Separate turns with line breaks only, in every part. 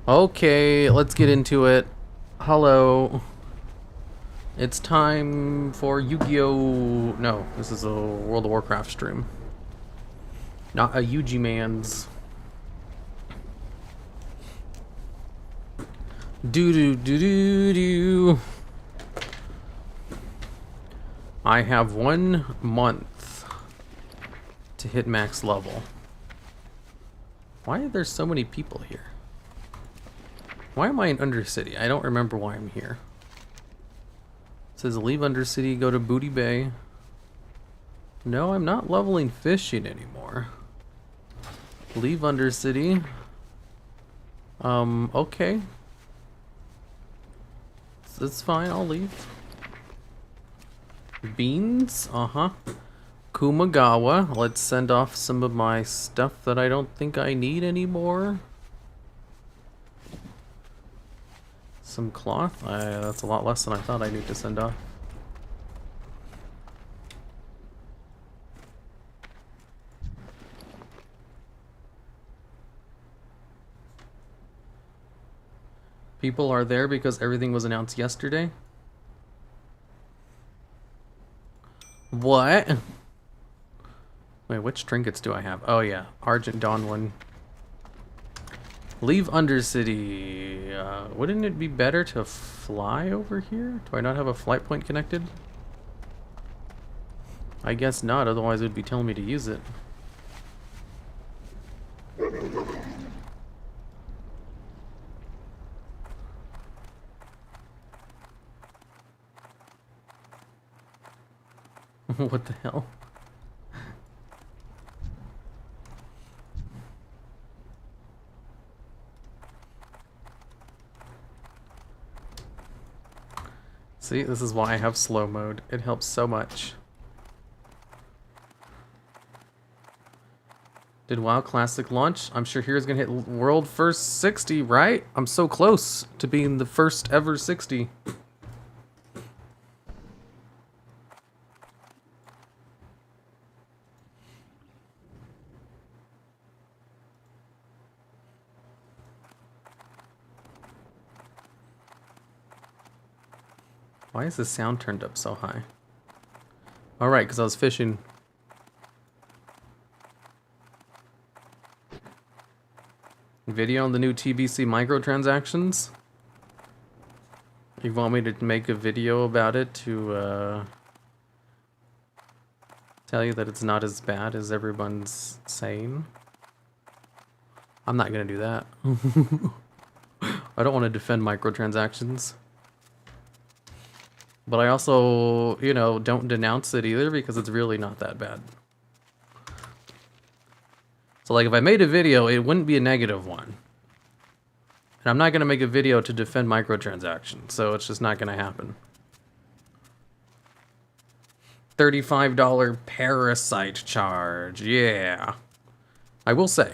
Okay, let's get into it. Hello. It's time for Yu-Gi-Oh! No, this is a World of Warcraft stream. Not a Yugi man's. Do. I have 1 month to hit max level. Why are there so many people here? Why am I in Undercity? I don't remember why I'm here. It says leave Undercity, go to Booty Bay. No, I'm not leveling fishing anymore. Leave Undercity. Okay. That's fine, I'll leave. Beans? Uh-huh. Kumagawa. Let's send off some of my stuff that I don't think I need anymore. Some cloth? That's a lot less than I thought I need to send off. People are there because everything was announced yesterday? What? Wait, which trinkets do I have? Oh yeah, Argent Dawn one. Leave Undercity. Wouldn't it be better to fly over here? Do I not have a flight point connected? I guess not, otherwise it would be telling me to use it. What the hell? See, this is why I have slow mode. It helps so much. Did WoW Classic launch? I'm sure Hero's gonna hit world first 60, right? I'm so close to being the first ever 60. Why is the sound turned up so high? Alright, because I was fishing. Video on the new TBC microtransactions? You want me to make a video about it to tell you that it's not as bad as everyone's saying? I'm not gonna do that. I don't want to defend microtransactions. But I also, you know, don't denounce it either because it's really not that bad. So like if I made a video, it wouldn't be a negative one. And I'm not going to make a video to defend microtransactions, so it's just not going to happen. $35 parasite charge, yeah. I will say,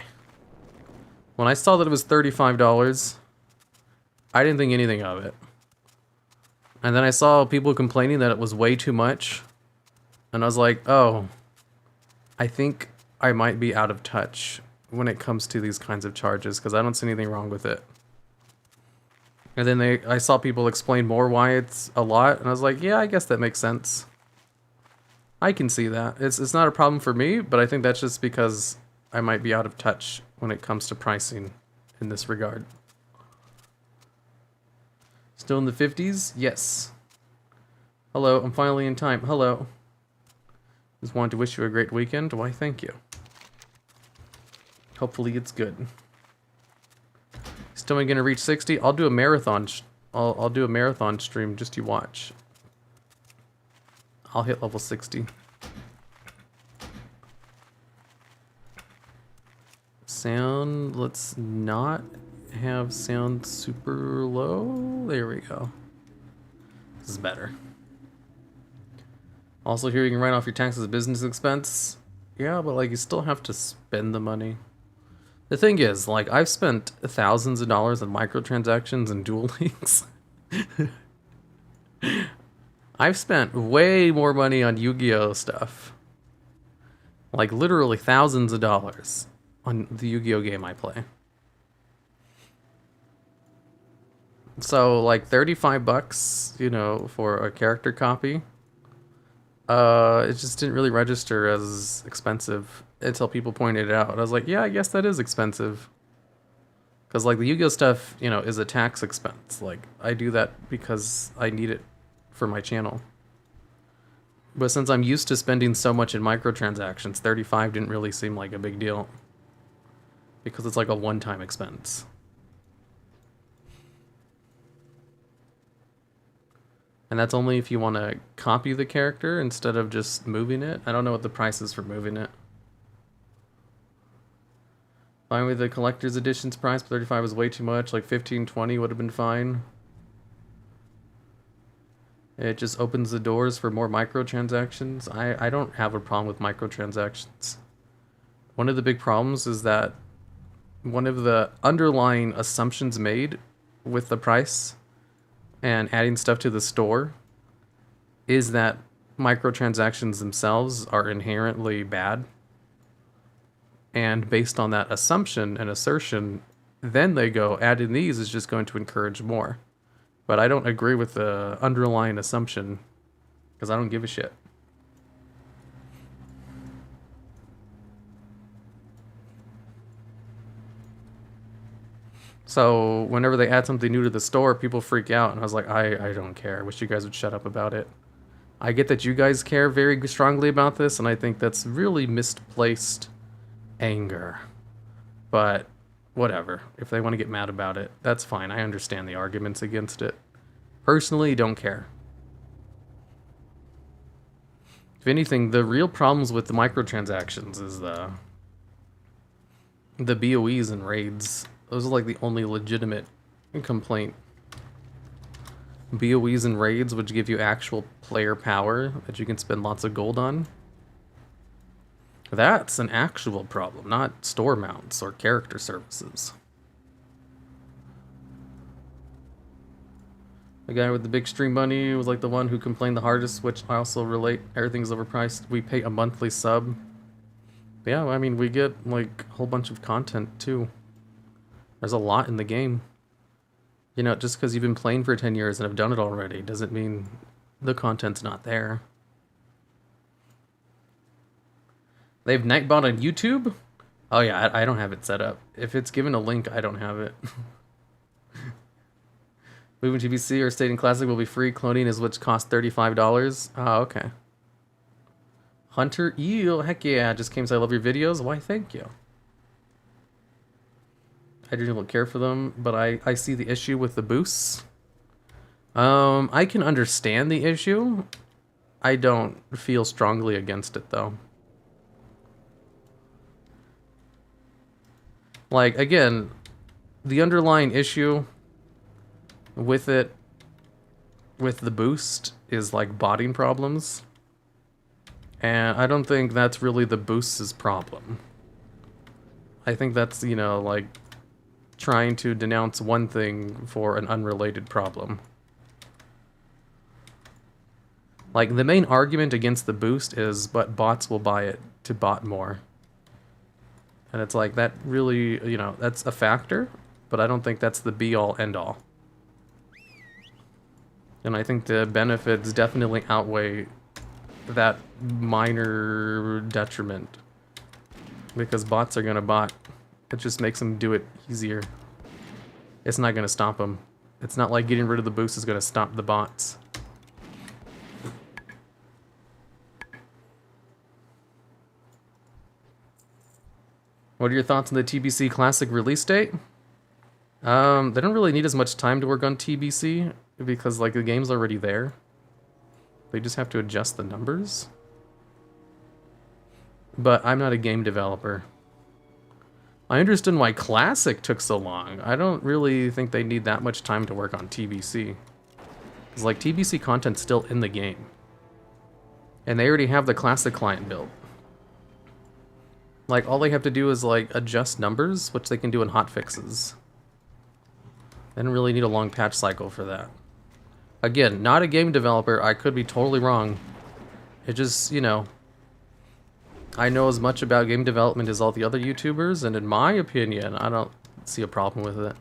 when I saw that it was $35, I didn't think anything of it. And then I saw people complaining that it was way too much. And I was like, oh, I think I might be out of touch when it comes to these kinds of charges because I don't see anything wrong with it. And then I saw people explain more why it's a lot. And I was like, yeah, I guess that makes sense. I can see that. It's not a problem for me, but I think that's just because I might be out of touch when it comes to pricing in this regard. Still in the 50s? Yes. Hello, I'm finally in time. Hello. Just wanted to wish you a great weekend. Why, thank you. Hopefully it's good. Still gonna reach 60? I'll do a marathon. I'll do a marathon stream. Just you watch. I'll hit level 60. Sound. Let's not have sound super low. There we go. This is better. Also, here you can write off your taxes as business expense. Yeah, but like you still have to spend the money. The thing is, like I've spent thousands of dollars on microtransactions and Duel Links. I've spent way more money on Yu-Gi-Oh stuff. Like literally thousands of dollars on the Yu-Gi-Oh game I play. So like 35 bucks, you know, for a character copy. It just didn't really register as expensive until people pointed it out. I was like, yeah, I guess that is expensive. Because like the Yu-Gi-Oh stuff, you know, is a tax expense. Like I do that because I need it for my channel. But since I'm used to spending so much in microtransactions, 35 didn't really seem like a big deal. Because it's like a one-time expense. And that's only if you want to copy the character instead of just moving it. I don't know what the price is for moving it. Fine with the collector's edition's price, but 35 was way too much. Like 15, 20 would have been fine. It just opens the doors for more microtransactions. I don't have a problem with microtransactions. One of the big problems is that one of the underlying assumptions made with the price and adding stuff to the store is that microtransactions themselves are inherently bad. And based on that assumption and assertion, then they go, adding these is just going to encourage more. But I don't agree with the underlying assumption, because I don't give a shit. So whenever they add something new to the store, people freak out, and I was like, I don't care. I wish you guys would shut up about it. I get that you guys care very strongly about this, and I think that's really misplaced anger. But whatever. If they want to get mad about it, that's fine. I understand the arguments against it. Personally, don't care. If anything, the real problems with the microtransactions is the BOEs and raids. Those are like the only legitimate complaint. BOEs and raids, which give you actual player power that you can spend lots of gold on. That's an actual problem, not store mounts or character services. The guy with the big stream money was like the one who complained the hardest, which I also relate. Everything's overpriced. We pay a monthly sub. But yeah, I mean, we get like a whole bunch of content too. There's a lot in the game. You know, just because you've been playing for 10 years and have done it already doesn't mean the content's not there. They have Nightbot on YouTube? Oh yeah, I don't have it set up. If it's given a link, I don't have it. Moving to PC or Stadium Classic will be free. Cloning is which costs $35. Oh, okay. Hunter Eel, heck yeah. Just came, so I love your videos. Why, thank you. I don't care for them, but I see the issue with the boosts. I can understand the issue. I don't feel strongly against it, though. Like, again, the underlying issue with it, with the boost, is like botting problems. And I don't think that's really the boost's problem. I think that's, you know, like trying to denounce one thing for an unrelated problem. Like, the main argument against the boost is, but bots will buy it to bot more. And it's like, that really, you know, that's a factor, but I don't think that's the be-all, end-all. And I think the benefits definitely outweigh that minor detriment. Because bots are gonna bot. It just makes them do it easier. It's not gonna stop them. It's not like getting rid of the boost is gonna stop the bots. What are your thoughts on the TBC Classic release date? They don't really need as much time to work on TBC because, like, the game's already there. They just have to adjust the numbers. But I'm not a game developer. I understand why Classic took so long. I don't really think they need that much time to work on TBC. Because, like, TBC content's still in the game. And they already have the Classic client built. Like, all they have to do is, like, adjust numbers, which they can do in hotfixes. They don't really need a long patch cycle for that. Again, not a game developer. I could be totally wrong. It just, you know, I know as much about game development as all the other YouTubers, and in my opinion, I don't see a problem with it.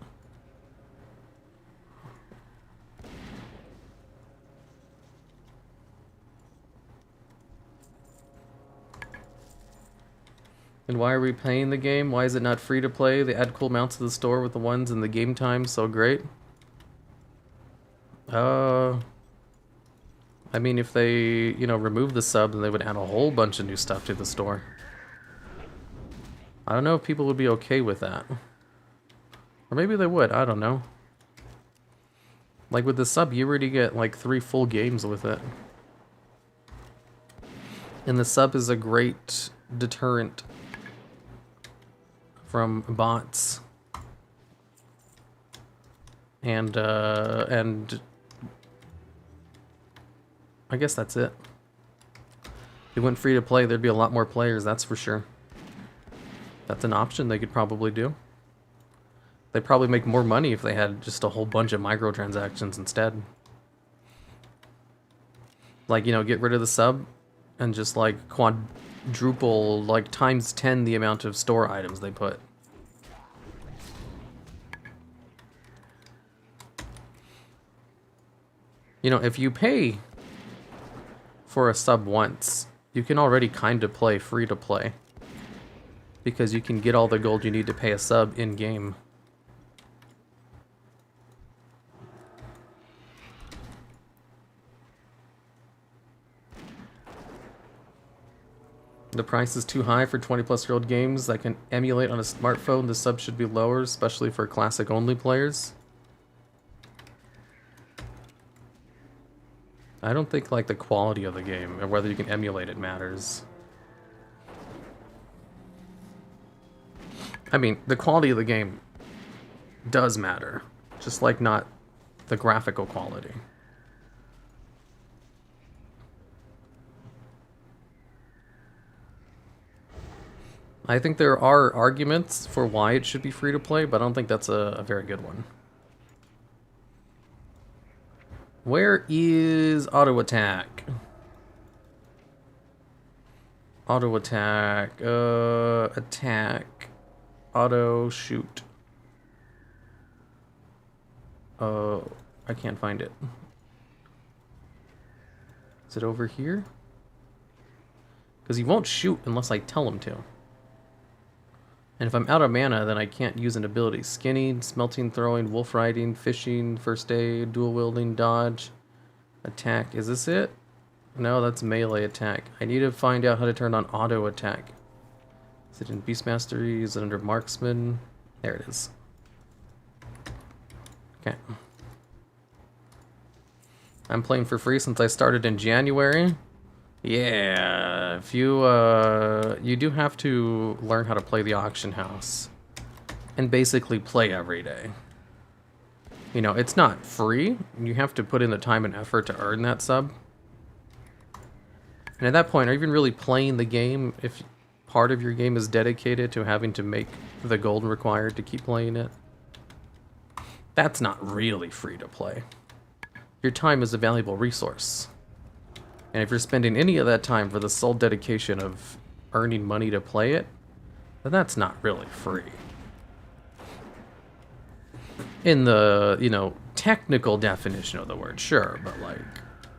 And why are we paying the game? Why is it not free to play? They add cool mounts to the store with the ones in the game time. So great. I mean, if they, you know, remove the sub, then they would add a whole bunch of new stuff to the store. I don't know if people would be okay with that. Or maybe they would, I don't know. Like with the sub, you already get like 3 full games with it. And the sub is a great deterrent from bots. And I guess that's it. If it went free to play, there'd be a lot more players, that's for sure. That's an option they could probably do. They'd probably make more money if they had just a whole bunch of microtransactions instead. Like, you know, get rid of the sub and just like quadruple, like times 10 the amount of store items they put. You know, if you pay for a sub once, you can already kind of play free to play. Because you can get all the gold you need to pay a sub in-game. The price is too high for 20-plus-year-old games that can emulate on a smartphone. The sub should be lower, especially for classic-only players. I don't think, like, the quality of the game or whether you can emulate it matters. I mean, the quality of the game does matter, just like not the graphical quality. I think there are arguments for why it should be free to play, but I don't think that's a very good one. Where is auto attack? Auto attack, attack, auto shoot. I can't find it. Is it over here? Because he won't shoot unless I tell him to. And if I'm out of mana, then I can't use an ability. Skinny, smelting, throwing, wolf riding, fishing, first aid, dual wielding, dodge, attack. Is this it? No, that's melee attack. I need to find out how to turn on auto attack. Is it in Beast Mastery? Is it under Marksman? There it is. Okay. I'm playing for free since I started in January. Yeah, if you you do have to learn how to play the auction house and basically play every day. You know, it's not free. You have to put in the time and effort to earn that sub. And at that point, are you even really playing the game if part of your game is dedicated to having to make the gold required to keep playing it? That's not really free to play. Your time is a valuable resource. And if you're spending any of that time for the sole dedication of earning money to play it, then that's not really free. In the, you know, technical definition of the word, sure, but like,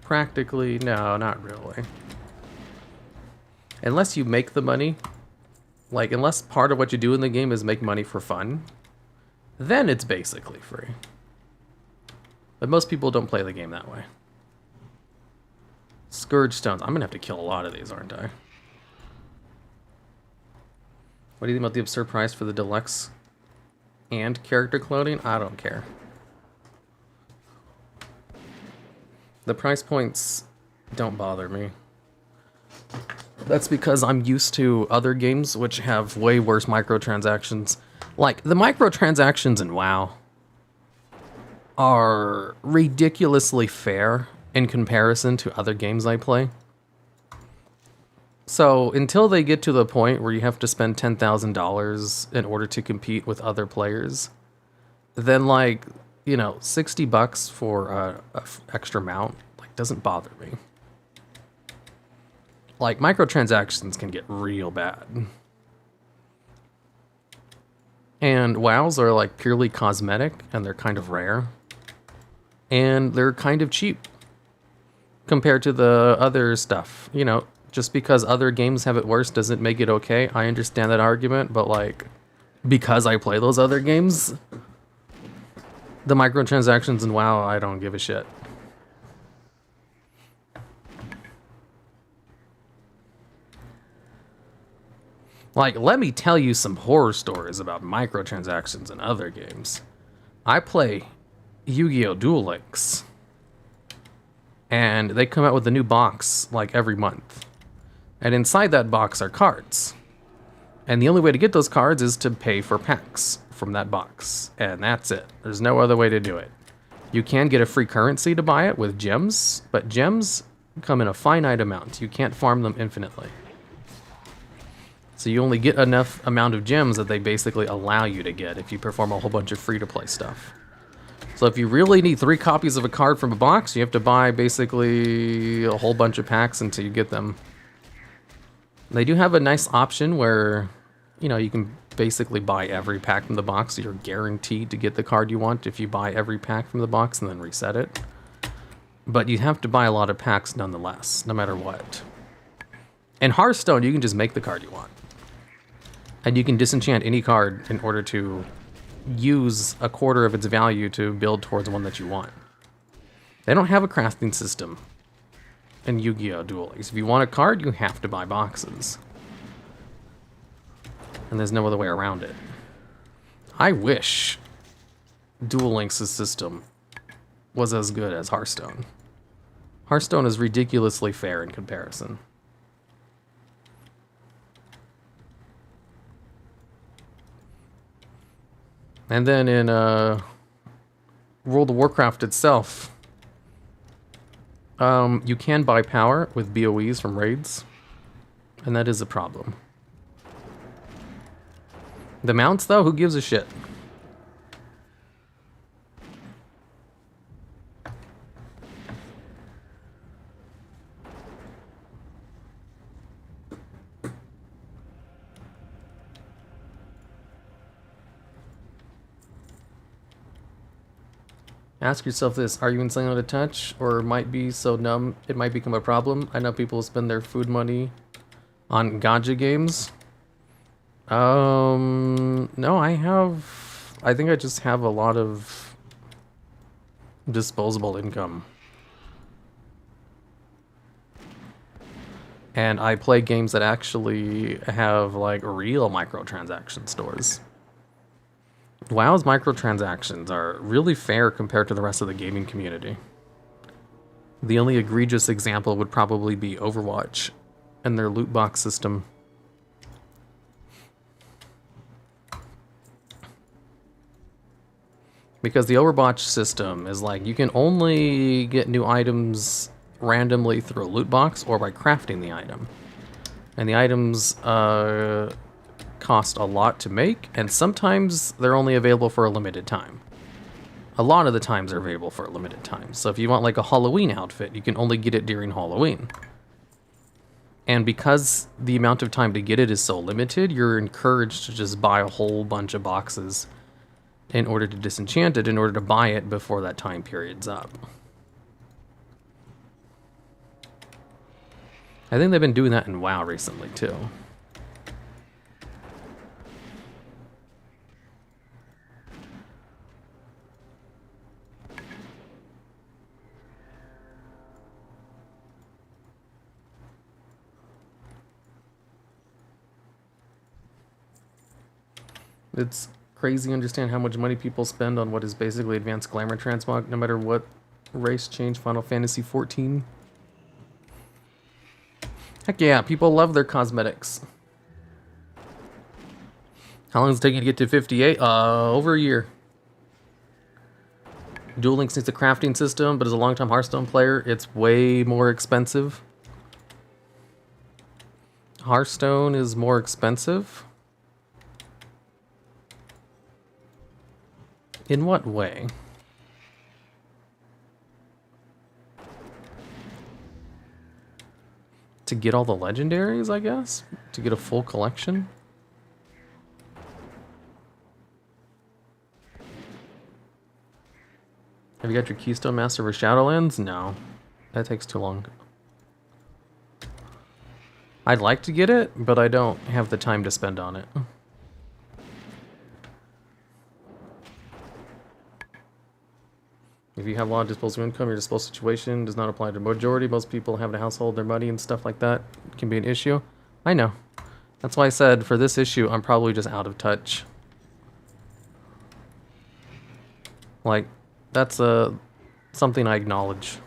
practically, no, not really. Unless you make the money, like, unless part of what you do in the game is make money for fun, then it's basically free. But most people don't play the game that way. Scourge stones. I'm gonna have to kill a lot of these, aren't I? What do you think about the absurd price for the deluxe and character clothing? I don't care. The price points don't bother me. That's because I'm used to other games which have way worse microtransactions. Like, the microtransactions in WoW are ridiculously fair in comparison to other games I play. So until they get to the point where you have to spend $10,000 in order to compete with other players, then, like, you know, $60 for a extra mount, like, doesn't bother me. Like, microtransactions can get real bad. And WoWs are, like, purely cosmetic, and they're kind of rare. And they're kind of cheap compared to the other stuff. You know, Just because other games have it worse doesn't make it okay. I understand that argument, but like, because I play those other games, the microtransactions in WoW, I don't give a shit. Like, let me tell you some horror stories about microtransactions in other games. I play Yu-Gi-Oh! Duel Links, and they come out with a new box like every month. And inside that box are cards. And the only way to get those cards is to pay for packs from that box. And that's it. There's no other way to do it. You can get a free currency to buy it with gems, but gems come in a finite amount. You can't farm them infinitely. So you only get enough amount of gems that they basically allow you to get if you perform a whole bunch of free-to-play stuff. So if you really need 3 copies of a card from a box, you have to buy basically a whole bunch of packs until you get them. They do have a nice option where, you know, you can basically buy every pack from the box, so you're guaranteed to get the card you want if you buy every pack from the box and then reset it. But you have to buy a lot of packs nonetheless, no matter what. In Hearthstone, you can just make the card you want. And you can disenchant any card in order to use a quarter of its value to build towards one that you want. They don't have a crafting system in Yu-Gi-Oh! Duel Links. If you want a card, you have to buy boxes. And there's no other way around it. I wish Duel Links' system was as good as Hearthstone. Hearthstone is ridiculously fair in comparison. And then in World of Warcraft itself, you can buy power with BOEs from raids, and that is a problem. The mounts, though, who gives a shit? Ask yourself this, are you insane on a touch, or might be so numb it might become a problem? I know people spend their food money on gacha games. No, I think I just have a lot of disposable income. And I play games that actually have, like, real microtransaction stores. WoW's microtransactions are really fair compared to the rest of the gaming community. The only egregious example would probably be Overwatch and their loot box system. Because the Overwatch system is like, you can only get new items randomly through a loot box or by crafting the item. And the items cost a lot to make, and sometimes they're only available for a limited time. A lot of the times they're available for a limited time. So if you want like a Halloween outfit, you can only get it during Halloween. And because the amount of time to get it is so limited, you're encouraged to just buy a whole bunch of boxes in order to disenchant it, in order to buy it before that time period's up. I think they've been doing that in WoW recently too. It's crazy to understand how much money people spend on what is basically advanced glamour transmog, no matter what race change Final Fantasy XIV. Heck yeah, people love their cosmetics. How long is it taking to get to 58? Over a year. Duel Links needs a crafting system, but as a longtime Hearthstone player, it's way more expensive. Hearthstone is more expensive? In what way? To get all the legendaries, I guess? To get a full collection? Have you got your Keystone Master for Shadowlands? No. That takes too long. I'd like to get it, but I don't have the time to spend on it. If you have a lot of disposable income, your disposable situation does not apply to the majority. Most people have a household, their money and stuff like that can be an issue. I know. That's why I said for this issue, I'm probably just out of touch. Like, that's something I acknowledge.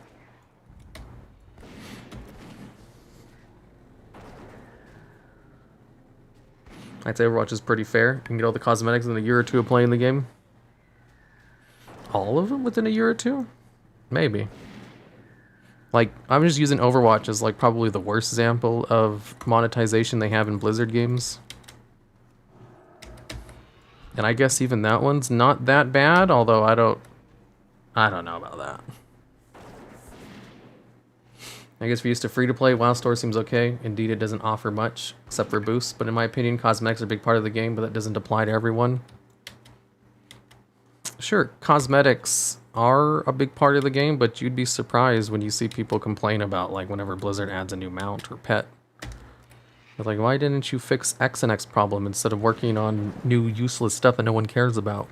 I'd say Overwatch is pretty fair. You can get all the cosmetics in a year or two of playing the game. All of them within a year or two? Maybe. Like, I'm just using Overwatch as like probably the worst example of monetization they have in Blizzard games. And I guess even that one's not that bad, although I don't know about that. I guess if you're used to free-to-play, WoW Store seems okay. Indeed, it doesn't offer much, except for boosts, but in my opinion, cosmetics are a big part of the game, but that doesn't apply to everyone. Sure, cosmetics are a big part of the game, but you'd be surprised when you see people complain about, like, whenever Blizzard adds a new mount or pet. They're like, why didn't you fix X and X problem instead of working on new useless stuff that no one cares about?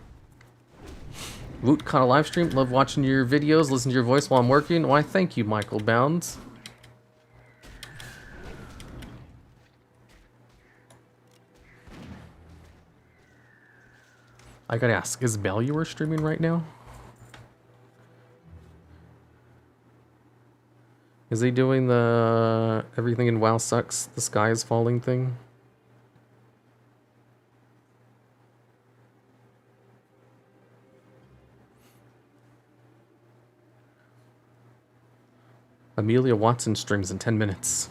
Woot, caught a live stream. Love watching your videos, listen to your voice while I'm working. Why, thank you, Michael Bounds. I gotta ask, is Belluer streaming right now? Is he doing the everything in WoW sucks, the sky is falling thing? Amelia Watson streams in 10 minutes.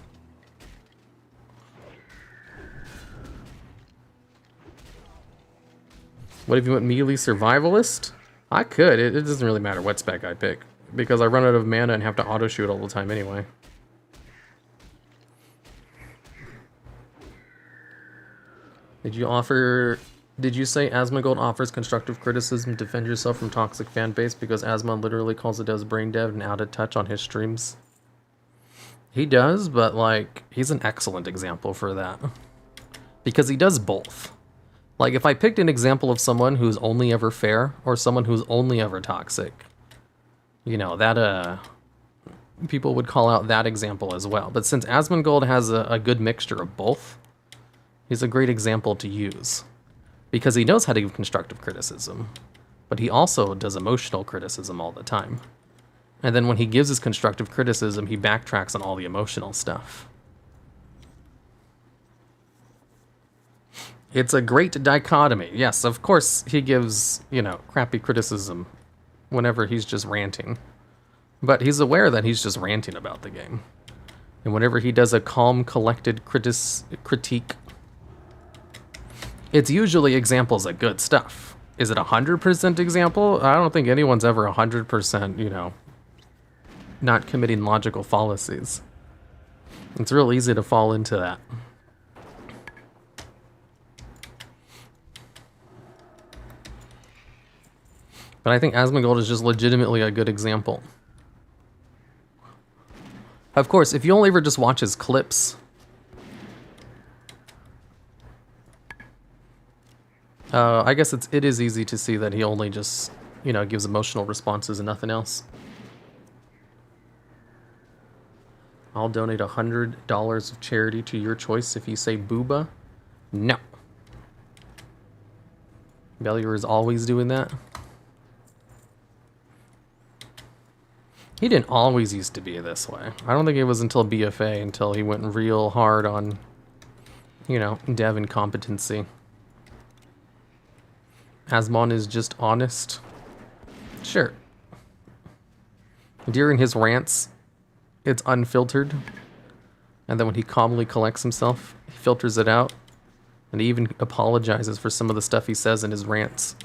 What if you went melee survivalist? I could. It doesn't really matter what spec I pick, because I run out of mana and have to auto shoot all the time anyway. Did you say Asmongold offers constructive criticism to defend yourself from toxic fan base because Asmon literally calls it as brain dead and out of touch on his streams? He does, but like, he's an excellent example for that. Because he does both. Like, if I picked an example of someone who's only ever fair, or someone who's only ever toxic, you know, that, people would call out that example as well. But since Asmongold has a good mixture of both, he's a great example to use. Because he knows how to give constructive criticism, but he also does emotional criticism all the time. And then when he gives his constructive criticism, he backtracks on all the emotional stuff. It's a great dichotomy. Yes, of course he gives, you know, crappy criticism whenever he's just ranting. But he's aware that he's just ranting about the game. And whenever he does a calm, collected critique, it's usually examples of good stuff. Is it 100% example? I don't think anyone's ever 100%, you know, not committing logical fallacies. It's real easy to fall into that. But I think Asmongold is just legitimately a good example. Of course, if you only ever just watch his clips, I guess it is easy to see that he only just, you know, gives emotional responses and nothing else. I'll donate $100 of charity to your choice if you say booba. No. Belluer is always doing that. He didn't always used to be this way. I don't think it was until BFA until he went real hard on, you know, dev incompetency. Asmon is just honest. Sure. During his rants, it's unfiltered. And then when he calmly collects himself, he filters it out. And he even apologizes for some of the stuff he says in his rants.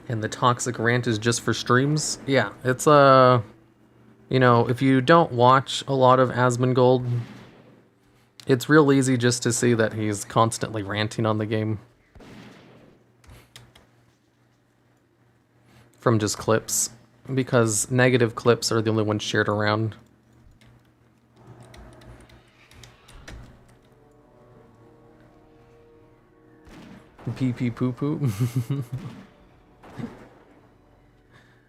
And the toxic rant is just for streams? Yeah, it's you know, if you don't watch a lot of Asmongold, it's real easy just to see that he's constantly ranting on the game. from just clips, because negative clips are the only ones shared around. Pee pee poo poo.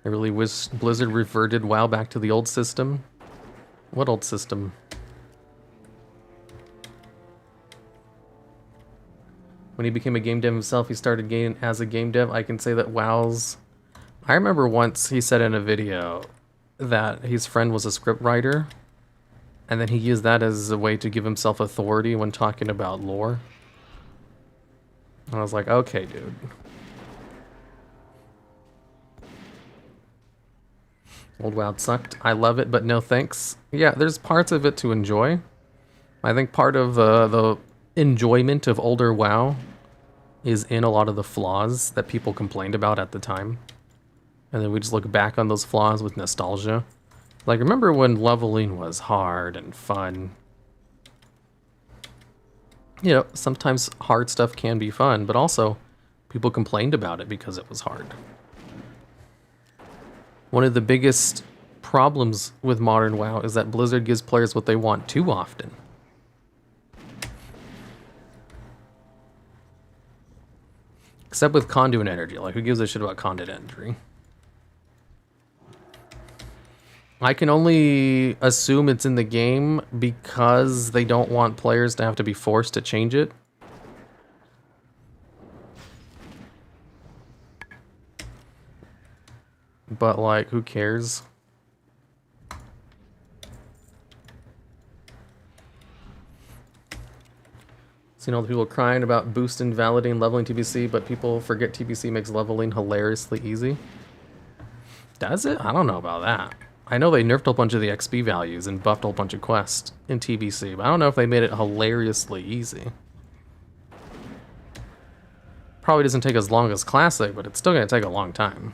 I really wish Blizzard reverted WoW back to the old system. What old system? When he became a game dev himself, he started game as a game dev. I can say that WoW's... I remember once he said in a video that his friend was a script writer, and then he used that as a way to give himself authority when talking about lore. And I was like, okay, dude. Old WoW sucked. I love it, but no thanks. Yeah, there's parts of it to enjoy. I think part of the enjoyment of older WoW is in a lot of the flaws that people complained about at the time. And then we just look back on those flaws with nostalgia. Like, remember when leveling was hard and fun? You know, sometimes hard stuff can be fun, but also people complained about it because it was hard. One of the biggest problems with modern WoW is that Blizzard gives players what they want too often. Except with conduit energy. Like, who gives a shit about conduit energy? I can only assume it's in the game because they don't want players to have to be forced to change it. But, like, who cares? Seen all the people crying about boosting, validating, leveling TBC, but people forget TBC makes leveling hilariously easy. Does it? I don't know about that. I know they nerfed a bunch of the XP values and buffed a whole bunch of quests in TBC, but I don't know if they made it hilariously easy. Probably doesn't take as long as Classic, but it's still going to take a long time.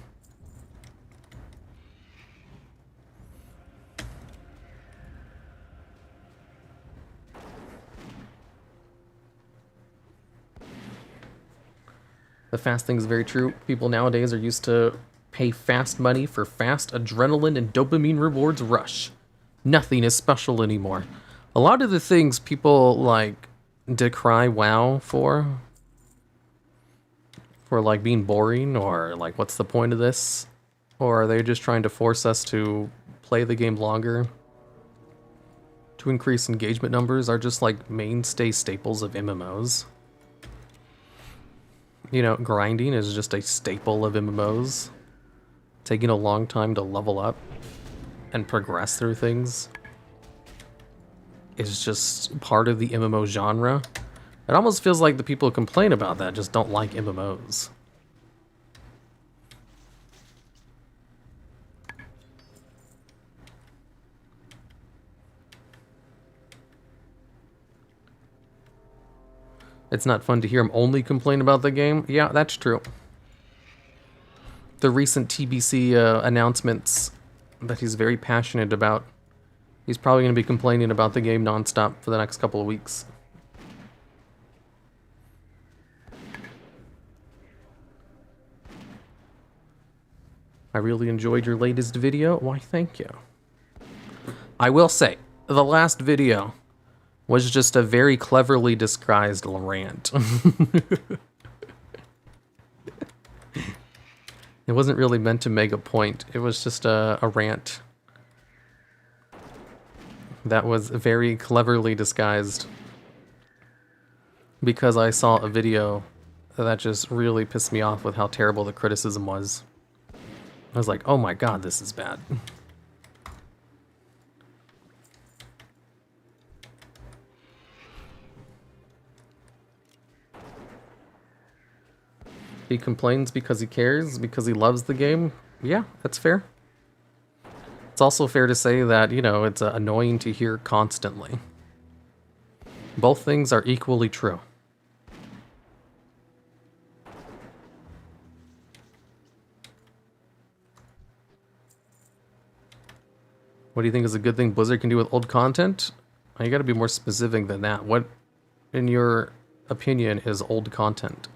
The fast thing is very true. People nowadays are used to pay fast money for fast adrenaline and dopamine rewards rush. Nothing is special anymore. A lot of the things people, like, decry WoW for like being boring, or like, what's the point of this? Or are they just trying to force us to play the game longer to increase engagement numbers, are just like mainstay staples of MMOs. You know, grinding is just a staple of MMOs. Taking a long time to level up and progress through things is just part of the MMO genre. It almost feels like the people who complain about that just don't like MMOs. It's not fun to hear him only complain about the game. Yeah, that's true. The recent TBC announcements that he's very passionate about, he's probably going to be complaining about the game nonstop for the next couple of weeks. I really enjoyed your latest video. Why, thank you. I will say, the last video was just a very cleverly disguised rant. It wasn't really meant to make a point. It was just a rant that was very cleverly disguised because I saw a video that just really pissed me off with how terrible the criticism was. I was like, oh my god, this is bad. He complains because he cares, because he loves the game. Yeah, that's fair. It's also fair to say that, you know, it's annoying to hear constantly. Both things are equally true. What do you think is a good thing Blizzard can do with old content? You gotta be more specific than that. What, in your opinion, is old content?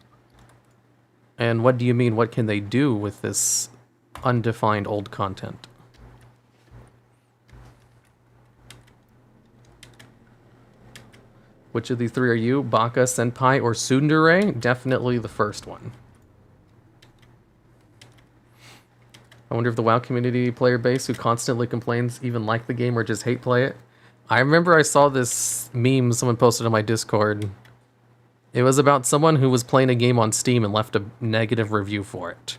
And what do you mean, what can they do with this undefined old content. Which of these three are you? Baka, Senpai, or Tsundere? Definitely the first one. I wonder if the WoW community player base who constantly complains even like the game or just hate play it. I remember I saw this meme someone posted on my Discord. It was about someone who was playing a game on Steam and left a negative review for it.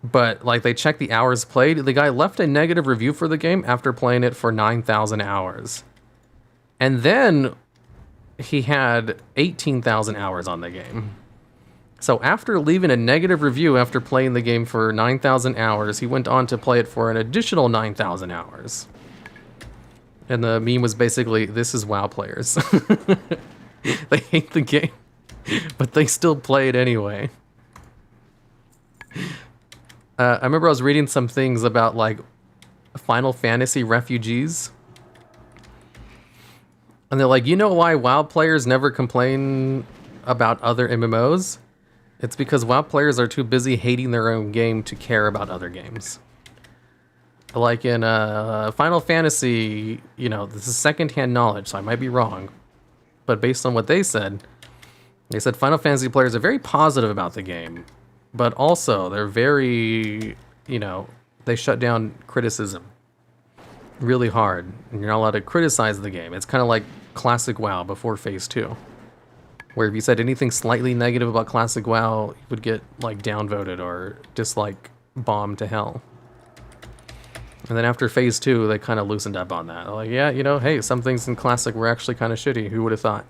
But, like, they checked the hours played. The guy left a negative review for the game after playing it for 9,000 hours. And then he had 18,000 hours on the game. So after leaving a negative review after playing the game for 9,000 hours, he went on to play it for an additional 9,000 hours. And the meme was basically, this is WoW players. They hate the game, but they still play it anyway. I remember I was reading some things about, like, Final Fantasy refugees. And they're like, you know why WoW players never complain about other MMOs? It's because WoW players are too busy hating their own game to care about other games. Like in Final Fantasy, you know, this is secondhand knowledge, so I might be wrong. But based on what they said Final Fantasy players are very positive about the game. But also, they're very, you know, they shut down criticism really hard. And you're not allowed to criticize the game. It's kind of like classic WoW before Phase 2. Where if you said anything slightly negative about classic WoW, you would get, like, downvoted or dislike bombed to hell. And then after Phase 2, they kind of loosened up on that. They're like, yeah, you know, hey, some things in classic were actually kind of shitty. Who would have thought?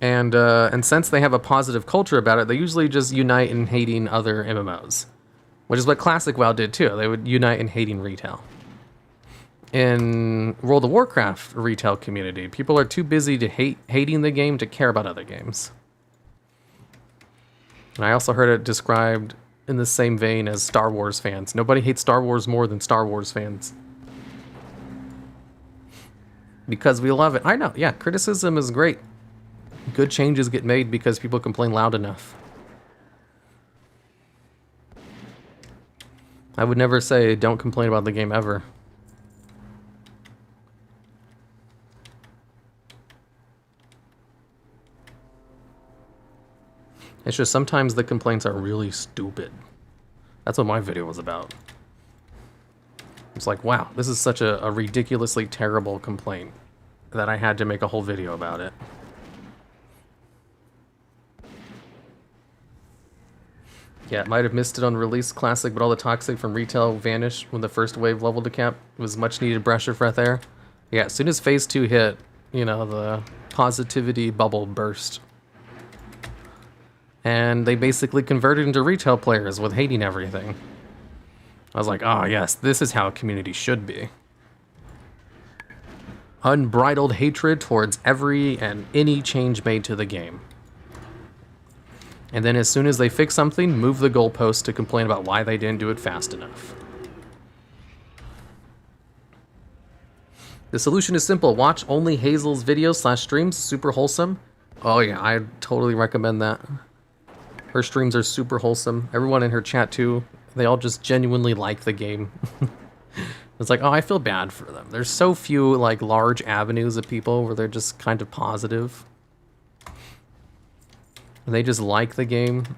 And since they have a positive culture about it, they usually just unite in hating other MMOs. Which is what classic WoW did too. They would unite in hating retail. In World of Warcraft retail community, people are too busy to hating the game to care about other games. And I also heard it described in the same vein as Star Wars fans. Nobody hates Star Wars more than Star Wars fans. Because we love it. I know, yeah, criticism is great. Good changes get made because people complain loud enough. I would never say don't complain about the game ever. It's just sometimes the complaints are really stupid. That's what my video was about. It's like, wow, this is such a ridiculously terrible complaint that I had to make a whole video about it. Yeah, it might have missed it on release classic, but all the toxic from retail vanished when the first wave leveled to cap. It was much needed breath of air. Yeah, as soon as Phase 2 hit, you know, the positivity bubble burst. And they basically converted into retail players with hating everything. I was like, oh yes, this is how a community should be. Unbridled hatred towards every and any change made to the game. And then as soon as they fix something, move the goalpost to complain about why they didn't do it fast enough. The solution is simple. Watch only Hazel's videos / streams. Super wholesome. Oh yeah, I totally recommend that. Her streams are super wholesome. Everyone in her chat too. They all just genuinely like the game. It's like, oh, I feel bad for them. There's so few like large avenues of people where they're just kind of positive. And they just like the game.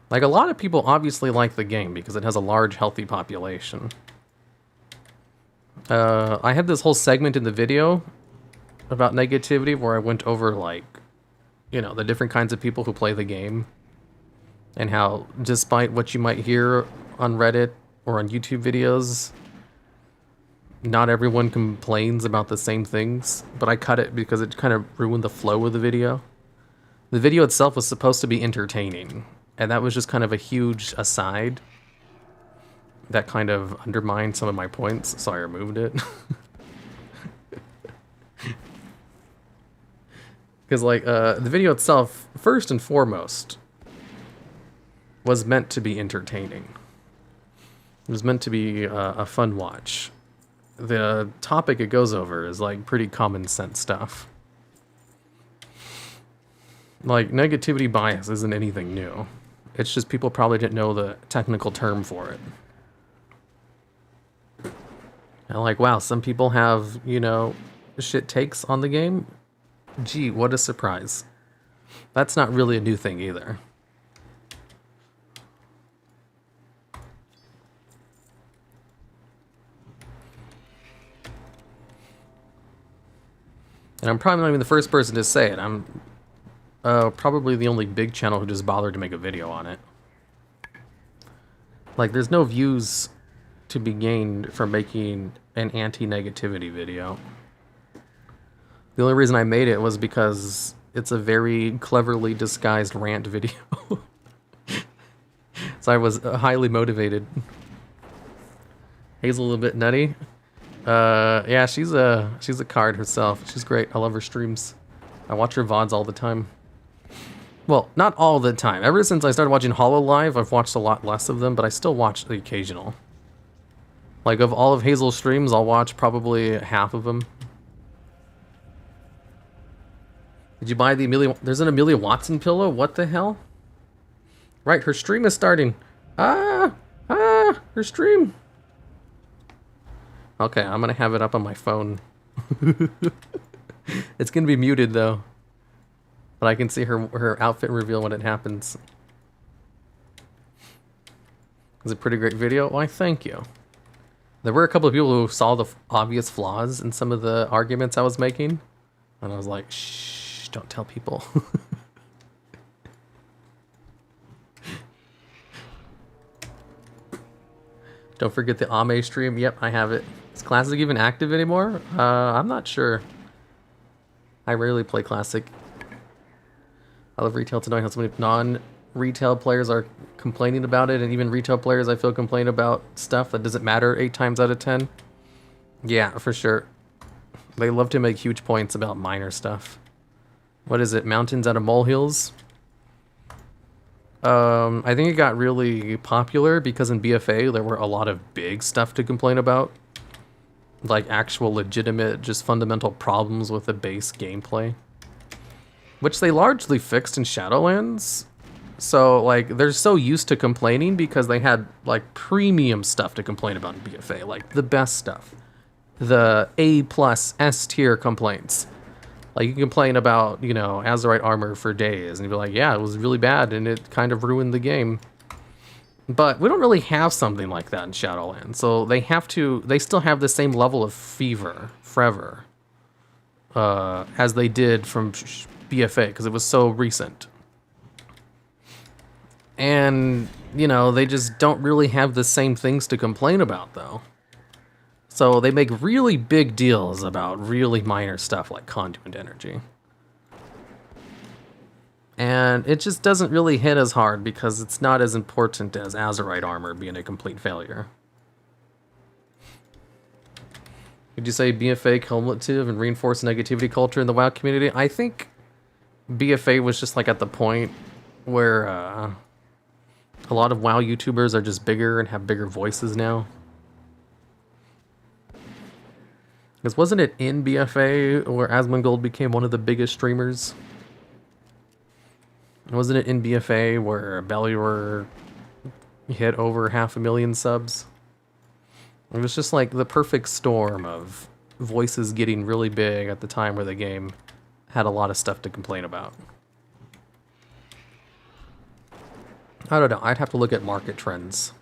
Like, a lot of people obviously like the game because it has a large, healthy population. I had this whole segment in the video about negativity where I went over, like, you know, the different kinds of people who play the game. And how, despite what you might hear on Reddit or on YouTube videos, not everyone complains about the same things. But I cut it because it kind of ruined the flow of the video. The video itself was supposed to be entertaining, and that was just kind of a huge aside that kind of undermined some of my points, so I removed it. Because, like, the video itself, first and foremost, was meant to be entertaining. It was meant to be a fun watch. The topic it goes over is, like, pretty common sense stuff. Like, negativity bias isn't anything new. It's just people probably didn't know the technical term for it. And like, wow, some people have, you know, shit takes on the game. Gee, what a surprise. That's not really a new thing either. And I'm probably not even the first person to say it. I'm probably the only big channel who just bothered to make a video on it. Like, there's no views to be gained from making an anti-negativity video. The only reason I made it was because it's a very cleverly disguised rant video. So I was highly motivated. Hazel a little bit nutty. Yeah, she's a card herself. She's great. I love her streams. I watch her VODs all the time. Well, not all the time. Ever since I started watching Hololive, I've watched a lot less of them, but I still watch the occasional. Like, of all of Hazel's streams, I'll watch probably half of them. Did you buy the Amelia... There's an Amelia Watson pillow? What the hell? Right, her stream is starting. Her stream. Okay, I'm gonna have it up on my phone. It's gonna be muted, though. But I can see her outfit reveal when it happens. It's a pretty great video. Why, thank you. There were a couple of people who saw the obvious flaws in some of the arguments I was making. And I was like, shh, don't tell people. Don't forget the haaaave stream. Yep, I have it. Is Classic even active anymore? I'm not sure. I rarely play Classic. I love retail to knowing how so many non-retail players are complaining about it, and even retail players I feel complain about stuff that doesn't matter 8 times out of 10. Yeah, for sure. They love to make huge points about minor stuff. What is it? Mountains out of molehills? I think it got really popular because in BFA there were a lot of big stuff to complain about. Like actual legitimate, just fundamental problems with the base gameplay. Which they largely fixed in Shadowlands. So, like, they're so used to complaining because they had, like, premium stuff to complain about in BFA. Like, the best stuff. The A+ S tier complaints. Like, you can complain about, you know, Azerite armor for days, and you'd be like, yeah, it was really bad, and it kind of ruined the game. But we don't really have something like that in Shadowlands, so they still have the same level of fervor, as they did from BFA, because it was so recent. And, you know, they just don't really have the same things to complain about, though. So they make really big deals about really minor stuff like conduit energy. And it just doesn't really hit as hard because it's not as important as Azerite armor being a complete failure. Would you say BFA cumulative and reinforced negativity culture in the WoW community? I think BFA was just like at the point where a lot of WoW YouTubers are just bigger and have bigger voices now. Because wasn't it in BFA where Asmongold became one of the biggest streamers? Wasn't it in BFA where Belluar hit over 500,000 subs? It was just like the perfect storm of voices getting really big at the time where the game had a lot of stuff to complain about. I don't know, I'd have to look at market trends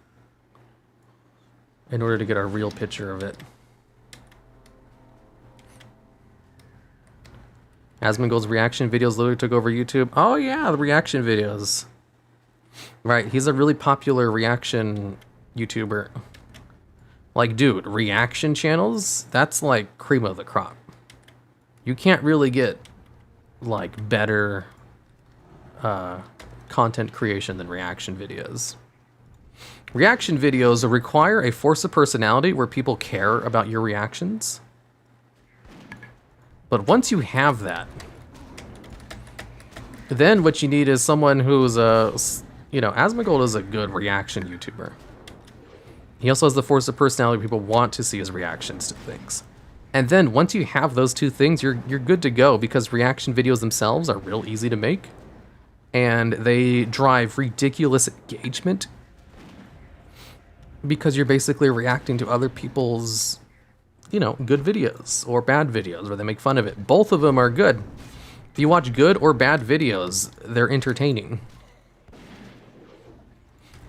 in order to get a real picture of it. Asmongold's reaction videos literally took over YouTube. Oh yeah, the reaction videos. Right, he's a really popular reaction YouTuber. Like, dude, reaction channels, that's like cream of the crop. You can't really get, like, better content creation than reaction videos. Reaction videos require a force of personality where people care about your reactions. But once you have that, then what you need is someone who's you know, Asmongold is a good reaction YouTuber. He also has the force of personality people want to see his reactions to things. And then once you have those two things, you're good to go because reaction videos themselves are real easy to make. and they drive ridiculous engagement because you're basically reacting to other people's, you know, good videos or bad videos where they make fun of it. Both of them are good. If you watch good or bad videos, they're entertaining.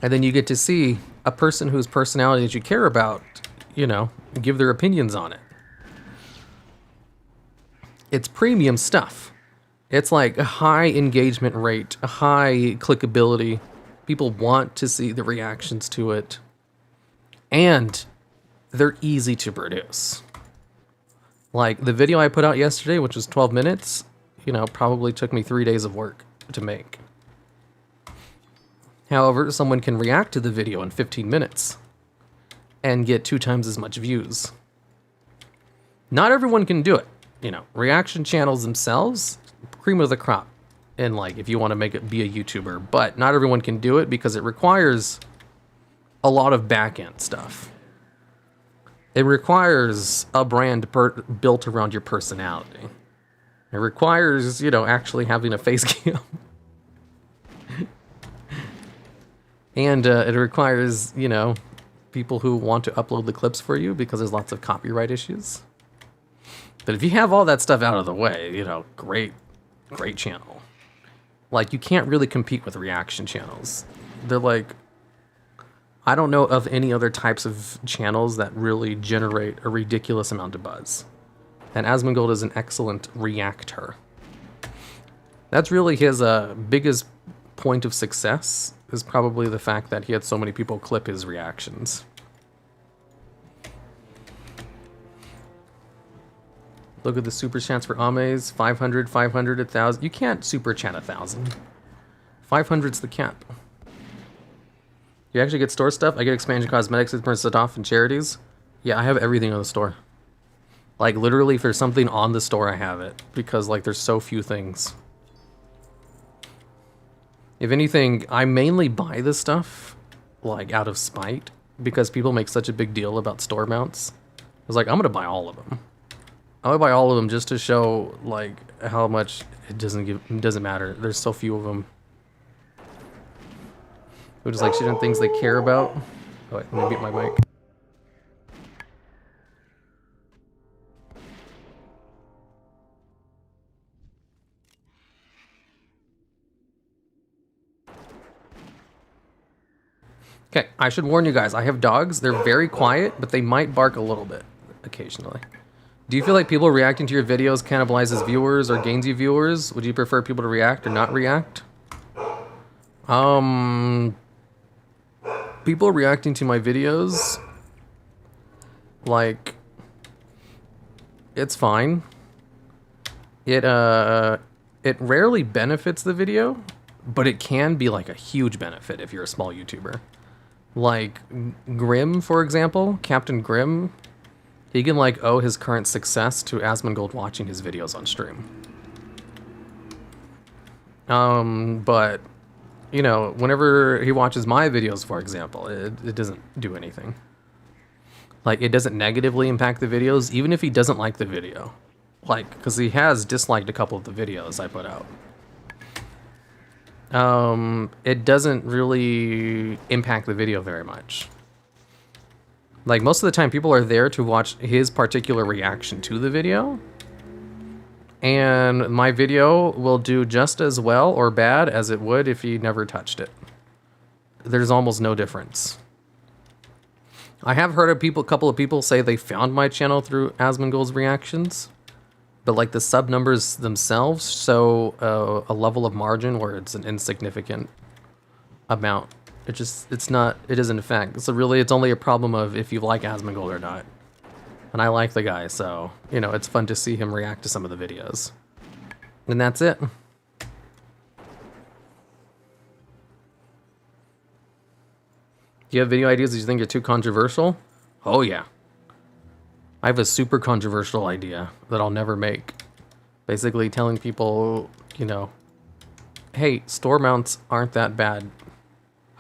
And then you get to see a person whose personality that you care about, you know, give their opinions on it. It's premium stuff. It's like a high engagement rate, a high clickability. People want to see the reactions to it. And they're easy to produce. Like the video I put out yesterday, which was 12 minutes, you know, probably took me 3 days of work to make. However, someone can react to the video in 15 minutes and get 2 times as much views. Not everyone can do it. You know, reaction channels themselves, cream of the crop. And like, if you want to make it be a YouTuber, but not everyone can do it because it requires a lot of back-end stuff. It requires a brand built around your personality. It requires, you know, actually having a face cam. And it requires, you know, people who want to upload the clips for you because there's lots of copyright issues. But if you have all that stuff out of the way, you know, great channel. Like, you can't really compete with reaction channels. They're like, I don't know of any other types of channels that really generate a ridiculous amount of buzz. And Asmongold is an excellent reactor. That's really his biggest point of success, is probably the fact that he had so many people clip his reactions. Look at the super chats for Ames. 500, 500, 1,000. You can't super chat 1,000. 500's the cap. You actually get store stuff? I get expansion cosmetics, 6% off, and charities. Yeah, I have everything on the store. Like, literally, if there's something on the store, I have it. Because, like, there's so few things. If anything, I mainly buy this stuff, like, out of spite. Because people make such a big deal about store mounts. I was like, I'm gonna buy all of them. I'm gonna buy all of them just to show, like, how much it doesn't matter. There's so few of them. Who just like shooting things they care about. Oh, wait, let me mute my mic. Okay, I should warn you guys, I have dogs. They're very quiet, but they might bark a little bit occasionally. Do you feel like people reacting to your videos cannibalizes viewers or gains you viewers? Would you prefer people to react or not react? People reacting to my videos, like, it's fine. It rarely benefits the video, but it can be like a huge benefit if you're a small YouTuber. Like Grim, for example, Captain Grim, he can like owe his current success to Asmongold watching his videos on stream. But you know, whenever he watches my videos, for example, it doesn't do anything. Like, it doesn't negatively impact the videos, even if he doesn't like the video. Like, because he has disliked a couple of the videos I put out. It doesn't really impact the video very much. Like, most of the time, people are there to watch his particular reaction to the video. And my video will do just as well or bad as it would if he never touched it. There's almost no difference. I have heard of a couple of people say they found my channel through Asmongold's reactions, but like the sub numbers themselves show a level of margin where it's an insignificant amount. It isn't a fact. So really, it's only a problem of if you like Asmongold or not. And I like the guy, so, you know, it's fun to see him react to some of the videos. And that's it. Do you have video ideas that you think are too controversial? Oh, yeah. I have a super controversial idea that I'll never make. Basically telling people, you know, hey, store mounts aren't that bad.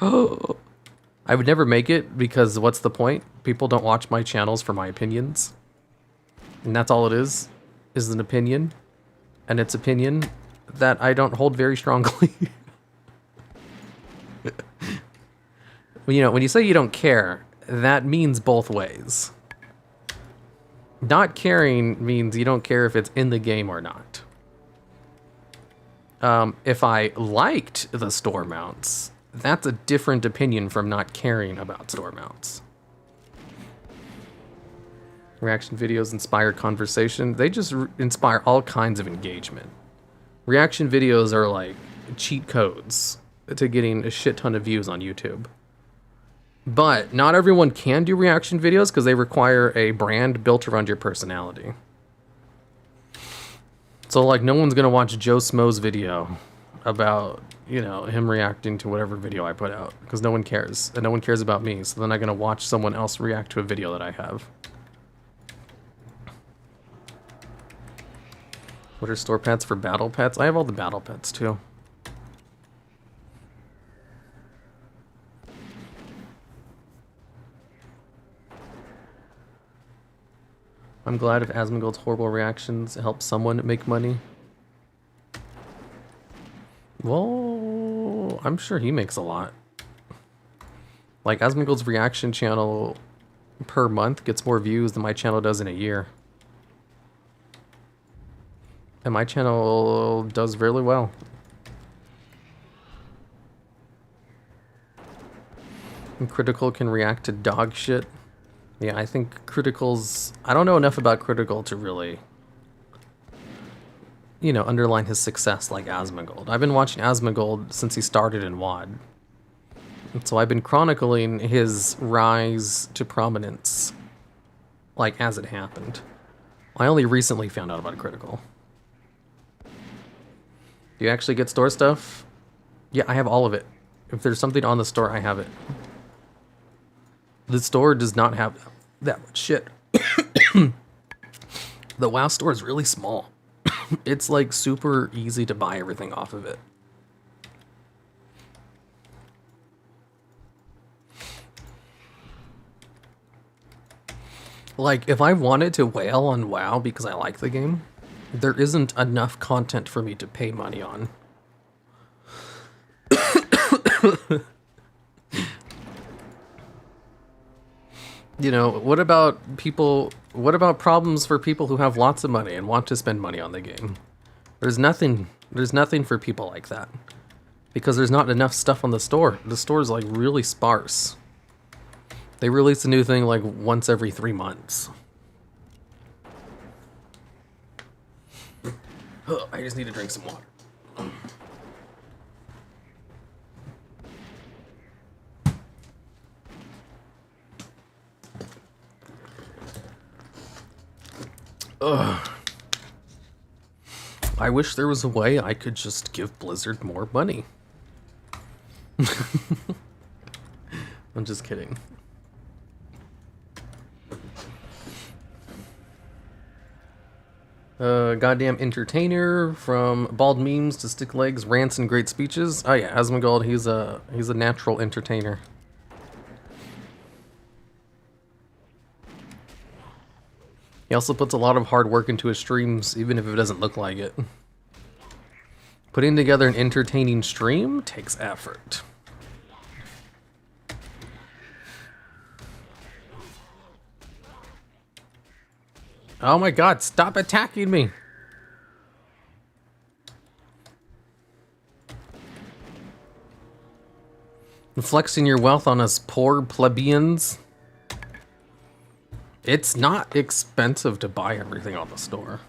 I would never make it because what's the point? People don't watch my channels for my opinions. And that's all it is an opinion. And it's opinion that I don't hold very strongly. You know, when you say you don't care, that means both ways. Not caring means you don't care if it's in the game or not. If I liked the store mounts, that's a different opinion from not caring about store mounts. Reaction videos inspire conversation. They just inspire all kinds of engagement. Reaction videos are like cheat codes to getting a shit ton of views on YouTube. But not everyone can do reaction videos because they require a brand built around your personality. So like no one's gonna watch Joe Smo's video about, you know, him reacting to whatever video I put out because no one cares and no one cares about me. So they're not gonna watch someone else react to a video that I have. What are store pets for battle pets? I have all the battle pets too. I'm glad if Asmongold's horrible reactions help someone make money. Well, I'm sure he makes a lot. Like, Asmongold's reaction channel per month gets more views than my channel does in a year. And my channel does really well. And Critical can react to dog shit. Yeah, I think Critical's... I don't know enough about Critical to really, you know, underline his success like Asmongold. I've been watching Asmongold since he started in WoD. And so I've been chronicling his rise to prominence, like, as it happened. I only recently found out about Critical. Do you actually get store stuff? Yeah, I have all of it. If there's something on the store, I have it. The store does not have that much shit. The WoW store is really small. It's like super easy to buy everything off of it. Like, if I wanted to whale on WoW because I like the game, there isn't enough content for me to pay money on. You know, what about people, what about problems for people who have lots of money and want to spend money on the game? There's nothing for people like that. Because there's not enough stuff on the store. The store's like really sparse. They release a new thing like once every 3 months. I just need to drink some water. Ugh. I wish there was a way I could just give Blizzard more money. I'm just kidding. Goddamn entertainer, from bald memes to stick legs, rants and great speeches. Oh yeah, Asmongold, he's a natural entertainer. He also puts a lot of hard work into his streams, even if it doesn't look like it. Putting together an entertaining stream takes effort. Oh my god, stop attacking me! Flexing your wealth on us poor plebeians. It's not expensive to buy everything on the store.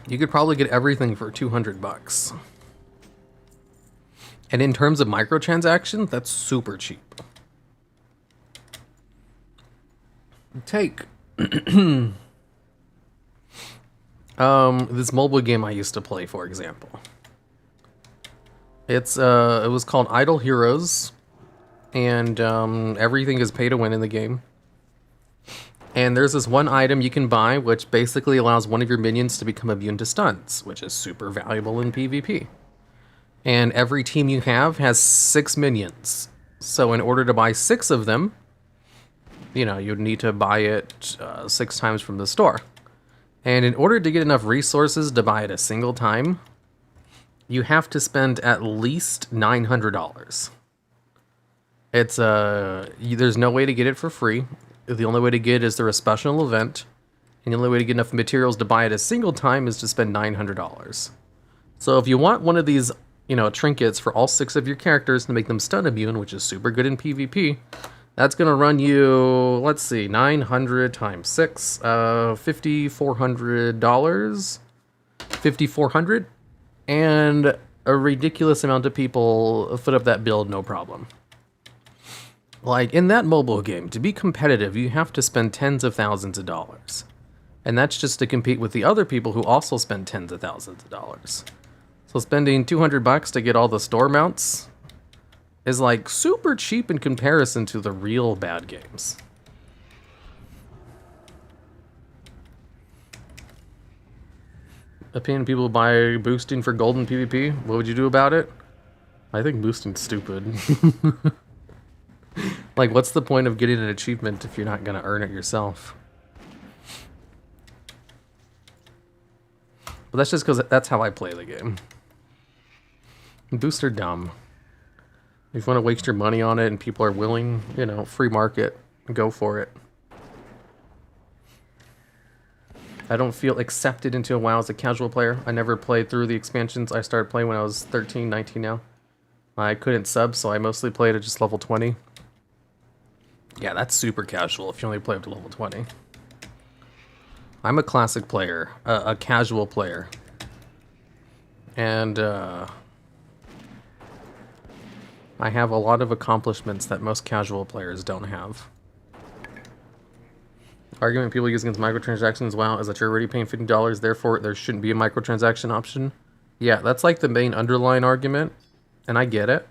You could probably get everything for 200 bucks. And in terms of microtransactions, that's super cheap. Take this mobile game I used to play, for example. It was called Idle Heroes, and everything is pay to win in the game. And there's this one item you can buy, which basically allows one of your minions to become immune to stuns, which is super valuable in PvP. And every team you have has 6 minions. So in order to buy 6 of them, you know, you'd need to buy it 6 times from the store. And in order to get enough resources to buy it a single time, you have to spend at least $900. It's there's no way to get it for free. The only way to get it is through a special event, and the only way to get enough materials to buy it a single time is to spend $900. So if you want one of these, trinkets for all 6 of your characters to make them stun immune, which is super good in PvP, that's gonna run you, let's see, 900 times 6, $5,400, 5,400, and a ridiculous amount of people foot up that build, no problem. Like, in that mobile game, to be competitive, you have to spend tens of thousands of dollars. And that's just to compete with the other people who also spend tens of thousands of dollars. So spending $200 to get all the store mounts is like super cheap in comparison to the real bad games. Opinion people buy boosting for golden PvP. What would you do about it? I think boosting's stupid. Like, what's the point of getting an achievement if you're not gonna earn it yourself? But that's just because that's how I play the game. Boosts are dumb. If you want to waste your money on it and people are willing, free market, go for it. I don't feel accepted into a WoW as a casual player. I never played through the expansions. I started playing when I was 13, 19 now. I couldn't sub, so I mostly played at just level 20. Yeah, that's super casual if you only play up to level 20. I'm a classic player, a casual player. And I have a lot of accomplishments that most casual players don't have. Argument people use against microtransactions, WoW, is that you're already paying $50, therefore there shouldn't be a microtransaction option. Yeah, that's like the main underlying argument, and I get it.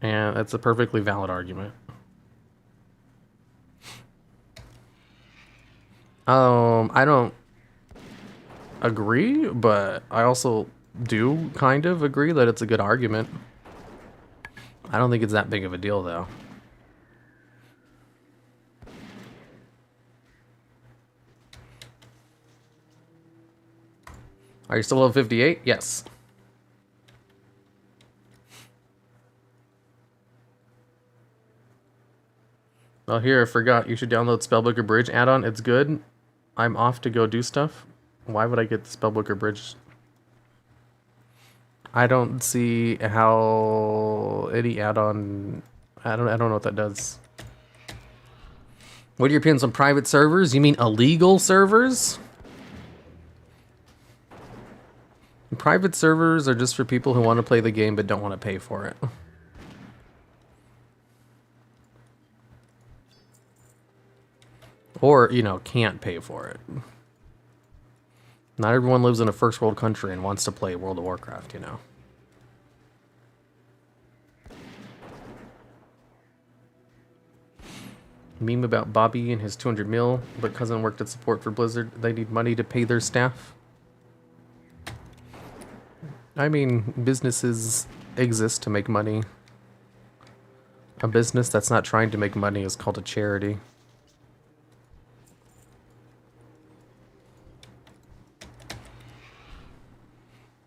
And it's a perfectly valid argument. I don't agree, but I also do kind of agree that it's a good argument. I don't think it's that big of a deal, though. Are you still level 58? Yes. Oh, here, I forgot. You should download Spellbooker Bridge add-on. It's good. I'm off to go do stuff. Why would I get the Spellbooker Bridge? I don't see how any add-on... I don't know what that does. What are your opinions on private servers? You mean illegal servers? Private servers are just for people who want to play the game but don't want to pay for it. Or, can't pay for it. Not everyone lives in a first world country and wants to play World of Warcraft, Meme about Bobby and his 200 mil, but cousin worked at support for Blizzard. They need money to pay their staff. I mean, businesses exist to make money. A business that's not trying to make money is called a charity.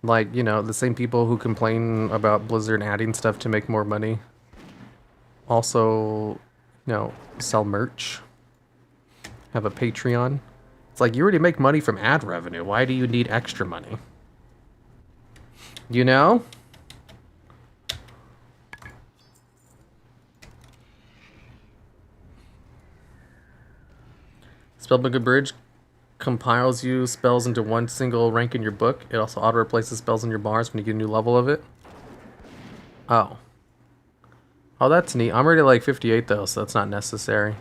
Like, the same people who complain about Blizzard adding stuff to make more money also, sell merch, have a Patreon. It's like, you already make money from ad revenue. Why do you need extra money? Spellbooker Bridge compiles you spells into one single rank in your book. It also auto-replaces spells in your bars when you get a new level of it. Oh. Oh, that's neat. I'm already like 58 though, so that's not necessary.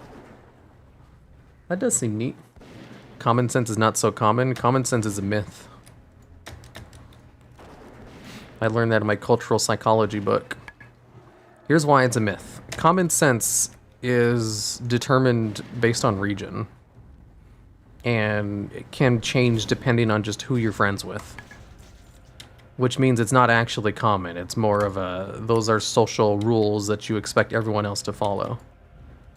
That does seem neat. Common sense is not so common. Common sense is a myth. I learned that in my cultural psychology book. Here's why it's a myth. Common sense is determined based on region. And it can change depending on just who you're friends with. Which means it's not actually common. It's more of those are social rules that you expect everyone else to follow.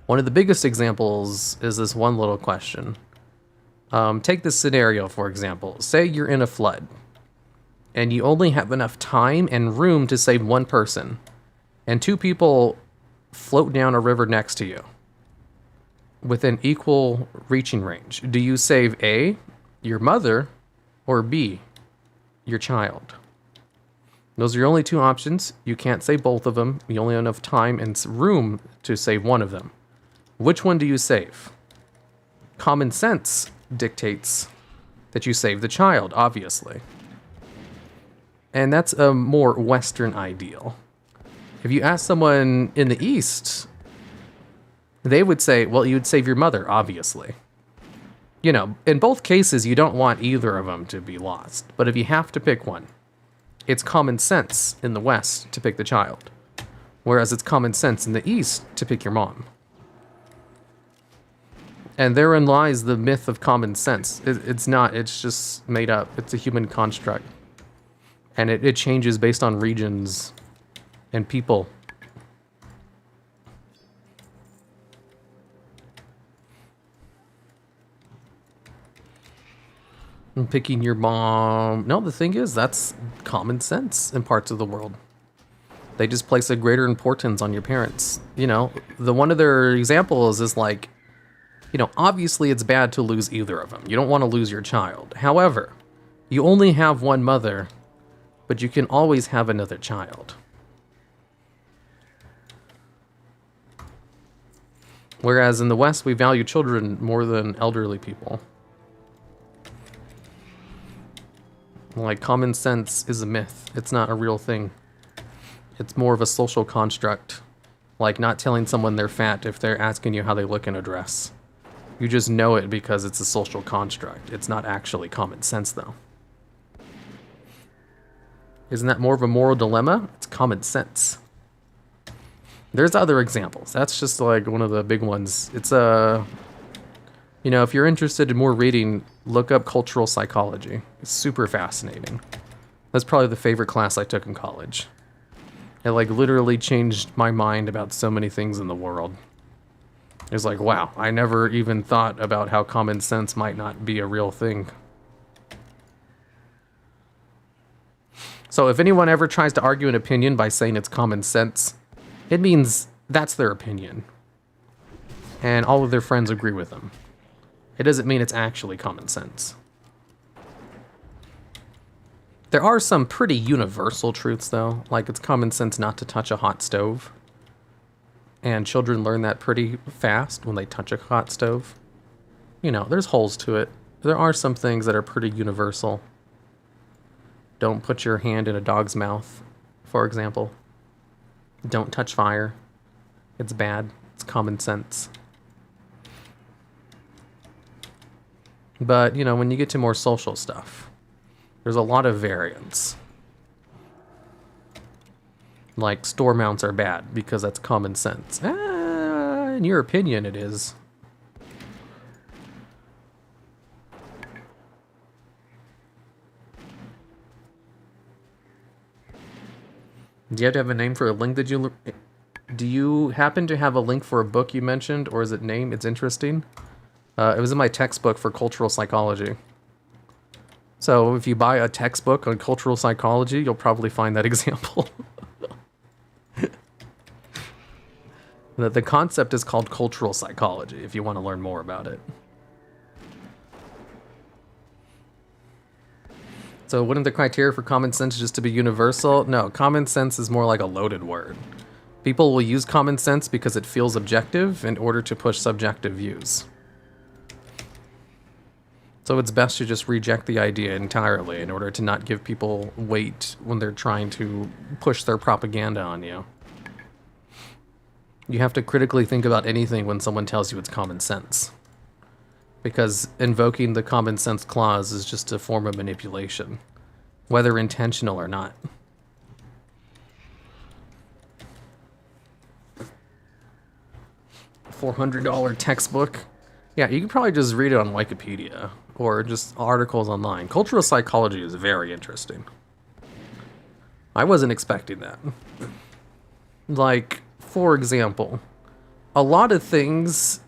One of the biggest examples is this one little question. Take this scenario, for example. Say you're in a flood. and you only have enough time and room to save one person, and two people float down a river next to you within equal reaching range, do you save A, your mother, or B, your child? Those are your only two options. You can't save both of them. You only have enough time and room to save one of them. Which one do you save? Common sense dictates that you save the child, obviously. And that's a more Western ideal. If you ask someone in the East, they would say, well, you'd save your mother, obviously. You know, in both cases, you don't want either of them to be lost. But if you have to pick one, it's common sense in the West to pick the child, whereas it's common sense in the East to pick your mom. And therein lies the myth of common sense. It's not, it's just made up. It's a human construct. And it changes based on regions and people. And picking your mom. No, the thing is, that's common sense in parts of the world. They just place a greater importance on your parents. You know, one of their examples is like, you know, obviously it's bad to lose either of them. You don't want to lose your child. However, you only have one mother, but you can always have another child. Whereas in the West, we value children more than elderly people. Like, common sense is a myth. It's not a real thing. It's more of a social construct. Like not telling someone they're fat if they're asking you how they look in a dress. You just know it because it's a social construct. It's not actually common sense, though. Isn't that more of a moral dilemma? It's common sense. There's other examples. That's just like one of the big ones. It's you know, if you're interested in more reading, look up cultural psychology. It's super fascinating. That's probably the favorite class I took in college. It like literally changed my mind about so many things in the world. It was like, wow, I never even thought about how common sense might not be a real thing. So if anyone ever tries to argue an opinion by saying it's common sense, it means that's their opinion. And all of their friends agree with them. It doesn't mean it's actually common sense. There are some pretty universal truths, though, like it's common sense not to touch a hot stove. And children learn that pretty fast when they touch a hot stove. You know, there's holes to it. There are some things that are pretty universal. Don't put your hand in a dog's mouth, for example. Don't touch fire. It's bad. It's common sense. But, you know, when you get to more social stuff, there's a lot of variance. Like, store mounts are bad because that's common sense. In your opinion, it is. Do you have to have a name for a link that you... Do you happen to have a link for a book you mentioned, or is it name? It's interesting. It was in my textbook for cultural psychology. So if you buy a textbook on cultural psychology, you'll probably find that example. The concept is called cultural psychology, if you want to learn more about it. So wouldn't the criteria for common sense just to be universal? No, common sense is more like a loaded word. People will use common sense because it feels objective in order to push subjective views. So it's best to just reject the idea entirely in order to not give people weight when they're trying to push their propaganda on you. You have to critically think about anything when someone tells you it's common sense. Because invoking the common sense clause is just a form of manipulation, whether intentional or not. $400 textbook? Yeah, you can probably just read it on Wikipedia or just articles online. Cultural psychology is very interesting. I wasn't expecting that. Like, for example, a lot of things,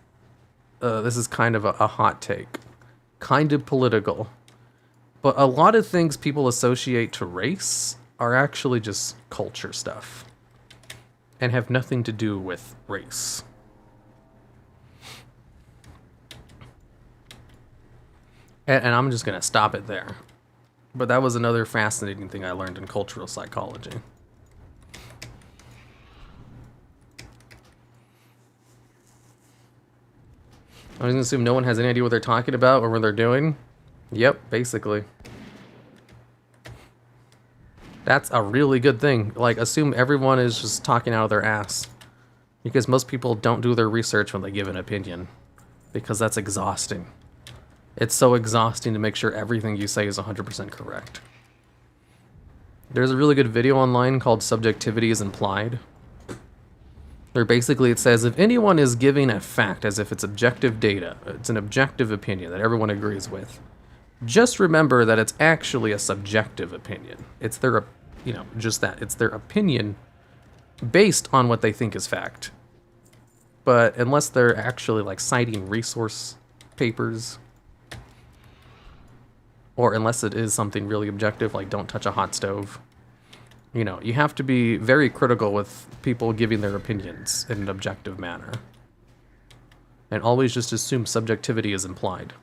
this is kind of a hot take, kind of political, But a lot of things people associate to race are actually just culture stuff and have nothing to do with race. And I'm just going to stop it there. But that was another fascinating thing I learned in cultural psychology. I was going to assume no one has any idea what they're talking about or what they're doing. Yep, basically. That's a really good thing. Like, assume everyone is just talking out of their ass. Because most people don't do their research when they give an opinion. Because that's exhausting. It's so exhausting to make sure everything you say is 100% correct. There's a really good video online called Subjectivity is Implied. Where basically it says, if anyone is giving a fact as if it's objective data, it's an objective opinion that everyone agrees with, just remember that it's actually a subjective opinion. It's their, you know, just that. It's their opinion based on what they think is fact. But unless they're actually like citing resource papers, or unless it is something really objective, like don't touch a hot stove, you know, you have to be very critical with people giving their opinions in an objective manner. And always just assume subjectivity is implied.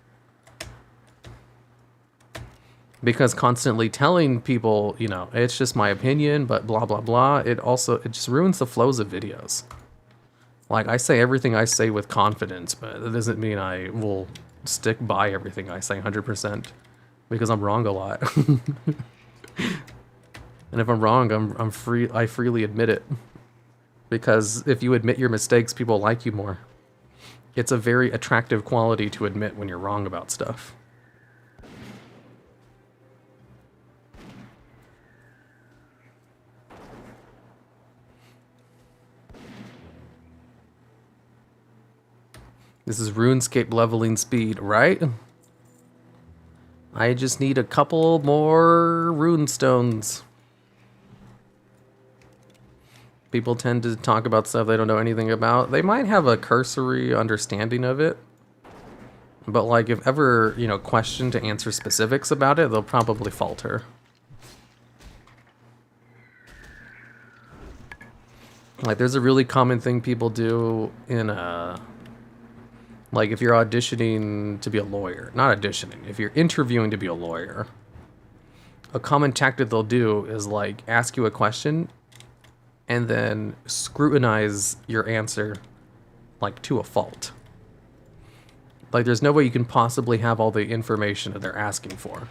Because constantly telling people, you know, it's just my opinion, but blah, blah, blah, it just ruins the flows of videos. Like, I say everything I say with confidence, but that doesn't mean I will stick by everything I say 100%, because I'm wrong a lot. And if I'm wrong, I freely admit it. Because if you admit your mistakes, people like you more. It's a very attractive quality to admit when you're wrong about stuff. This is RuneScape leveling speed, right? I just need a couple more rune stones. People tend to talk about stuff they don't know anything about. They might have a cursory understanding of it. But like, if ever, you know, questioned to answer specifics about it, they'll probably falter. Like, there's a really common thing people do in like, if you're auditioning to be a lawyer, not auditioning, if you're interviewing to be a lawyer, a common tactic they'll do is, like, ask you a question and then scrutinize your answer, like, to a fault. Like, there's no way you can possibly have all the information that they're asking for.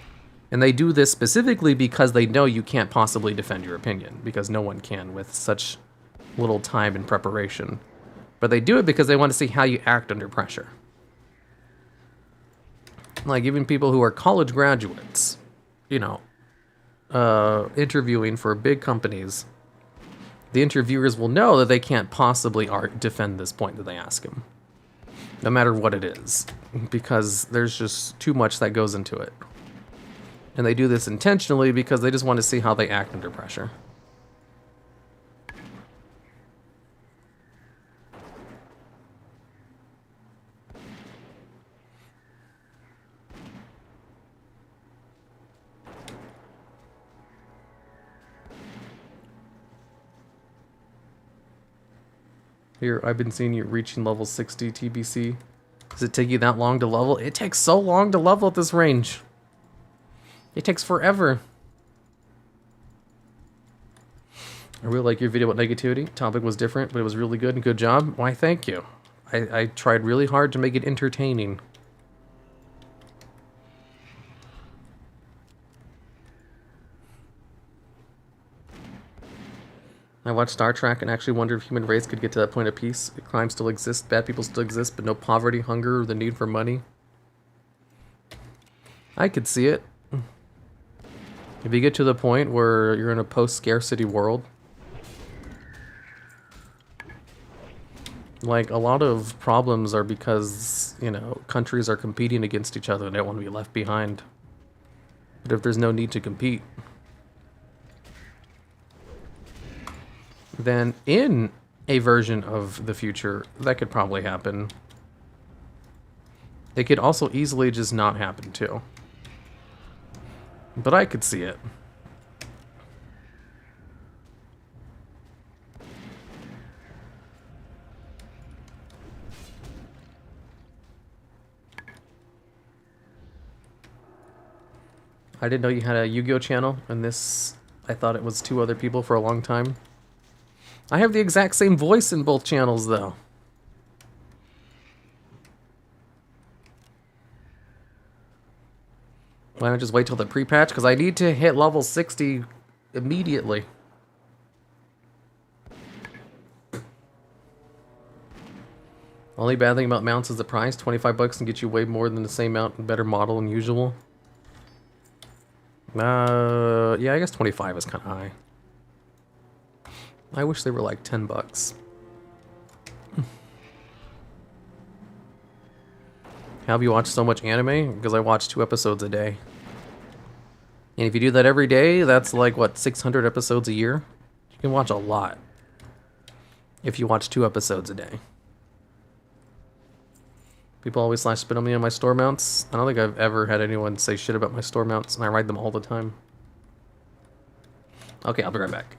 And they do this specifically because they know you can't possibly defend your opinion, because no one can with such little time and preparation. But they do it because they want to see how you act under pressure. Like, even people who are college graduates, you know, interviewing for big companies, the interviewers will know that they can't possibly defend this point that they ask them, no matter what it is, because there's just too much that goes into it. And they do this intentionally because they just want to see how they act under pressure. Here, I've been seeing you reaching level 60 TBC. Does it take you that long to level? It takes so long to level at this range. It takes forever. I really like your video about negativity. Topic was different, but it was really good and good job. Why, thank you. I tried really hard to make it entertaining. I watched Star Trek and actually wondered if human race could get to that point of peace. Crime still exists, bad people still exist, but no poverty, hunger, or the need for money. I could see it. If you get to the point where you're in a post-scarcity world, like, a lot of problems are because, you know, countries are competing against each other and they don't want to be left behind. But if there's no need to compete, then in a version of the future, that could probably happen. It could also easily just not happen too. But I could see it. I didn't know you had a Yu-Gi-Oh channel, and this, I thought it was 2 other people for a long time. I have the exact same voice in both channels, though. Why not just wait till the pre-patch? Because I need to hit level 60 immediately. Only bad thing about mounts is the price. 25 bucks can get you way more than the same mount and better model than usual. Yeah, I guess 25 is kind of high. I wish they were like 10 bucks. Have you watched so much anime? Because I watch 2 episodes a day. And if you do that every day, that's like, what, 600 episodes a year? You can watch a lot if you watch 2 episodes a day. People always slash spit on me on my store mounts. I don't think I've ever had anyone say shit about my store mounts, and I ride them all the time. Okay, I'll be right back.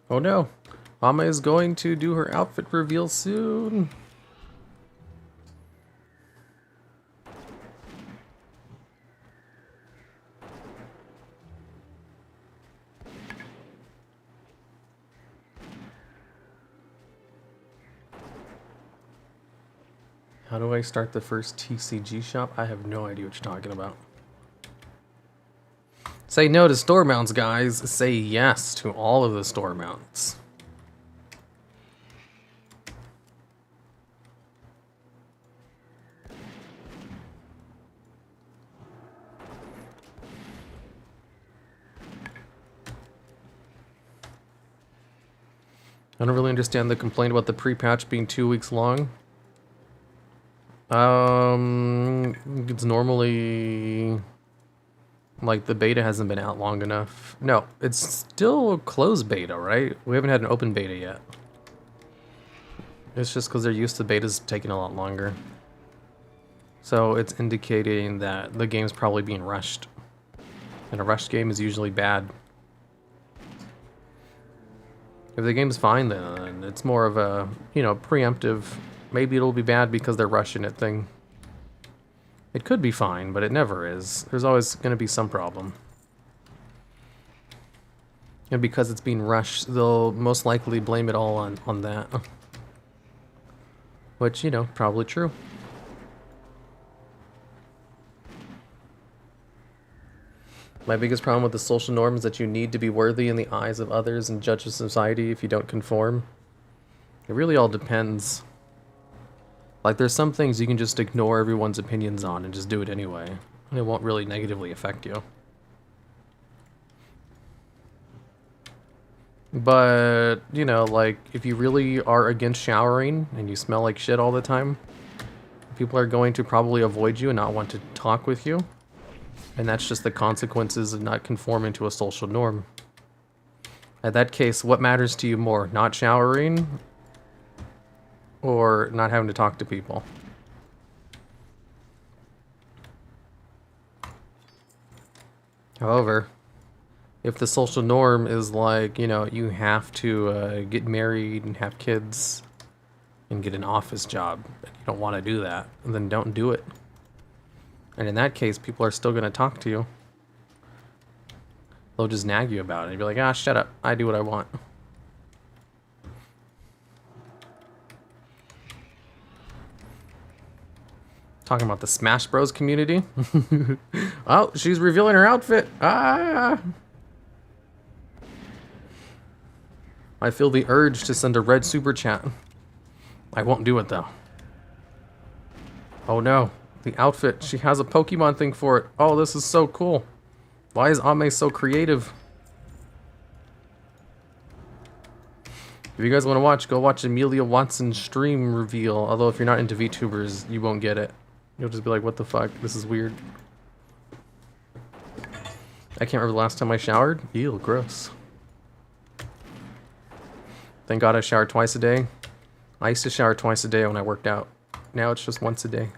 Oh no, Mama is going to do her outfit reveal soon. How do I start the first TCG shop? I have no idea what you're talking about. Say no to store mounts, guys. Say yes to all of the store mounts. I don't really understand the complaint about the pre-patch being 2 weeks long. It's normally... like, the beta hasn't been out long enough. No, it's still a closed beta, right? We haven't had an open beta yet. It's just because they're used to betas taking a lot longer. So it's indicating that the game's probably being rushed. And a rushed game is usually bad. If the game's fine, then it's more of a, you know, preemptive, maybe it'll be bad because they're rushing it thing. It could be fine, but it never is. There's always going to be some problem. And because it's being rushed, they'll most likely blame it all on that. Which, you know, probably true. My biggest problem with the social norm is that you need to be worthy in the eyes of others and judge of society if you don't conform. It really all depends. Like, there's some things you can just ignore everyone's opinions on and just do it anyway. It won't really negatively affect you. But, you know, like, if you really are against showering and you smell like shit all the time, people are going to probably avoid you and not want to talk with you. And that's just the consequences of not conforming to a social norm. In that case, what matters to you more? Not showering or not having to talk to people? However, if the social norm is like, you know, you have to get married and have kids and get an office job, and you don't want to do that, then don't do it. And in that case, people are still going to talk to you. They'll just nag you about it. And be like, ah, shut up. I do what I want. Talking about the Smash Bros community. Oh, she's revealing her outfit. Ah! I feel the urge to send a red super chat. I won't do it though. Oh no. The outfit. She has a Pokemon thing for it. Oh, this is so cool. Why is Ame so creative? If you guys want to watch, go watch Amelia Watson's stream reveal. Although if you're not into VTubers, you won't get it. You'll just be like, what the fuck? This is weird. I can't remember the last time I showered. Ew, gross. Thank God I showered twice a day. I used to shower twice a day when I worked out. Now it's just once a day.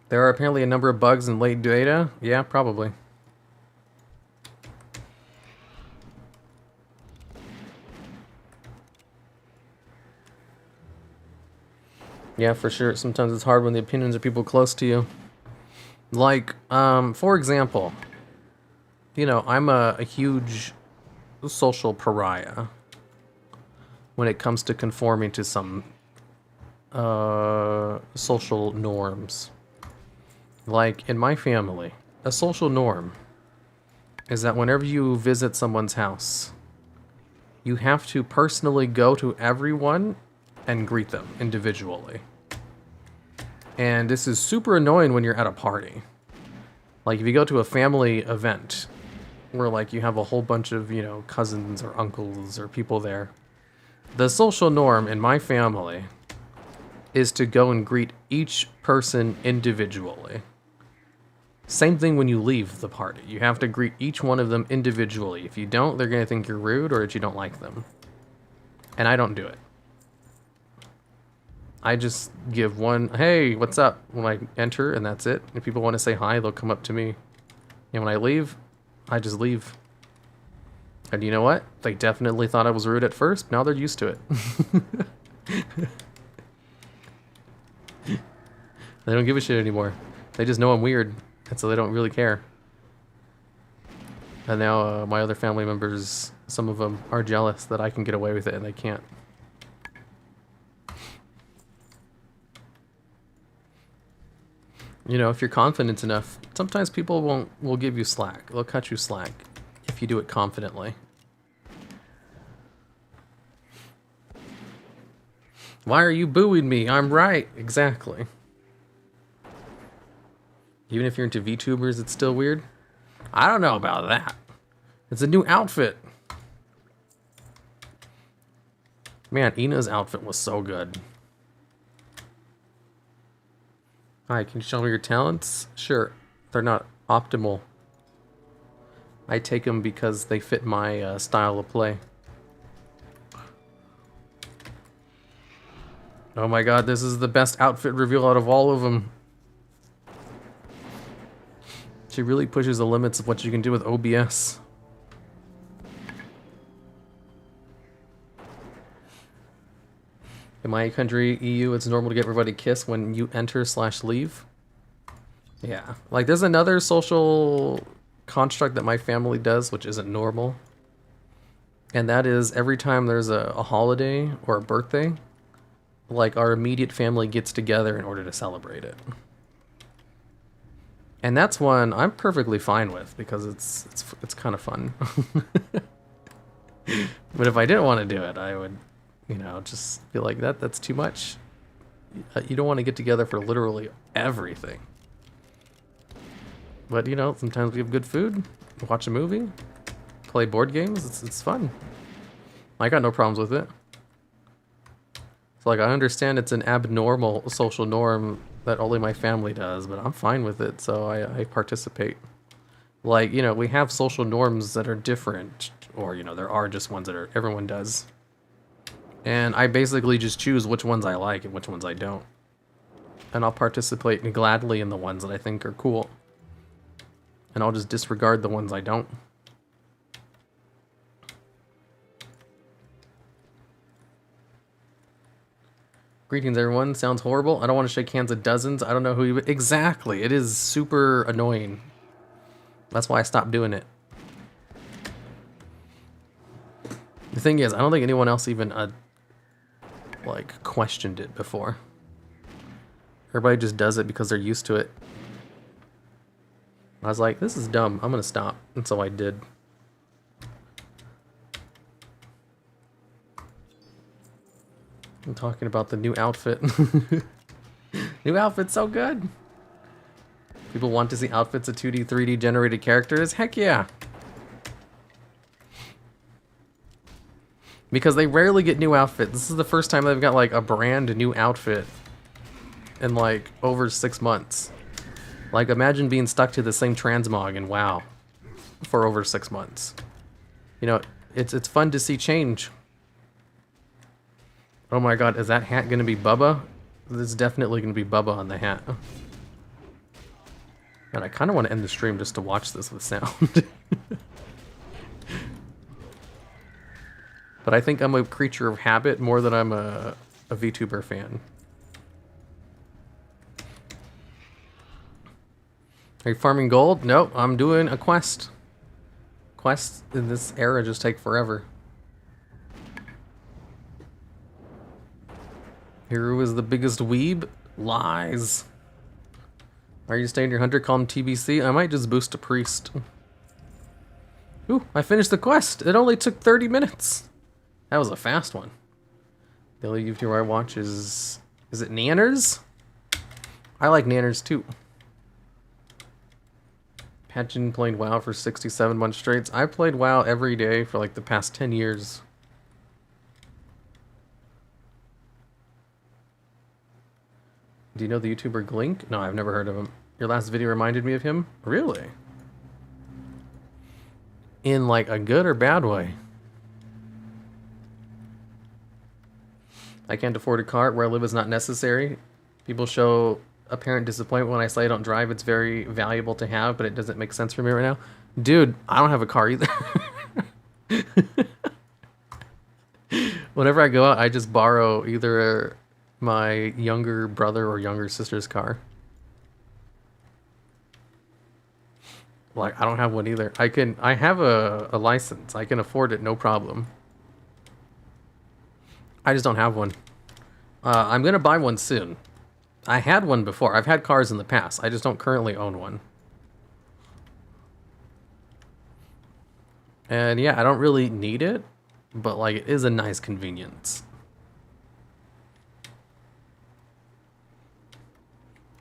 There are apparently a number of bugs in late beta. Yeah, probably. Yeah, for sure. Sometimes it's hard when the opinions of people close to you. Like, for example, you know, I'm a huge social pariah when it comes to conforming to some social norms. Like, in my family, a social norm is that whenever you visit someone's house, you have to personally go to everyone and greet them individually. And this is super annoying when you're at a party. Like, if you go to a family event where, like, you have a whole bunch of, you know, cousins or uncles or people there, the social norm in my family is to go and greet each person individually. Same thing when you leave the party. You have to greet each one of them individually. If you don't, they're going to think you're rude or that you don't like them. And I don't do it. I just give one, hey, what's up, when I enter, and that's it. If people want to say hi, they'll come up to me. And when I leave, I just leave. And you know what? They definitely thought I was rude at first. Now they're used to it. They don't give a shit anymore. They just know I'm weird, and so they don't really care. And now my other family members, some of them are jealous that I can get away with it and they can't. You know, if you're confident enough, sometimes people will give you slack. They'll cut you slack if you do it confidently. Why are you booing me? I'm right. Exactly. Even if you're into VTubers, it's still weird. I don't know about that. It's a new outfit. Man, Ina's outfit was so good. Hi, can you show me your talents? Sure. They're not optimal. I take them because they fit my style of play. Oh my god, this is the best outfit reveal out of all of them. She really pushes the limits of what you can do with OBS. In my country, EU, it's normal to get everybody kiss when you enter/leave. Yeah. Like, there's another social construct that my family does, which isn't normal. And that is every time there's a holiday or a birthday, like, our immediate family gets together in order to celebrate it. And that's one I'm perfectly fine with because it's kind of fun. But if I didn't want to do it, I would, you know, just feel like that's too much. You don't want to get together for literally everything. But, you know, sometimes we have good food, watch a movie, play board games. It's fun. I got no problems with it. So, like, I understand it's an abnormal social norm that only my family does, but I'm fine with it, so I participate. Like, you know, we have social norms that are different, or, you know, there are just ones that are everyone does. And I basically just choose which ones I like and which ones I don't. And I'll participate gladly in the ones that I think are cool. And I'll just disregard the ones I don't. Greetings, everyone. Sounds horrible. I don't want to shake hands with dozens. I don't know who you... Exactly. It is super annoying. That's why I stopped doing it. The thing is, I don't think anyone else even, like, questioned it before. Everybody just does it because they're used to it. I was like, this is dumb. I'm gonna stop. And so I did. I'm talking about the new outfit. New outfit's so good. People want to see outfits of 2D, 3D generated characters? Heck yeah. Because they rarely get new outfits. This is the first time they've got like a brand new outfit in like over 6 months. Like imagine being stuck to the same transmog in WoW for over 6 months. You know, it's fun to see change. Oh my god, is that hat gonna be Bubba? There's definitely gonna be Bubba on the hat. And I kind of want to end the stream just to watch this with sound. But I think I'm a creature of habit more than I'm a VTuber fan. Are you farming gold? Nope, I'm doing a quest. Quests in this era just take forever. Hiru is the biggest weeb? Lies. Are you staying your hunter? Call him TBC? I might just boost a priest. Ooh, I finished the quest. It only took 30 minutes. That was a fast one. The only YouTuber I watch is it Nanners? I like Nanners too. Patchin played WoW for 67 months straight. I played WoW every day for like the past 10 years. Do you know the YouTuber Glink? No, I've never heard of him. Your last video reminded me of him? Really? In like a good or bad way? I can't afford a car. Where I live is not necessary. People show apparent disappointment when I say I don't drive. It's very valuable to have, but it doesn't make sense for me right now. Dude, I don't have a car either. Whenever I go out, I just borrow either my younger brother or younger sister's car. Like, I don't have one either. I have a license. I can afford it, no problem. I just don't have one. I'm gonna buy one soon. I had one before. I've had cars in the past. I just don't currently own one. And yeah, I don't really need it, but like it is a nice convenience.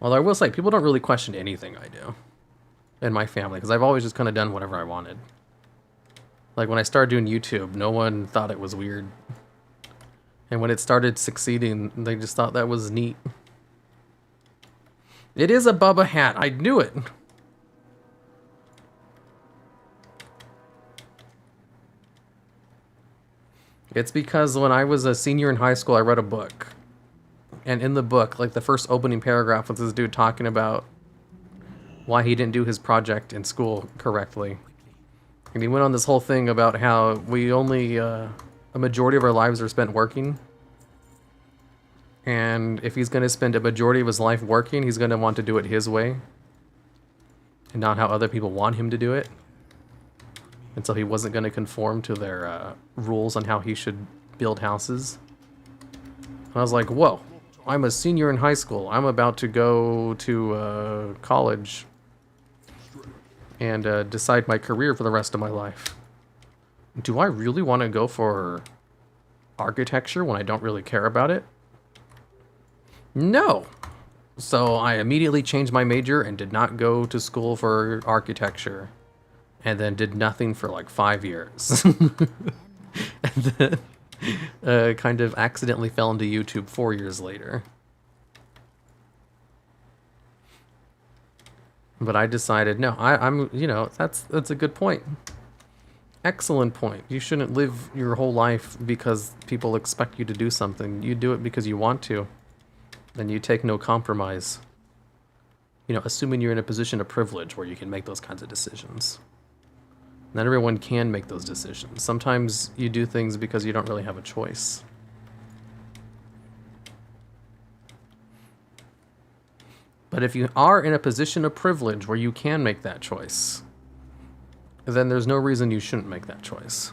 Although I will say, people don't really question anything I do in my family, because I've always just kind of done whatever I wanted. Like when I started doing YouTube, no one thought it was weird. And when it started succeeding, they just thought that was neat. It is a Bubba hat. I knew it. It's because when I was a senior in high school, I read a book. And in the book, like the first opening paragraph was this dude talking about why he didn't do his project in school correctly. And he went on this whole thing about how we only, a majority of our lives are spent working. And if he's going to spend a majority of his life working, he's going to want to do it his way. And not how other people want him to do it. And so he wasn't going to conform to their rules on how he should build houses. And I was like, whoa, I'm a senior in high school. I'm about to go to college and decide my career for the rest of my life. Do I really want to go for architecture when I don't really care about it? No. So I immediately changed my major and did not go to school for architecture. And then did nothing for like 5 years. And then kind of accidentally fell into YouTube 4 years later. But I decided, no, I'm, you know, that's a good point. Excellent point. You shouldn't live your whole life because people expect you to do something. You do it because you want to. And you take no compromise. You know, assuming you're in a position of privilege where you can make those kinds of decisions. Not everyone can make those decisions. Sometimes you do things because you don't really have a choice. But if you are in a position of privilege where you can make that choice, then there's no reason you shouldn't make that choice.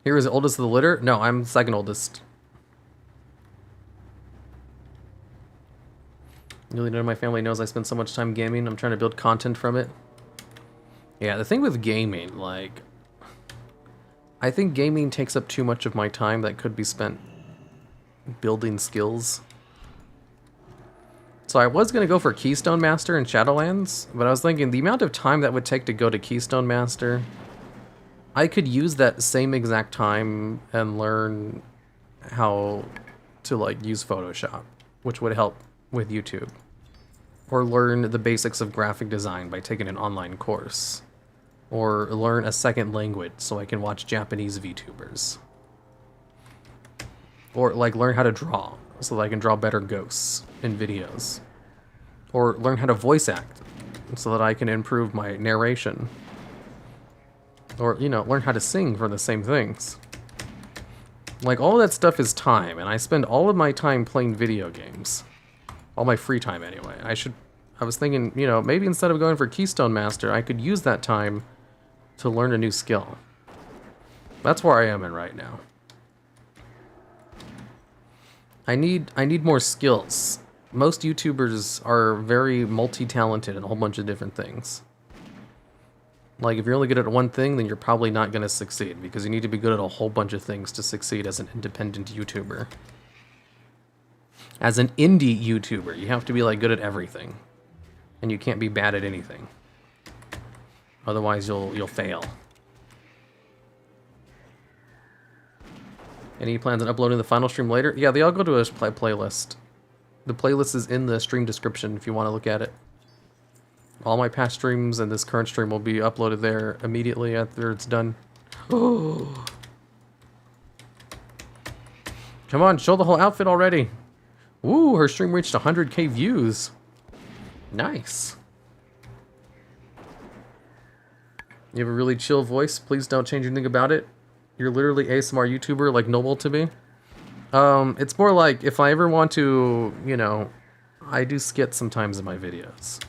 Here is the oldest of the litter? No, I'm second oldest. Nearly none of my family knows I spend so much time gaming. I'm trying to build content from it. Yeah, the thing with gaming, like, I think gaming takes up too much of my time that could be spent building skills. So I was going to go for Keystone Master in Shadowlands, but I was thinking the amount of time that would take to go to Keystone Master, I could use that same exact time and learn how to, like, use Photoshop, which would help with YouTube. Or learn the basics of graphic design by taking an online course. Or learn a second language so I can watch Japanese VTubers. Or, like, learn how to draw so that I can draw better ghosts in videos. Or learn how to voice act so that I can improve my narration. Or, you know, learn how to sing for the same things. Like, all that stuff is time, and I spend all of my time playing video games. All my free time, anyway. I was thinking, you know, maybe instead of going for Keystone Master, I could use that time to learn a new skill. That's where I am in right now. I need more skills. Most YouTubers are very multi-talented in a whole bunch of different things. Like, if you're only good at one thing, then you're probably not going to succeed, because you need to be good at a whole bunch of things to succeed as an independent YouTuber. As an indie YouTuber, you have to be, like, good at everything. And you can't be bad at anything. Otherwise, you'll fail. Any plans on uploading the final stream later? Yeah, they all go to a playlist. The playlist is in the stream description if you want to look at it. All my past streams and this current stream will be uploaded there immediately after it's done. Oh. Come on, show the whole outfit already. Ooh, her stream reached 100k views. Nice. You have a really chill voice. Please don't change anything about it. You're literally ASMR YouTuber like Noble to me. It's more like if I ever want to, you know, I do skits sometimes in my videos.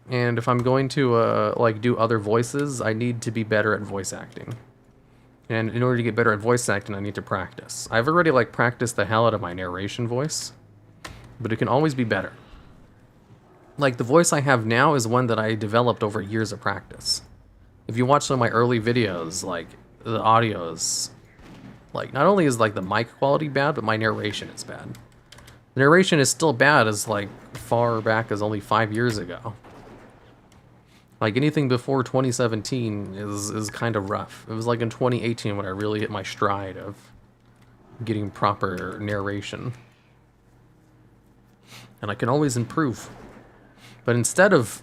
And if I'm going to, like, do other voices, I need to be better at voice acting. And in order to get better at voice acting, I need to practice. I've already, like, practiced the hell out of my narration voice. But it can always be better. Like, the voice I have now is one that I developed over years of practice. If you watch some of my early videos, like, the audio is... Like, not only is, like, the mic quality bad, but my narration is bad. The narration is still bad as, like, far back as only 5 years ago. Like, anything before 2017 is kind of rough. It was, like, in 2018 when I really hit my stride of getting proper narration. And I can always improve. But instead of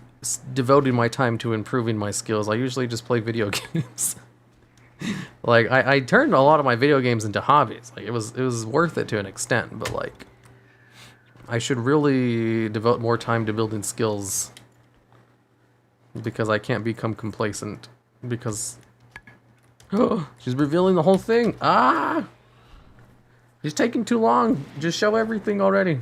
devoting my time to improving my skills, I usually just play video games. Like, I turned a lot of my video games into hobbies. Like, it was worth it to an extent, but, like, I should really devote more time to building skills, because I can't become complacent, because... Oh, she's revealing the whole thing! Ah! She's taking too long! Just show everything already!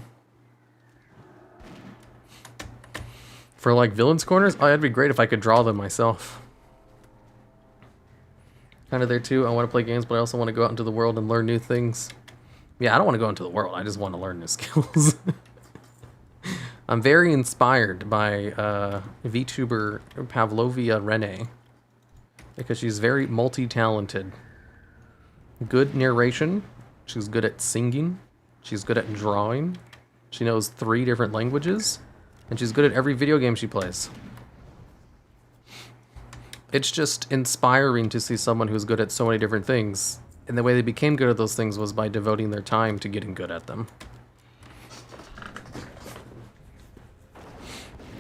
For, like, villains corners? Oh, that'd be great if I could draw them myself. Kind of there too. I want to play games, but I also want to go out into the world and learn new things. Yeah, I don't want to go into the world. I just want to learn new skills. I'm very inspired by VTuber Pavlovia Rene, because she's very multi-talented. good narration. She's good at singing. She's good at drawing. She knows 3 different languages. And she's good at every video game she plays. It's just inspiring to see someone who's good at so many different things. And the way they became good at those things was by devoting their time to getting good at them.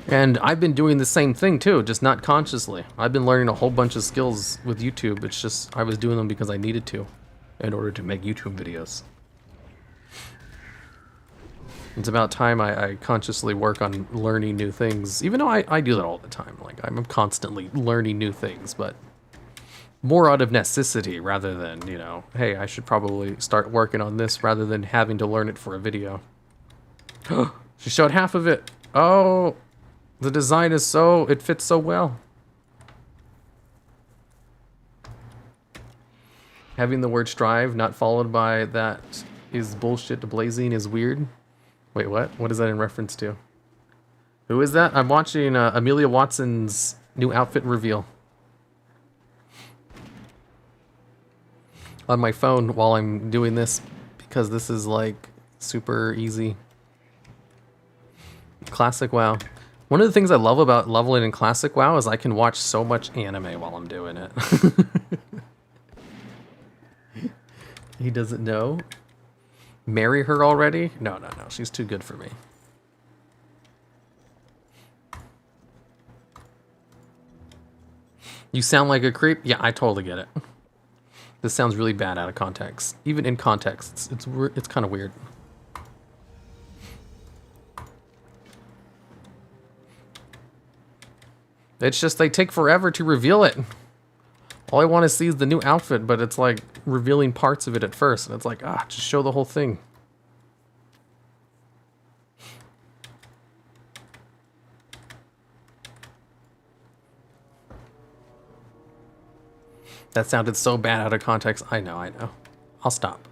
And I've been doing the same thing too, just not consciously. I've been learning a whole bunch of skills with YouTube. It's just I was doing them because I needed to in order to make YouTube videos. It's about time I consciously work on learning new things, even though I do that all the time. Like, I'm constantly learning new things, but more out of necessity rather than, you know, hey, I should probably start working on this rather than having to learn it for a video. She showed half of it. Oh, the design is so, it fits so well. Having the word strive not followed by that is bullshit blazing is weird. Wait, what? What is that in reference to? Who is that? I'm watching Amelia Watson's new outfit reveal on my phone while I'm doing this because this is like super easy. Classic WoW. One of the things I love about leveling in Classic WoW is I can watch so much anime while I'm doing it. He doesn't know. Marry her already? No, no, no. She's too good for me. You sound like a creep? Yeah, I totally get it. This sounds really bad out of context. Even in context, it's kind of weird. It's just they take forever to reveal it. All I want to see is the new outfit, but it's like revealing parts of it at first. And it's like, just show the whole thing. That sounded so bad out of context. I know, I know. I'll stop.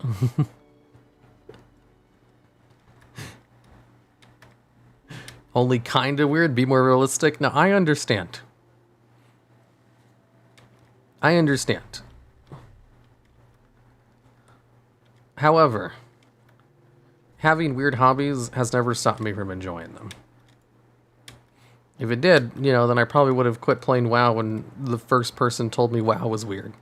Only kind of weird, be more realistic. No, I understand. I understand. However, having weird hobbies has never stopped me from enjoying them. If it did, you know, then I probably would have quit playing WoW when the first person told me WoW was weird.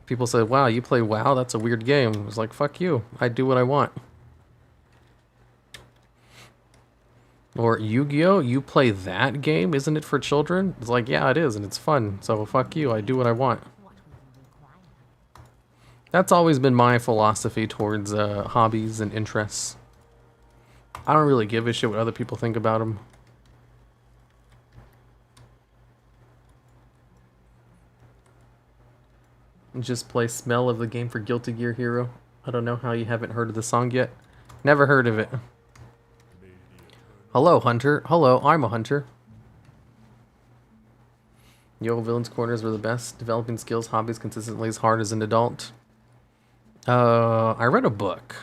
People said, wow, you play WoW? That's a weird game. I was like, fuck you. I do what I want. Or Yu-Gi-Oh! You play that game? Isn't it for children? It's like, yeah, it is, and it's fun. So fuck you. I do what I want. That's always been my philosophy towards hobbies and interests. I don't really give a shit what other people think about them. Just play Smell of the Game for Guilty Gear Hero. I don't know how you haven't heard of the song yet. Never heard of it. Hello, Hunter. Hello, I'm a hunter. Yo, Villain's Corners were the best. Developing skills, hobbies consistently as hard as an adult. I read a book.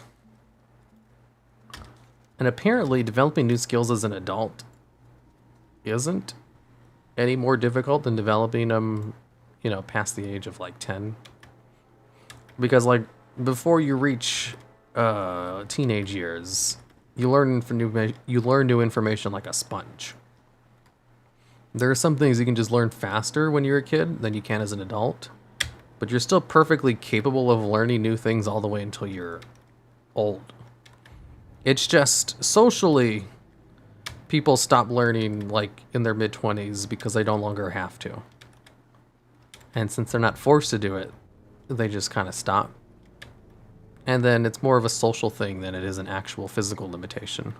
And apparently developing new skills as an adult isn't any more difficult than developing them, you know, past the age of like 10. Because like before you reach teenage years, you learn new information like a sponge. There are some things you can just learn faster when you're a kid than you can as an adult, but you're still perfectly capable of learning new things all the way until you're old. It's just socially, people stop learning like in their mid-20s because they no longer have to. And since they're not forced to do it, they just kind of stop. And then it's more of a social thing than it is an actual physical limitation.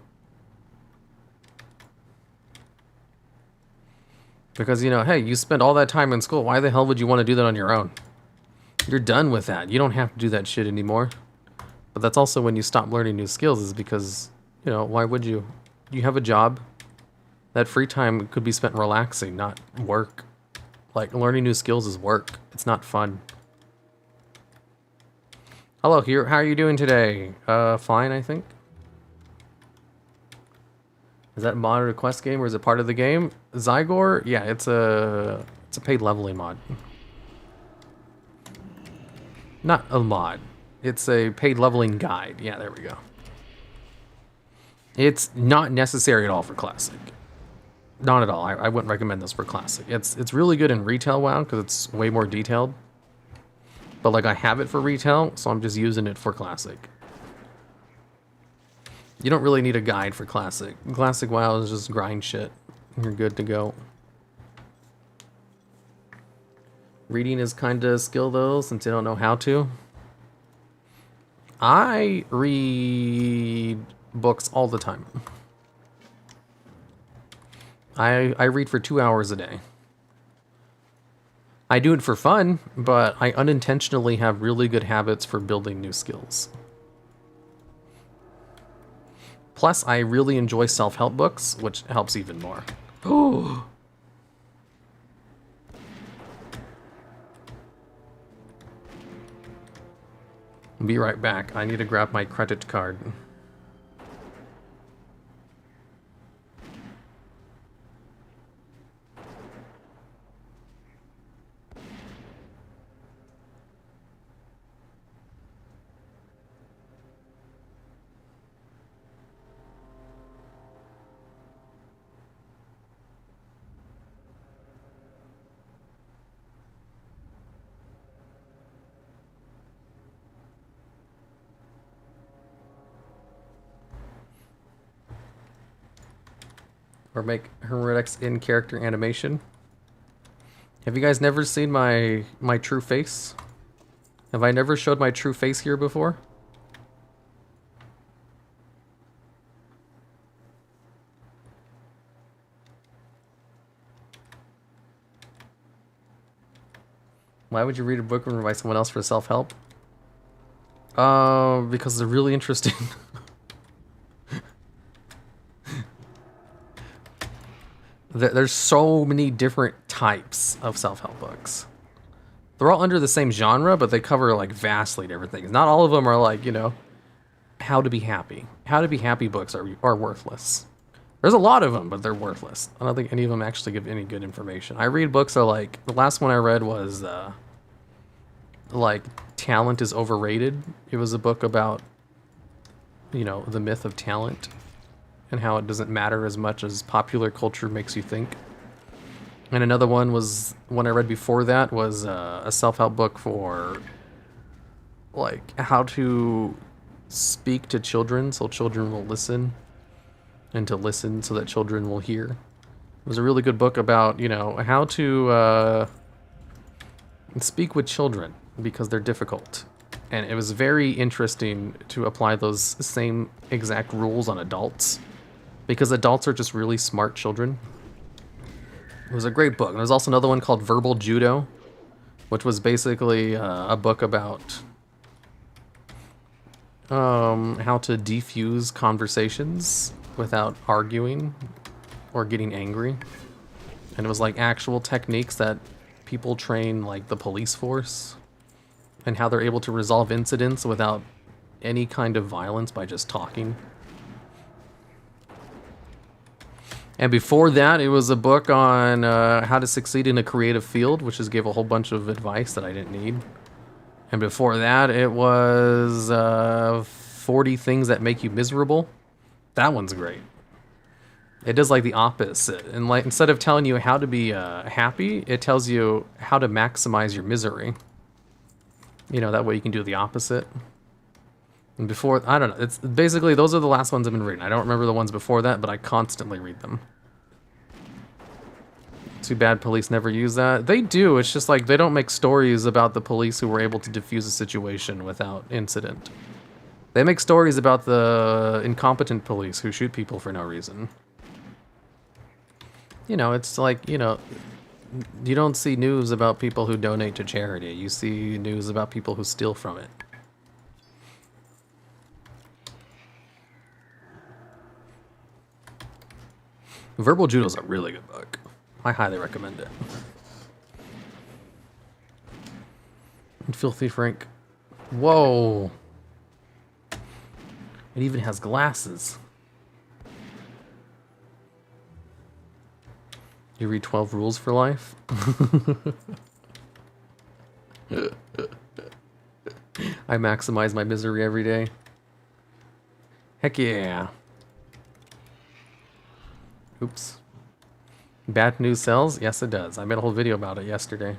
Because, you know, hey, you spent all that time in school. Why the hell would you want to do that on your own? You're done with that. You don't have to do that shit anymore. But that's also when you stop learning new skills is because, you know, why would you? You have a job. That free time could be spent relaxing, not work. Like, learning new skills is work. It's not fun. Hello, here. How are you doing today? Fine, I think. Is that a mod or a quest game, or is it part of the game? Zygor? Yeah, it's a paid leveling mod. Not a mod. It's a paid leveling guide. Yeah, there we go. It's not necessary at all for Classic. Not at all. I wouldn't recommend this for Classic. It's really good in retail WoW because it's way more detailed. But like I have it for retail, so I'm just using it for Classic. You don't really need a guide for Classic. Classic WoW is just grind shit. You're good to go. Reading is kind of a skill though, since you don't know how to. I read books all the time. I read for 2 hours a day. I do it for fun, but I unintentionally have really good habits for building new skills. Plus, I really enjoy self-help books, which helps even more. Oh. Be right back. I need to grab my credit card. Or make hirumaredx in character animation. Have you guys never seen my true face? Have I never showed my true face here before? Why would you read a book written by someone else for self-help? Because they're really interesting. There's so many different types of self-help books. They're all under the same genre, but they cover like vastly different things. Not all of them are like, you know, how to be happy. How to be happy books are worthless. There's a lot of them, but they're worthless. I don't think any of them actually give any good information. I read books that like, the last one I read was like talent is overrated. It was a book about, you know, the myth of talent and how it doesn't matter as much as popular culture makes you think. And another one was, one I read before that was a self-help book for like how to speak to children so children will listen, and to listen so that children will hear. It was a really good book about, you know, how to speak with children because they're difficult. And it was very interesting to apply those same exact rules on adults, because adults are just really smart children. It was a great book. And there's also another one called Verbal Judo, which was basically a book about how to defuse conversations without arguing or getting angry. And it was like actual techniques that people train like the police force, and how they're able to resolve incidents without any kind of violence by just talking. And before that, it was a book on how to succeed in a creative field, which just gave a whole bunch of advice that I didn't need. And before that, it was 40 Things That Make You Miserable. That one's great. It does like the opposite. And like, instead of telling you how to be happy, it tells you how to maximize your misery. You know, that way you can do the opposite. And before, I don't know, it's basically, those are the last ones I've been reading. I don't remember the ones before that, but I constantly read them. Too bad police never use that. They do, it's just like, they don't make stories about the police who were able to defuse a situation without incident. They make stories about the incompetent police who shoot people for no reason. You know, it's like, you know, you don't see news about people who donate to charity. You see news about people who steal from it. Verbal Judo is a really good book. I highly recommend it. And Filthy Frank. Whoa. It even has glasses. You read 12 Rules for Life? I maximize my misery every day. Heck yeah. Oops. Bad news sells? Yes, it does. I made a whole video about it yesterday.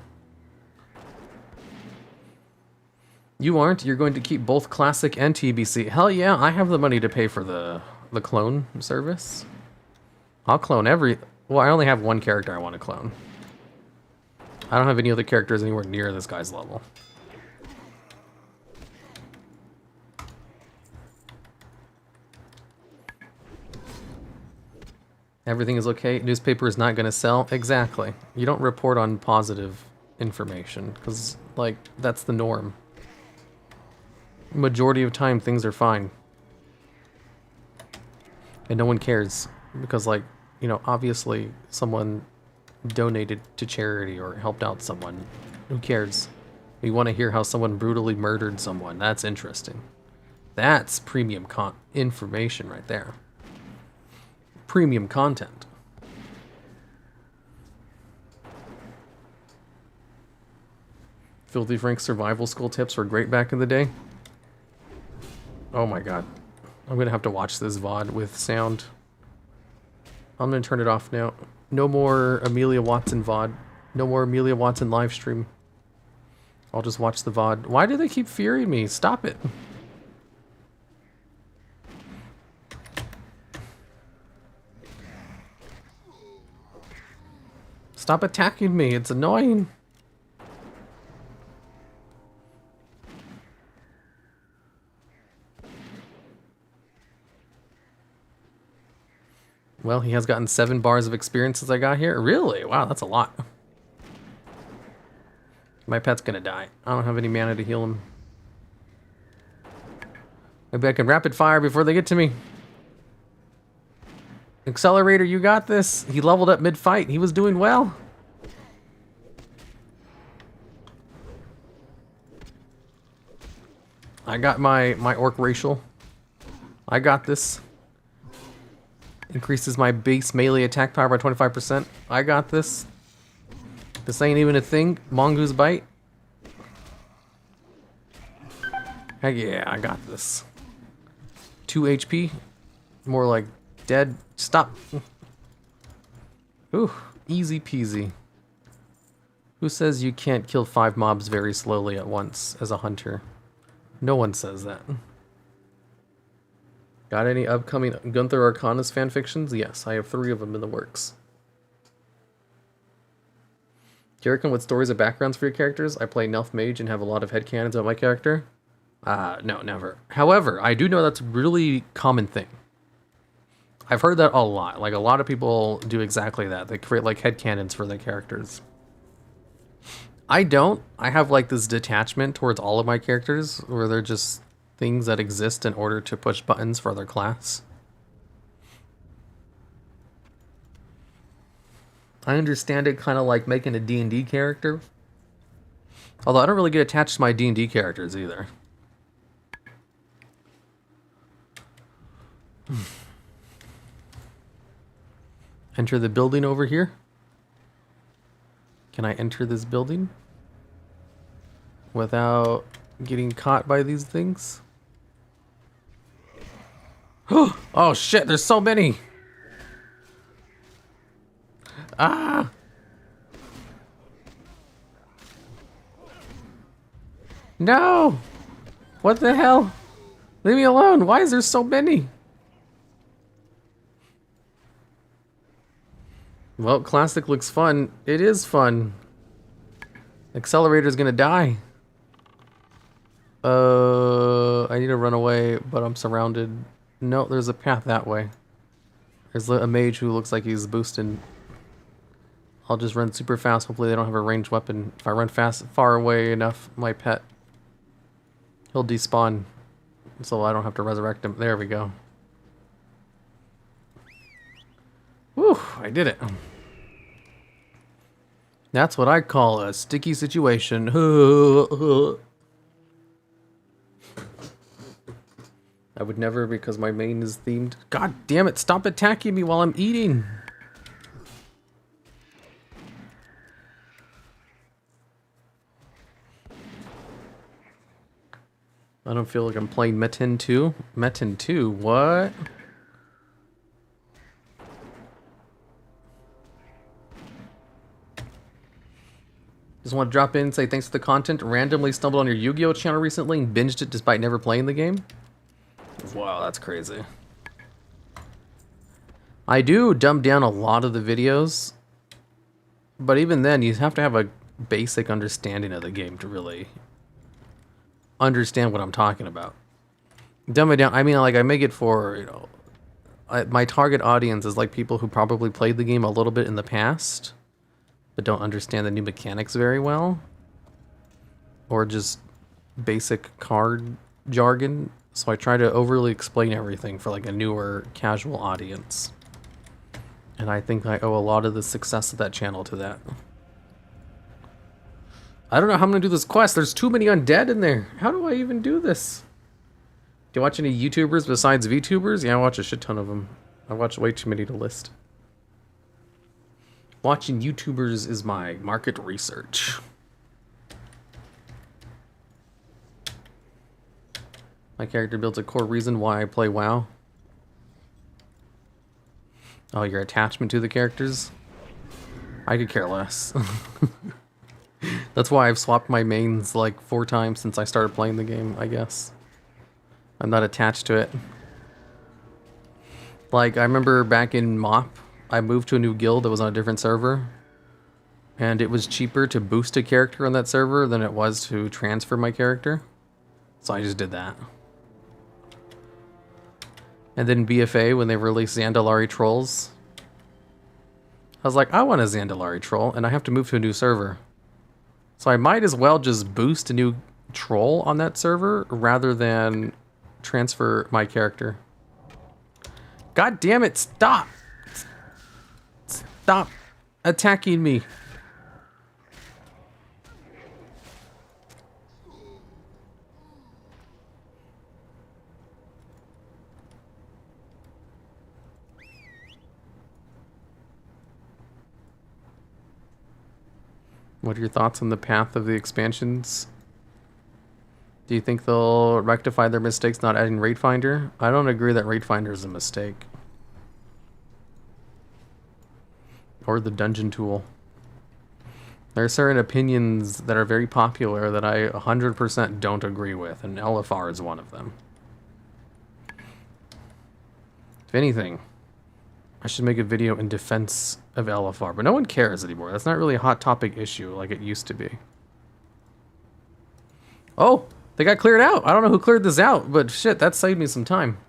You aren't? You're going to keep both Classic and TBC. Hell yeah, I have the money to pay for the clone service. I'll clone every... Well, I only have one character I want to clone. I don't have any other characters anywhere near this guy's level. Everything is okay. Newspaper is not going to sell. Exactly. You don't report on positive information because, like, that's the norm. Majority of time, things are fine. And no one cares because, like, you know, obviously someone donated to charity or helped out someone. Who cares? You want to hear how someone brutally murdered someone. That's interesting. That's premium information right there. Premium content. Filthy Frank's survival school tips were great back in the day. Oh my god. I'm gonna have to watch this VOD with sound. I'm gonna turn it off now. No more Amelia Watson VOD. No more Amelia Watson live stream. I'll just watch the VOD. Why do they keep fearing me? Stop it. Stop attacking me. It's annoying. Well, he has gotten 7 bars of experience since I got here. Really? Wow, that's a lot. My pet's gonna die. I don't have any mana to heal him. Maybe I can rapid fire before they get to me. Accelerator, you got this. He leveled up mid-fight. He was doing well. I got my orc racial. I got this. Increases my base melee attack power by 25%. I got this. This ain't even a thing. Mongoose bite. Heck yeah, I got this. 2 HP. More like dead. Stop. Ooh, easy peasy. Who says you can't kill 5 mobs very slowly at once as a hunter? No one says that. Got any upcoming Gunther Arcanus fanfictions? Yes, I have 3 of them in the works. Do you reckon what stories or backgrounds for your characters? I play Nelf Mage and have a lot of headcanons about my character. No, never. However, I do know that's a really common thing. I've heard that a lot. Like, a lot of people do exactly that. They create, like, headcanons for their characters. I don't. I have, like, this detachment towards all of my characters where they're just things that exist in order to push buttons for their class. I understand it kind of like making a D&D character. Although I don't really get attached to my D&D characters either. Enter the building over here. Can I enter this building without getting caught by these things? Oh shit, there's so many. Ah! No! What the hell? Leave me alone. Why is there so many? Well, Classic looks fun. It is fun. Accelerator's gonna die. I need to run away, but I'm surrounded. No, there's a path that way. There's a mage who looks like he's boosting. I'll just run super fast. Hopefully they don't have a ranged weapon. If I run far away enough, my pet, he'll despawn. So I don't have to resurrect him. There we go. Whew, I did it. That's what I call a sticky situation. I would never, because my main is themed. God damn it, stop attacking me while I'm eating. I don't feel like I'm playing Metin 2. Metin 2, what? Just want to drop in and say thanks for the content. Randomly stumbled on your Yu-Gi-Oh channel recently and binged it despite never playing the game. Wow, that's crazy. I do dumb down a lot of the videos, but even then you have to have a basic understanding of the game to really understand what I'm talking about. Dumb it down, I mean, like, I make it for, you know, my target audience is like people who probably played the game a little bit in the past, but don't understand the new mechanics very well, or just basic card jargon. So I try to overly explain everything for like a newer casual audience. And I think I owe a lot of the success of that channel to that. I don't know how I'm gonna do this quest. There's too many undead in there. How do I even do this? Do you watch any YouTubers besides VTubers? Yeah, I watch a shit ton of them. I watch way too many to list. Watching YouTubers is my market research. My character builds a core reason why I play WoW. Oh, your attachment to the characters? I could care less. That's why I've swapped my mains like 4 times since I started playing the game, I guess. I'm not attached to it. Like, I remember back in MoP, I moved to a new guild that was on a different server. And it was cheaper to boost a character on that server than it was to transfer my character. So I just did that. And then BFA, when they released Zandalari Trolls, I was like, I want a Zandalari Troll, and I have to move to a new server. So I might as well just boost a new troll on that server, rather than transfer my character. God damn it, stop! Stop attacking me. What are your thoughts on the path of the expansions? Do you think they'll rectify their mistakes not adding Raid Finder? I don't agree that Raid Finder is a mistake. Or the dungeon tool. There are certain opinions that are very popular that I 100% don't agree with, and LFR is one of them. If anything, I should make a video in defense of LFR, but no one cares anymore. That's not really a hot topic issue like it used to be. Oh, they got cleared out. I don't know who cleared this out, but shit, that saved me some time.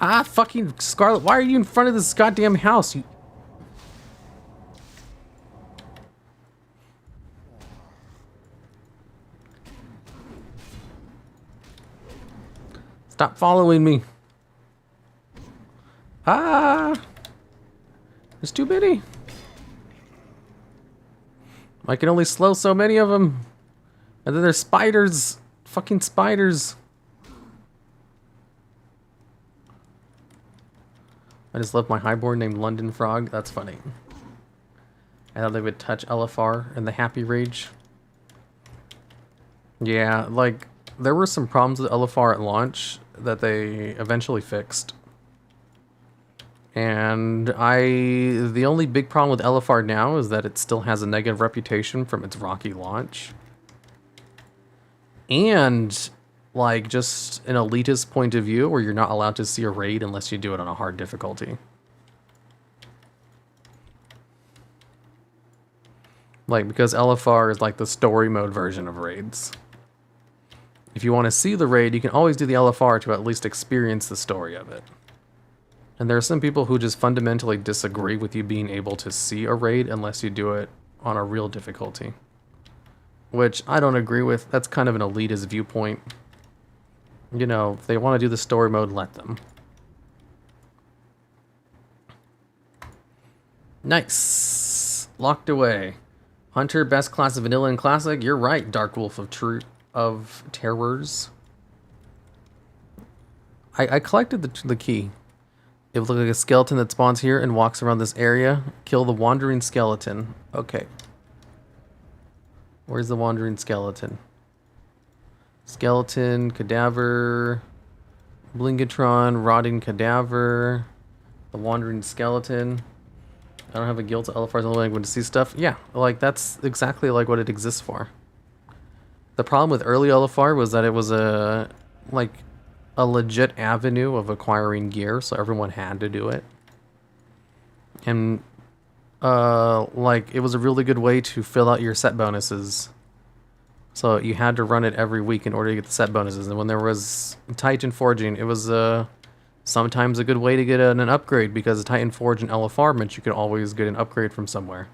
Ah, fucking Scarlet, why are you in front of this goddamn house? You... Stop following me. Ah! There's too many. I can only slow so many of them. And then there's spiders. Fucking spiders. I just love my highborn named London Frog. That's funny. I thought they would touch LFR and the Happy Rage. Yeah, like, there were some problems with LFR at launch that they eventually fixed. And the only big problem with LFR now is that it still has a negative reputation from its rocky launch. And, like, just an elitist point of view where you're not allowed to see a raid unless you do it on a hard difficulty. Like, because LFR is like the story mode version of raids. If you want to see the raid, you can always do the LFR to at least experience the story of it. And there are some people who just fundamentally disagree with you being able to see a raid unless you do it on a real difficulty. Which I don't agree with. That's kind of an elitist viewpoint. You know, if they want to do the story mode, let them. Nice. Locked away. Hunter, best class of vanilla and classic. You're right, Dark Wolf of Terrors. I collected the key. It would look like a skeleton that spawns here and walks around this area. Kill the wandering skeleton. Okay. Where's the wandering skeleton? Skeleton, cadaver, blingatron, rotting cadaver, the wandering skeleton. I don't have a guild to LFRs, only when I to see stuff. Yeah, like that's exactly like what it exists for. The problem with early LFR was that it was a legit avenue of acquiring gear, so everyone had to do it. And like it was a really good way to fill out your set bonuses. So you had to run it every week in order to get the set bonuses. And when there was Titan Forging, it was sometimes a good way to get an upgrade, because Titan Forge and LFR meant you could always get an upgrade from somewhere.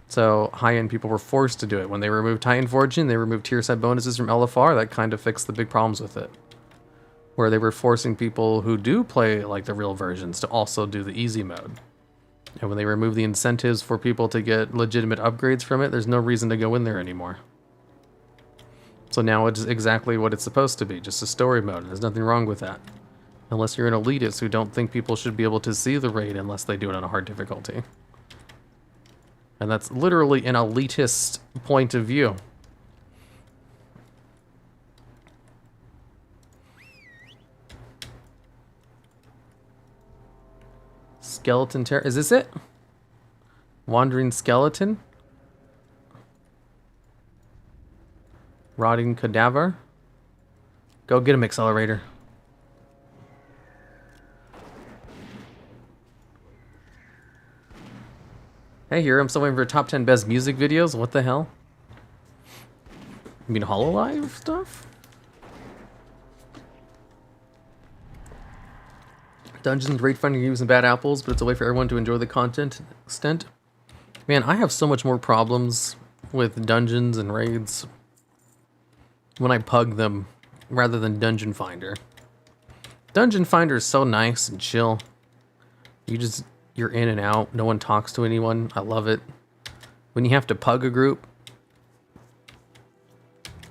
So high-end people were forced to do it. When they removed Titan Forging, they removed tier set bonuses from LFR. That kind of fixed the big problems with it, where they were forcing people who do play like the real versions to also do the easy mode. And when they removed the incentives for people to get legitimate upgrades from it, there's no reason to go in there anymore. So now it's exactly what it's supposed to be, just a story mode. There's nothing wrong with that. Unless you're an elitist who don't think people should be able to see the raid unless they do it on a hard difficulty. And that's literally an elitist point of view. Skeleton terror. Is this it? Wandering skeleton? Rotting cadaver? Go get him, accelerator. Hey, here, I'm still waiting for top 10 best music videos. What the hell? You mean HoloLive stuff? Dungeons, raid finding games, and bad apples, but it's a way for everyone to enjoy the content extent. Man, I have so much more problems with dungeons and raids when I pug them rather than Dungeon Finder. Dungeon Finder is so nice and chill. You're in and out. No one talks to anyone. I love it. When you have to pug a group,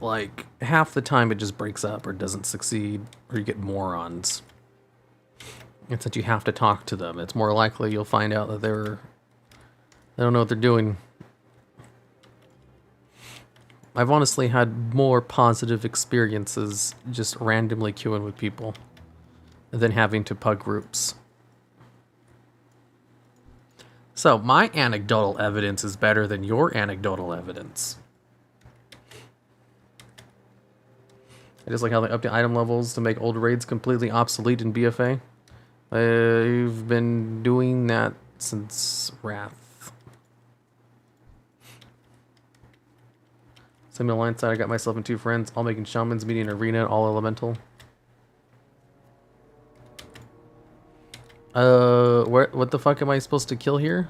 like half the time it just breaks up or doesn't succeed, or you get morons. It's that you have to talk to them. It's more likely you'll find out that they don't know what they're doing. I've honestly had more positive experiences just randomly queuing with people than having to pug groups. So, my anecdotal evidence is better than your anecdotal evidence. I just like how they update item levels to make old raids completely obsolete in BFA. I've been doing that since Wrath. Send me a line side, I got myself and 2 friends, all making shamans, meeting arena, all elemental. What the fuck am I supposed to kill here?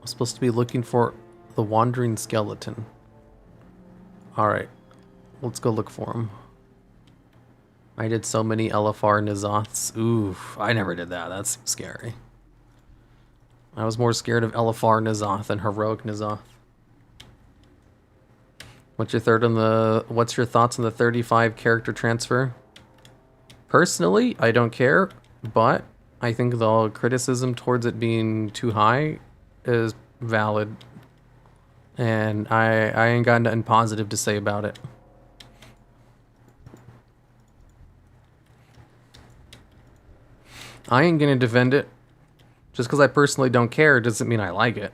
I'm supposed to be looking for the wandering skeleton. Alright, let's go look for him. I did so many LFR N'Zoths. Oof, I never did that. That's scary. I was more scared of LFR N'Zoth than heroic N'Zoth. What's your thoughts on the 35 character transfer? Personally, I don't care, but I think the criticism towards it being too high is valid. And I ain't got nothing positive to say about it. I ain't gonna defend it. Just because I personally don't care doesn't mean I like it.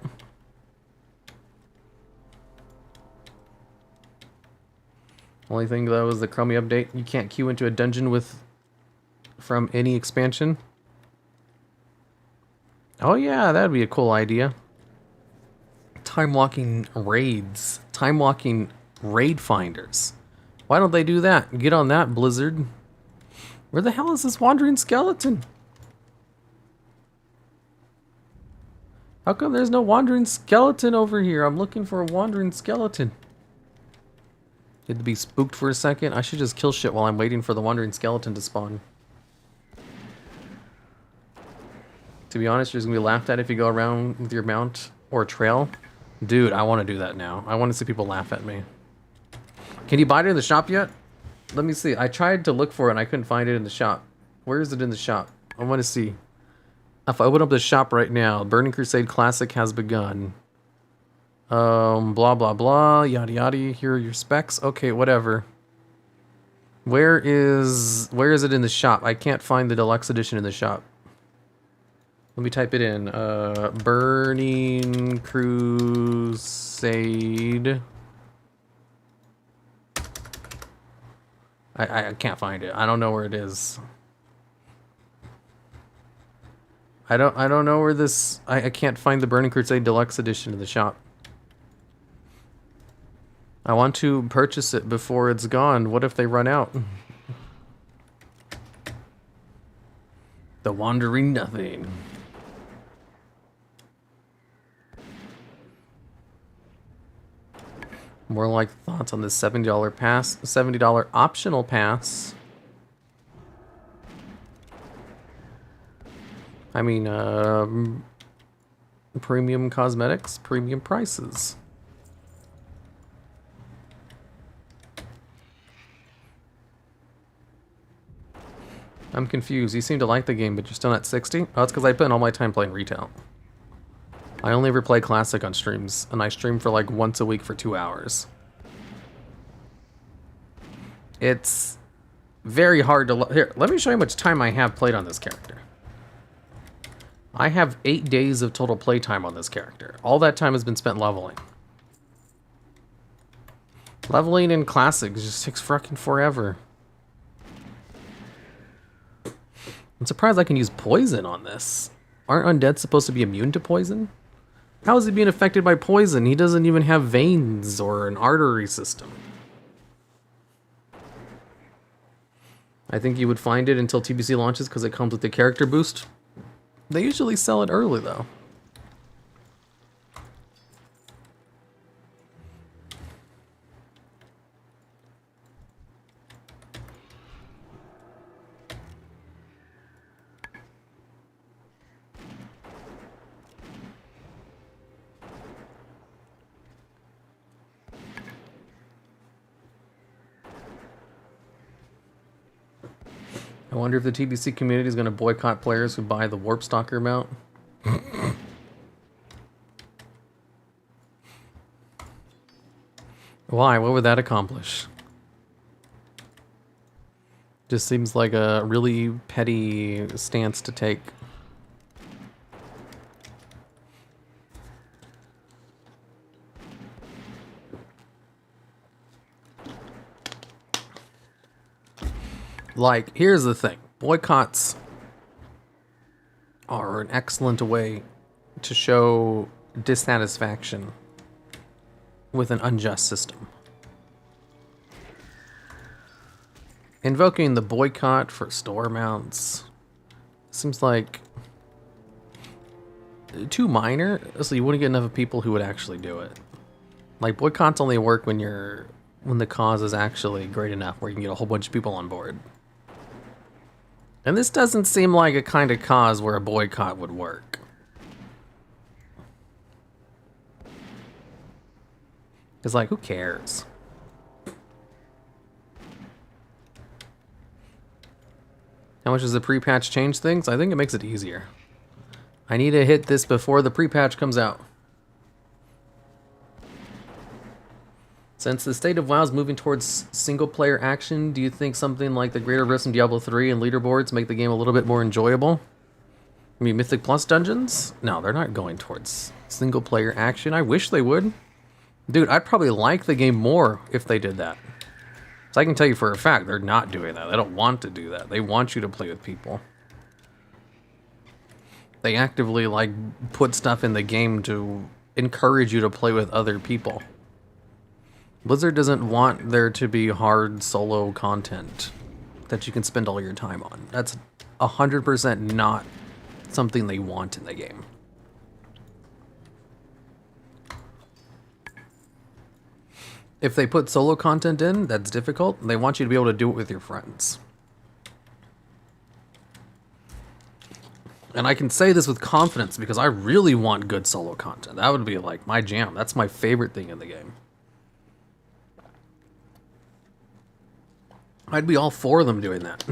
Only thing though is the Chromie update. You can't queue into a dungeon from any expansion. Oh yeah, that'd be a cool idea. Time walking raids. Time walking raid finders. Why don't they do that? Get on that, Blizzard. Where the hell is this wandering skeleton? How come there's no wandering skeleton over here? I'm looking for a wandering skeleton. Had to be spooked for a second. I should just kill shit while I'm waiting for the wandering skeleton to spawn. To be honest, you're just gonna be laughed at if you go around with your mount or trail. Dude, I want to do that now. I want to see people laugh at me. Can you buy it in the shop yet? Let me see. I tried to look for it and I couldn't find it in the shop. Where is it in the shop? I want to see. If I open up the shop right now, Burning Crusade Classic has begun. Blah, blah, blah, yada, yada. Here are your specs. Okay, whatever. Where is it in the shop? I can't find the deluxe edition in the shop. Let me type it in. Burning Crusade. I can't find it. I don't know where it is. I don't know where this... I can't find the Burning Crusade Deluxe Edition in the shop. I want to purchase it before it's gone. What if they run out? The Wandering Nothing. More like thoughts on the $70 pass, $70 optional pass. I mean, premium cosmetics, premium prices. I'm confused. You seem to like the game, but you're still at 60? Oh, it's because I spent all my time playing retail. I only ever play Classic on streams, and I stream for like once a week for 2 hours. It's very hard to... Here, let me show you how much time I have played on this character. I have 8 days of total playtime on this character. All that time has been spent leveling. Leveling in Classic just takes fucking forever. I'm surprised I can use poison on this. Aren't undead supposed to be immune to poison? How is he being affected by poison? He doesn't even have veins or an artery system. I think you would find it until TBC launches because it comes with the character boost. They usually sell it early though. I wonder if the TBC community is going to boycott players who buy the Warp Stalker mount. Why? What would that accomplish? Just seems like a really petty stance to take. Like, here's the thing. Boycotts are an excellent way to show dissatisfaction with an unjust system. Invoking the boycott for store mounts seems like too minor, so you wouldn't get enough people who would actually do it. Like, boycotts only work when the cause is actually great enough where you can get a whole bunch of people on board. And this doesn't seem like a kind of cause where a boycott would work. It's like, who cares? How much does the pre-patch change things? I think it makes it easier. I need to hit this before the pre-patch comes out. Since the state of WoW is moving towards single-player action, do you think something like the Greater Rifts in Diablo 3 and leaderboards make the game a little bit more enjoyable? I mean, Mythic Plus dungeons? No, they're not going towards single-player action. I wish they would. Dude, I'd probably like the game more if they did that. So I can tell you for a fact, they're not doing that. They don't want to do that. They want you to play with people. They actively, like, put stuff in the game to encourage you to play with other people. Blizzard doesn't want there to be hard solo content that you can spend all your time on. That's 100% not something they want in the game. If they put solo content in, that's difficult. They want you to be able to do it with your friends. And I can say this with confidence because I really want good solo content. That would be like my jam. That's my favorite thing in the game. I'd be all for them doing that.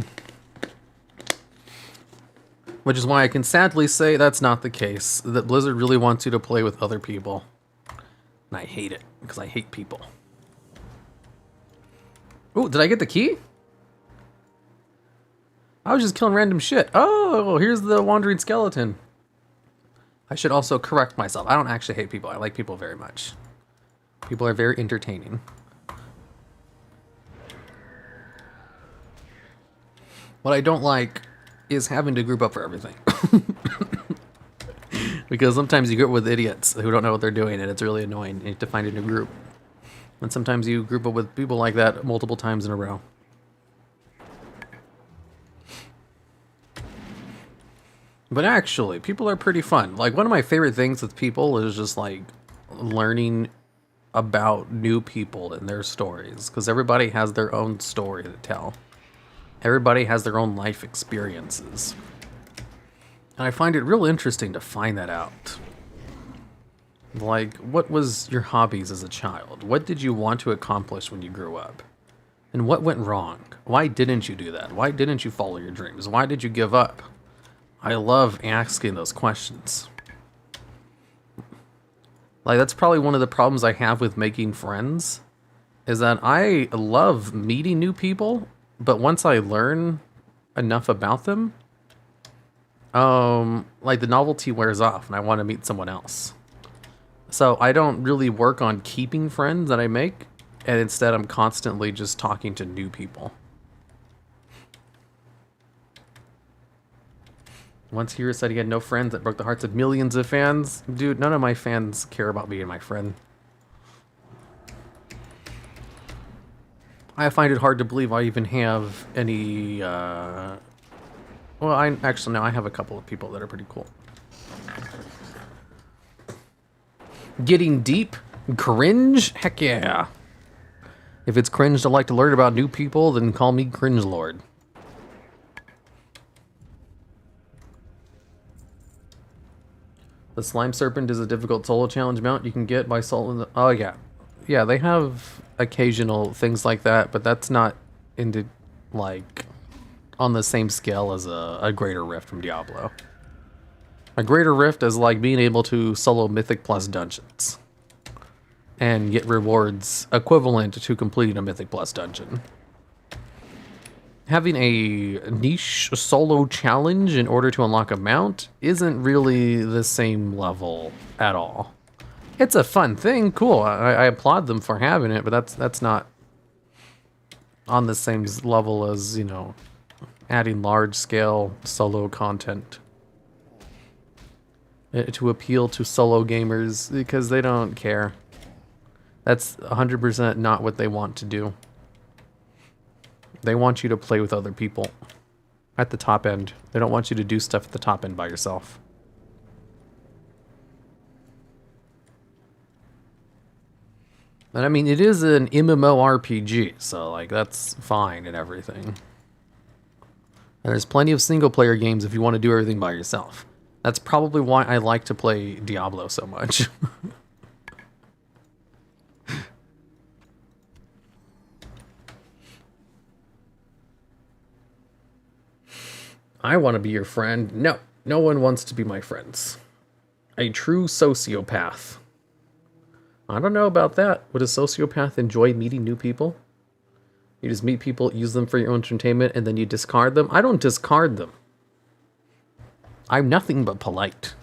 Which is why I can sadly say that's not the case. That Blizzard really wants you to play with other people. And I hate it, because I hate people. Oh, did I get the key? I was just killing random shit. Oh, here's the wandering skeleton. I should also correct myself. I don't actually hate people. I like people very much. People are very entertaining. What I don't like is having to group up for everything. Because sometimes you group with idiots who don't know what they're doing, and it's really annoying. You have to find a new group. And sometimes you group up with people like that multiple times in a row. But actually, people are pretty fun. Like, one of my favorite things with people is just, like, learning about new people and their stories. Because everybody has their own story to tell. Everybody has their own life experiences. And I find it real interesting to find that out. Like, what was your hobbies as a child? What did you want to accomplish when you grew up? And what went wrong? Why didn't you do that? Why didn't you follow your dreams? Why did you give up? I love asking those questions. Like, that's probably one of the problems I have with making friends, is that I love meeting new people, but once I learn enough about them, like, the novelty wears off and I want to meet someone else. So I don't really work on keeping friends that I make, and instead I'm constantly just talking to new people. Once Hero said he had no friends, that broke the hearts of millions of fans. Dude, none of my fans care about being my friend. I find it hard to believe I even have any, well, actually, no, I have a couple of people that are pretty cool. Getting deep? Cringe? Heck yeah. If it's cringe to like to learn about new people, then call me Cringe Lord. The Slime Serpent is a difficult solo challenge mount you can get by soloing the... Oh, yeah. Yeah, they have occasional things like that, but that's not into, like, on the same scale as a Greater Rift from Diablo. A Greater Rift is like being able to solo Mythic Plus dungeons and get rewards equivalent to completing a Mythic Plus dungeon. Having a niche solo challenge in order to unlock a mount isn't really the same level at all. It's a fun thing, cool. I applaud them for having it, but that's not on the same level as, you know, adding large-scale solo content to appeal to solo gamers, because they don't care. That's 100% not what they want to do. They want you to play with other people at the top end. They don't want you to do stuff at the top end by yourself. And I mean, it is an MMORPG, so like that's fine and everything. And there's plenty of single player games if you want to do everything by yourself. That's probably why I like to play Diablo so much. I want to be your friend. No, no one wants to be my friends. A true sociopath. I don't know about that. Would a sociopath enjoy meeting new people? You just meet people, use them for your own entertainment, and then you discard them? I don't discard them. I'm nothing but polite.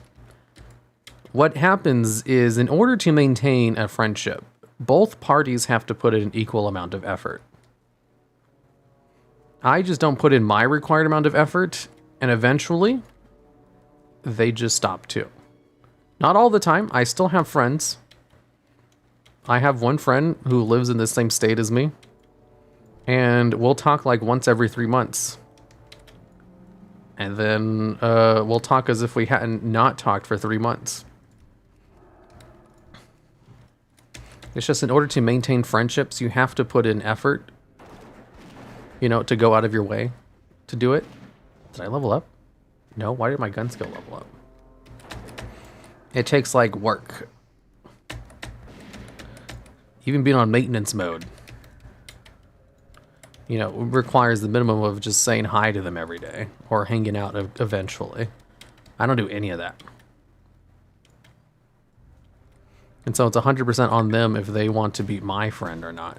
What happens is, in order to maintain a friendship, both parties have to put in an equal amount of effort. I just don't put in my required amount of effort, and eventually, they just stop too. Not all the time. I still have friends. I have one friend who lives in the same state as me, and we'll talk like once every 3 months. And then we'll talk as if we hadn't not talked for 3 months. It's just in order to maintain friendships, you have to put in effort, you know, to go out of your way to do it. Did I level up? No, why did my gun skill level up? It takes like work. Even being on maintenance mode. you know, requires the minimum of just saying hi to them every day or hanging out eventually. I don't do any of that. And so it's 100% on them if they want to be my friend or not.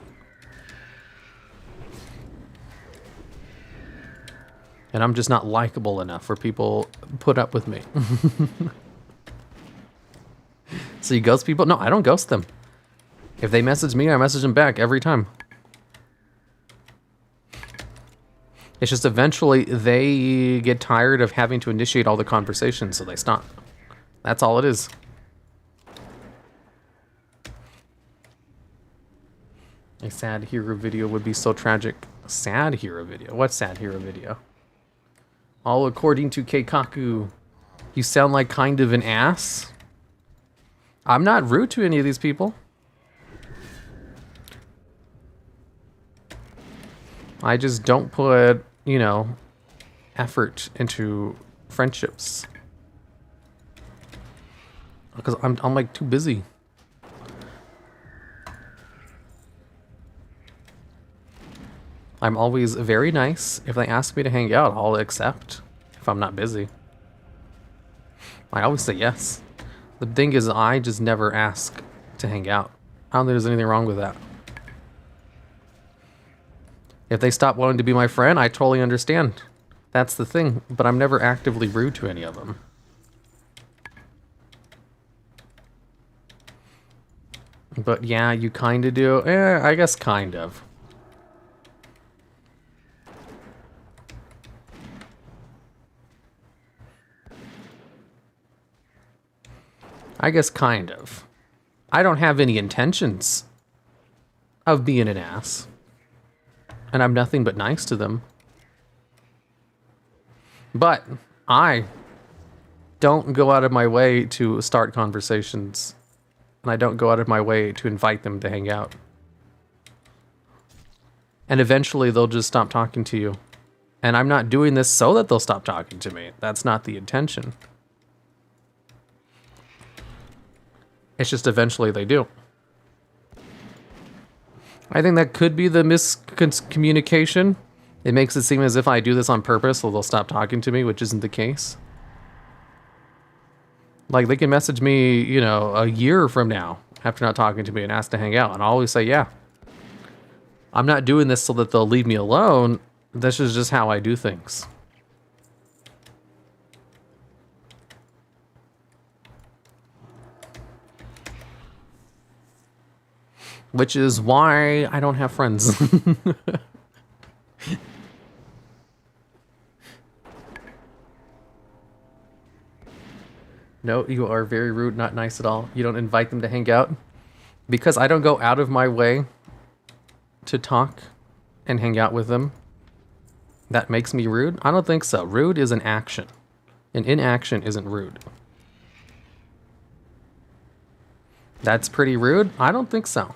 And I'm just not likable enough for people put up with me. So you ghost people? No, I don't ghost them. If they message me, I message them back every time. It's just eventually they get tired of having to initiate all the conversations, so they stop. That's all it is. A sad hero video would be so tragic. Sad hero video? What sad hero video? All according to Keikaku. You sound like kind of an ass. I'm not rude to any of these people. I just don't put, you know, effort into friendships. Because I'm like too busy. I'm always very nice. If they ask me to hang out, I'll accept if I'm not busy. I always say yes. The thing is, I just never ask to hang out. I don't think there's anything wrong with that. If they stop wanting to be my friend, I totally understand. That's the thing, but I'm never actively rude to any of them. But yeah, you kind of do. I guess kind of. I guess kind of. I don't have any intentions of being an ass. And I'm nothing but nice to them. But I don't go out of my way to start conversations. And I don't go out of my way to invite them to hang out. And eventually they'll just stop talking to you. And I'm not doing this so that they'll stop talking to me. That's not the intention. It's just eventually they do. I think that could be the miscommunication. It makes it seem as if I do this on purpose so they'll stop talking to me, which isn't the case. Like, they can message me, you know, a year from now after not talking to me and ask to hang out, and I'll always say yeah. I'm not doing this so that they'll leave me alone. This is just how I do things. Which is why I don't have friends. No, you are very rude, not nice at all. You don't invite them to hang out. Because I don't go out of my way to talk and hang out with them. That makes me rude? I don't think so. Rude is an action. And inaction isn't rude. That's pretty rude? I don't think so.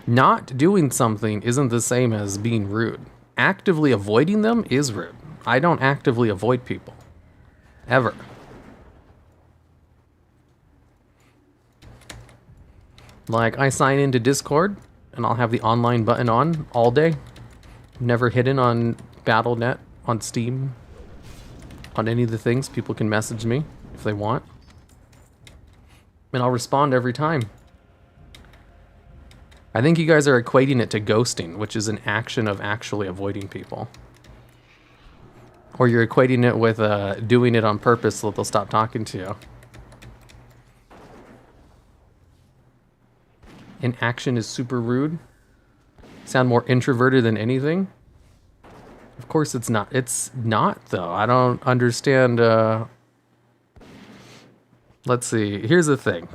Not doing something isn't the same as being rude. Actively avoiding them is rude. I don't actively avoid people. Ever. Like, I sign into Discord, and I'll have the online button on all day. Never hidden on Battle.net, on Steam, on any of the things. People can message me if they want. And I'll respond every time. I think you guys are equating it to ghosting, which is an action of actually avoiding people. Or you're equating it with doing it on purpose so that they'll stop talking to you. Inaction is super rude. Sound more introverted than anything. Of course it's not. It's not, though. I don't understand. Let's see. Here's the thing.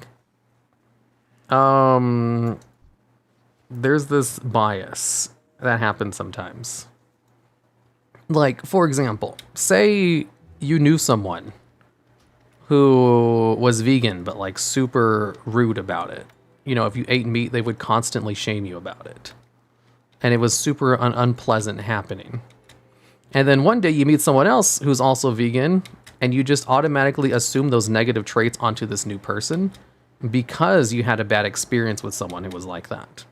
There's this bias that happens sometimes. Like, for example, say you knew someone who was vegan, but like super rude about it. You know, if you ate meat, they would constantly shame you about it. And it was super unpleasant happening. And then one day you meet someone else who's also vegan, and you just automatically assume those negative traits onto this new person. because you had a bad experience with someone who was like that.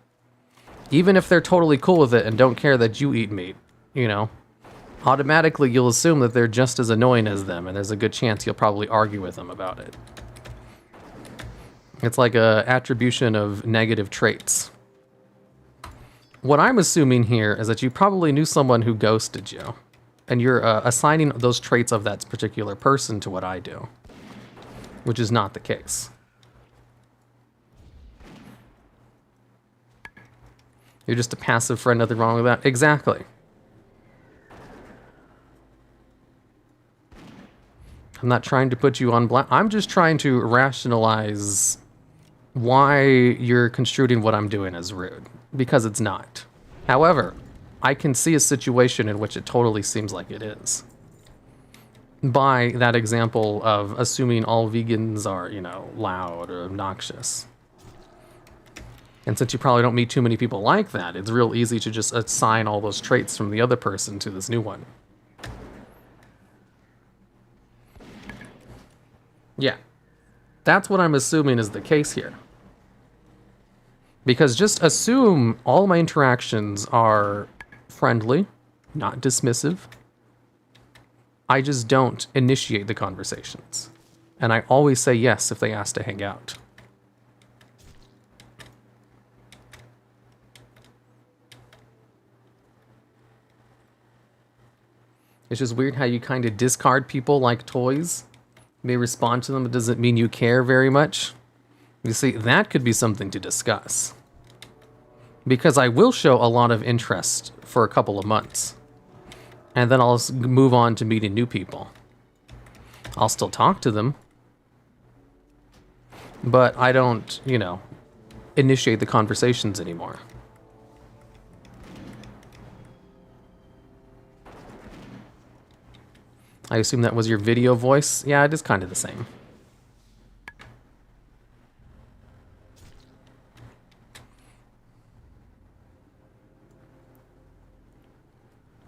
Even if they're totally cool with it and don't care that you eat meat, you know, automatically you'll assume that they're just as annoying as them, and there's a good chance you'll probably argue with them about it. It's like a attribution of negative traits. What I'm assuming here is that you probably knew someone who ghosted you, and you're assigning those traits of that particular person to what I do, which is not the case. You're just a passive friend, nothing wrong with that. Exactly. I'm not trying to put you on blast. I'm just trying to rationalize why you're construing what I'm doing as rude, because it's not. However, I can see a situation in which it totally seems like it is. By that example of assuming all vegans are, you know, loud or obnoxious. And since you probably don't meet too many people like that, it's real easy to just assign all those traits from the other person to this new one. Yeah. That's what I'm assuming is the case here. Because just assume all my interactions are friendly, not dismissive. I just don't initiate the conversations. And I always say yes if they ask to hang out. It's just weird how you kind of discard people like toys. You may respond to them, it doesn't mean you care very much. You see, that could be something to discuss. Because I will show a lot of interest for a couple of months. And then I'll move on to meeting new people. I'll still talk to them. But I don't, you know, initiate the conversations anymore. I assume that was your video voice? Yeah, it is kind of the same.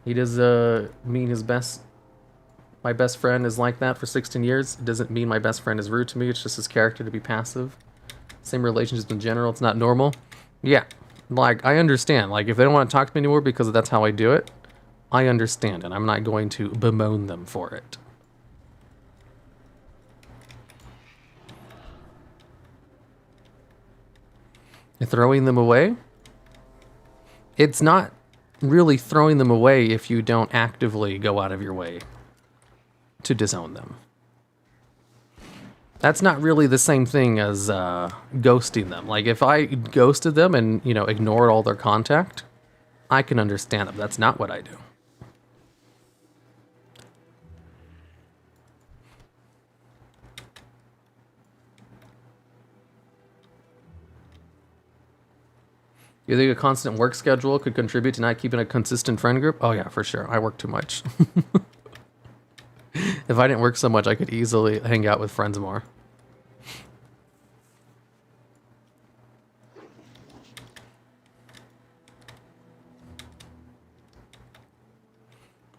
He does mean his best... My best friend is like that for 16 years. It doesn't mean my best friend is rude to me. It's just his character to be passive. Same relationships in general. It's not normal. Yeah. Like, I understand. Like, if they don't want to talk to me anymore because that's how I do it, I understand, and I'm not going to bemoan them for it. Throwing them away? It's not really throwing them away if you don't actively go out of your way to disown them. That's not really the same thing as ghosting them. Like, if I ghosted them and, you know, ignored all their contact, I can understand them. That's not what I do. You think a constant work schedule could contribute to not keeping a consistent friend group? Oh yeah, for sure. I work too much. If I didn't work so much, I could easily hang out with friends more.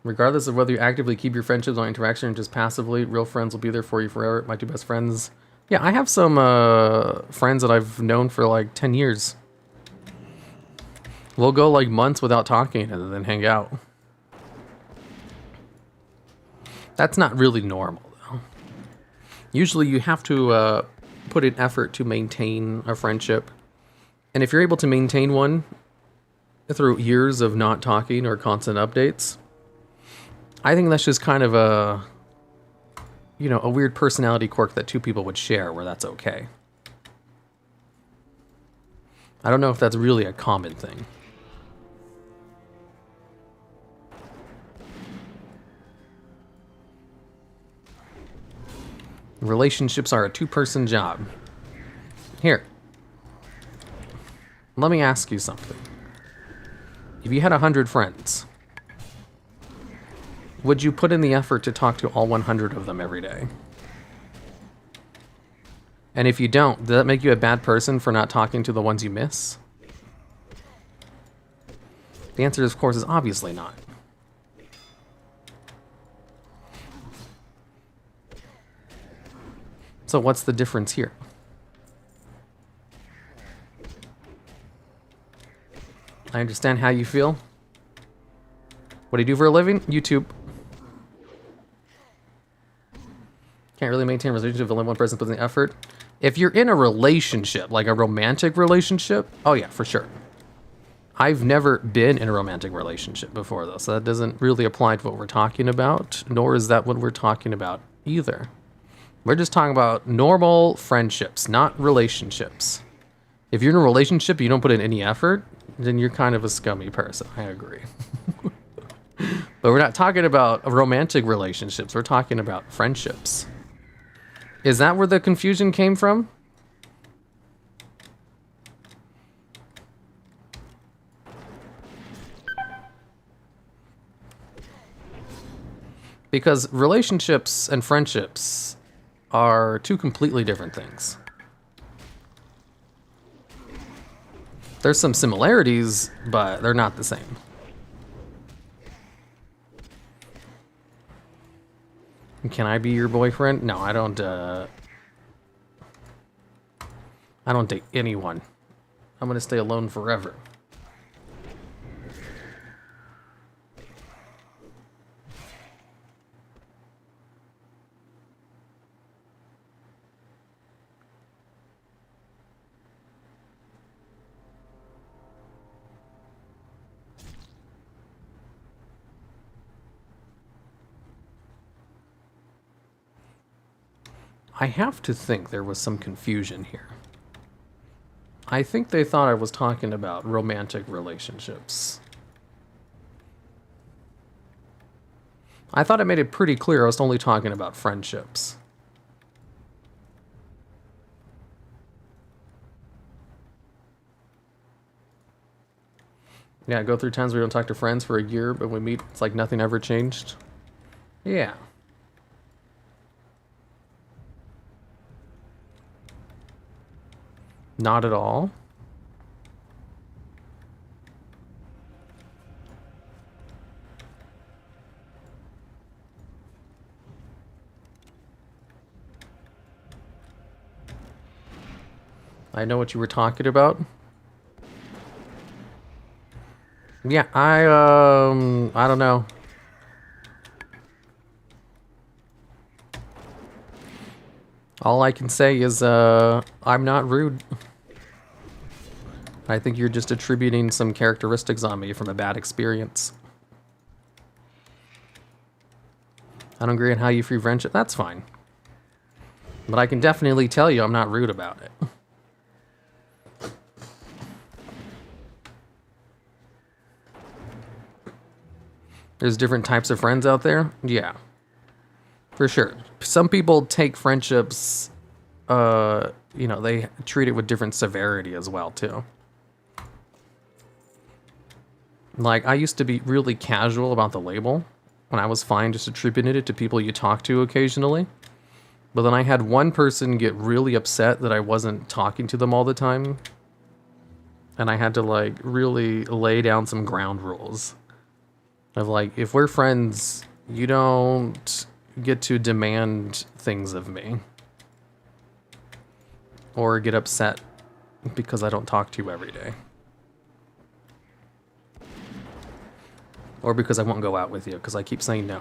Regardless of whether you actively keep your friendships on interaction or just passively, real friends will be there for you forever. My two best friends. Yeah, I have some friends that I've known for like 10 years. We'll go like months without talking and then hang out. That's not really normal, though. Usually you have to put in effort to maintain a friendship. And if you're able to maintain one through years of not talking or constant updates, I think that's just kind of a, you know, a weird personality quirk that two people would share where that's okay. I don't know if that's really a common thing. Relationships are a two-person job. Here. Let me ask you something. If you had 100 friends, would you put in the effort to talk to all 100 of them every day? And if you don't, does that make you a bad person for not talking to the ones you miss? The answer, of course, is obviously not. So what's the difference here? I understand how you feel. What do you do for a living? YouTube. Can't really maintain a relationship if only one person puts in the effort. If you're in a relationship, like a romantic relationship, oh yeah, for sure. I've never been in a romantic relationship before, though, so that doesn't really apply to what we're talking about, nor is that what we're talking about either. We're just talking about normal friendships, not relationships. If you're in a relationship, you don't put in any effort, then you're kind of a scummy person. I agree. But we're not talking about romantic relationships. We're talking about friendships. Is that where the confusion came from? Because relationships and friendships are two completely different things. There's some similarities, but they're not the same. Can I be your boyfriend? No, I don't date anyone. I'm gonna stay alone forever. I have to think there was some confusion here. I think they thought I was talking about romantic relationships. I thought I made it pretty clear I was only talking about friendships. Yeah, go through times where we don't talk to friends for a year, but when we meet, it's like nothing ever changed. Yeah. Not at all. I know what you were talking about. Yeah, I don't know. All I can say is, I'm not rude. I think you're just attributing some characteristics on me from a bad experience. I don't agree on how you free friendship. That's fine. But I can definitely tell you I'm not rude about it. There's different types of friends out there? Yeah. For sure. Some people take friendships, you know, they treat it with different severity as well, too. Like, I used to be really casual about the label, and I was fine just attributing it to people you talk to occasionally. But then I had one person get really upset that I wasn't talking to them all the time. And I had to, like, really lay down some ground rules. Of, like, if we're friends, you don't get to demand things of me. Or get upset because I don't talk to you every day. Or because I won't go out with you, because I keep saying no.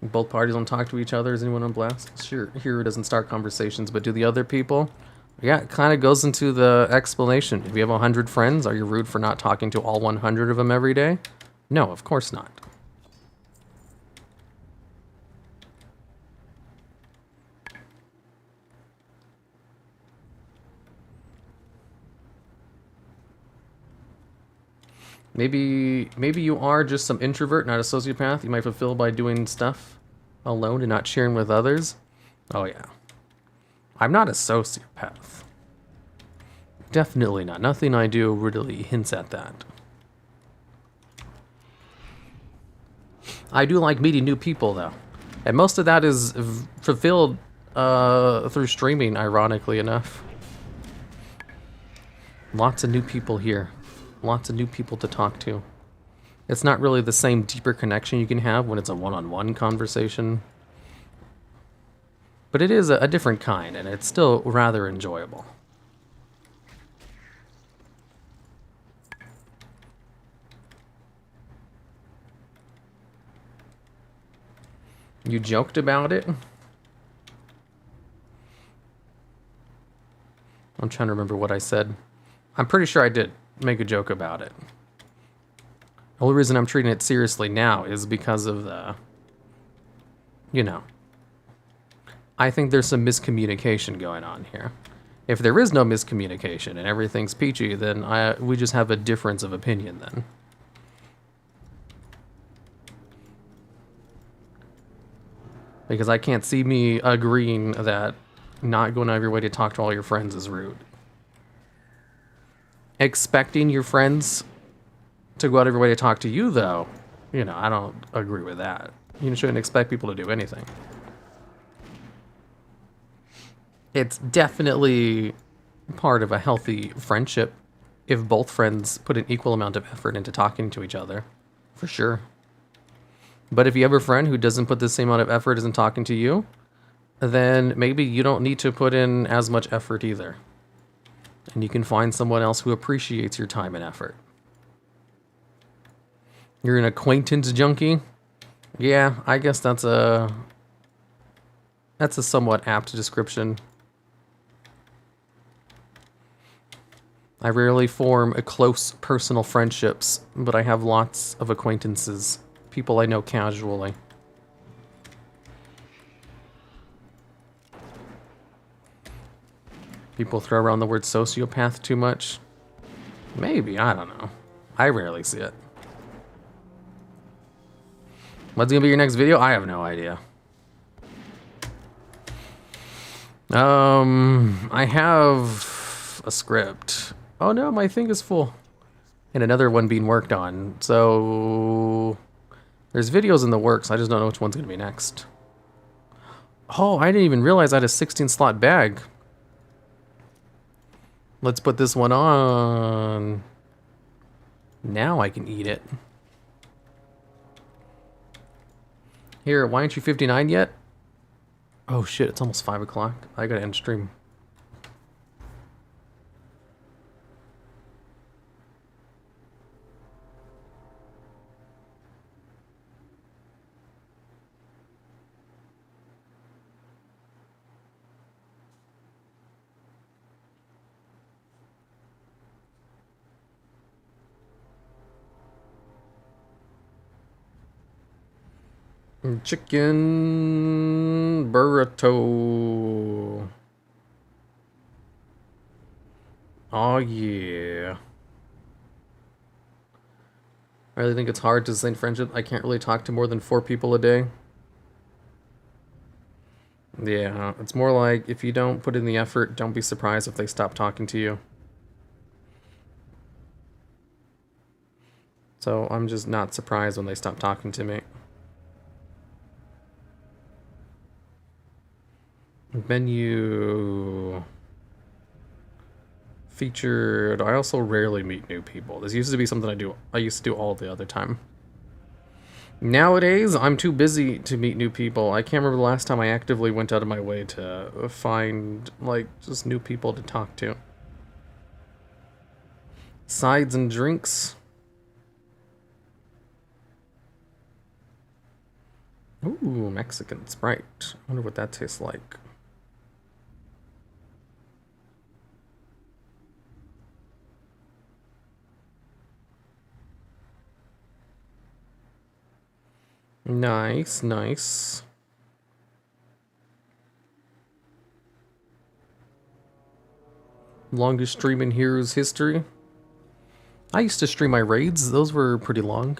Both parties don't talk to each other. Is anyone on blast? Sure, Hero doesn't start conversations, but do the other people? Yeah, it kind of goes into the explanation. If you have 100 friends, are you rude for not talking to all 100 of them every day? No, of course not. Maybe you are just some introvert, not a sociopath. You might fulfill by doing stuff alone and not sharing with others. Oh yeah. I'm not a sociopath. Definitely not. Nothing I do really hints at that. I do like meeting new people though. And most of that is fulfilled through streaming, ironically enough. Lots of new people here. Lots of new people to talk to. It's not really the same deeper connection you can have when it's a one-on-one conversation. But it is a different kind, and it's still rather enjoyable. You joked about it? I'm trying to remember what I said. I'm pretty sure I did make a joke about it. The only reason I'm treating it seriously now is because of the, you know, I think there's some miscommunication going on here. If there is no miscommunication and everything's peachy, then we just have a difference of opinion then. Because I can't see me agreeing that not going out of your way to talk to all your friends is rude. Expecting your friends to go out of your way to talk to you, though, you know, I don't agree with that. You shouldn't expect people to do anything. It's definitely part of a healthy friendship if both friends put an equal amount of effort into talking to each other. For sure. But if you have a friend who doesn't put the same amount of effort as in talking to you, then maybe you don't need to put in as much effort either. And you can find someone else who appreciates your time and effort. You're an acquaintance junkie? Yeah, I guess that's a somewhat apt description. I rarely form close personal friendships, but I have lots of acquaintances. People I know casually. People throw around the word sociopath too much. Maybe, I don't know. I rarely see it. What's gonna be your next video? I have no idea. I have a script. Oh no, my thing is full. And another one being worked on. So there's videos in the works. I just don't know which one's gonna be next. Oh, I didn't even realize I had a 16 slot bag. Let's put this one on. Now I can eat it. Here, why aren't you 59 yet? Oh shit, it's almost 5 o'clock. I gotta end stream. Chicken burrito. Oh yeah. I really think it's hard to sustain friendship. I can't really talk to more than 4 people a day. Yeah, it's more like if you don't put in the effort, don't be surprised if they stop talking to you. So I'm just not surprised when they stop talking to me. Menu featured. I also rarely meet new people. This used to be something I used to do all the other time. Nowadays, I'm too busy to meet new people. I can't remember the last time I actively went out of my way to find, like, just new people to talk to. Sides and drinks. Ooh, Mexican Sprite. I wonder what that tastes like. Nice, nice. Longest stream in Heroes history. I used to stream my raids. Those were pretty long.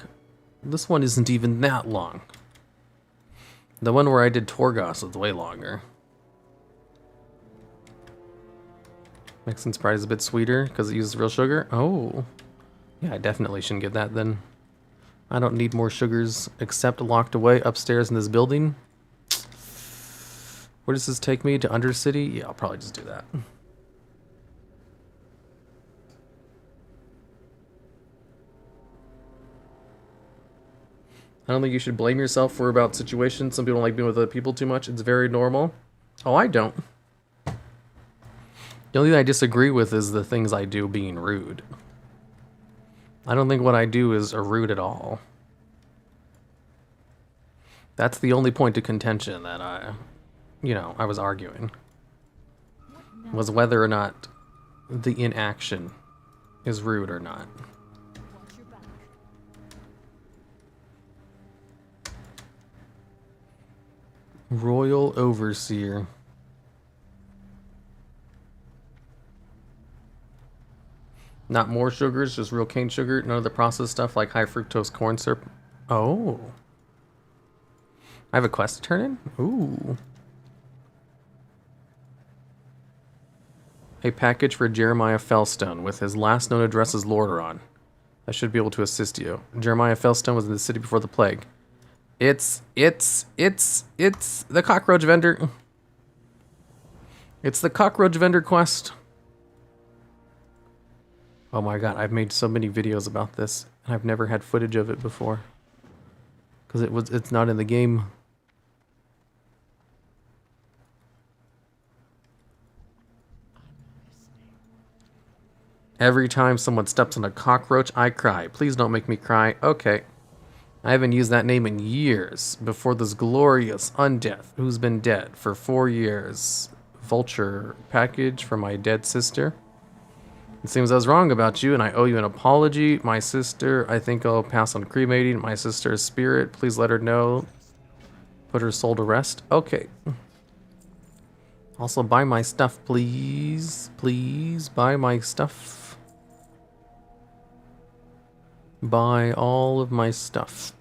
This one isn't even that long. The one where I did Torghast was way longer. Mexican Sprite is a bit sweeter because it uses real sugar. Oh. Yeah, I definitely shouldn't get that then. I don't need more sugars except locked away upstairs in this building. Where does this take me? To Undercity? Yeah, I'll probably just do that. I don't think you should blame yourself for about situations. Some people don't like being with other people too much. It's very normal. Oh, I don't. The only thing I disagree with is the things I do being rude. I don't think what I do is rude at all. That's the only point of contention that I was arguing. Was whether or not the inaction is rude or not. Royal Overseer. Not more sugars, just real cane sugar. None of the processed stuff like high fructose corn syrup. Oh. I have a quest to turn in? Ooh. A package for Jeremiah Fellstone with his last known address as Lordaeron. I should be able to assist you. Jeremiah Fellstone was in the city before the plague. It's the cockroach vendor. It's the cockroach vendor quest. Oh my god, I've made so many videos about this, and I've never had footage of it before. Because it's not in the game. Every time someone steps on a cockroach, I cry. Please don't make me cry. Okay. I haven't used that name in years. Before this glorious undeath who's been dead for 4 years. Vulture package for my dead sister. It seems I was wrong about you and I owe you an apology. My sister, I think I'll pass on cremating my sister's spirit. Please let her know. Put her soul to rest. Okay. Also buy my stuff, please. Please buy my stuff. Buy all of my stuff.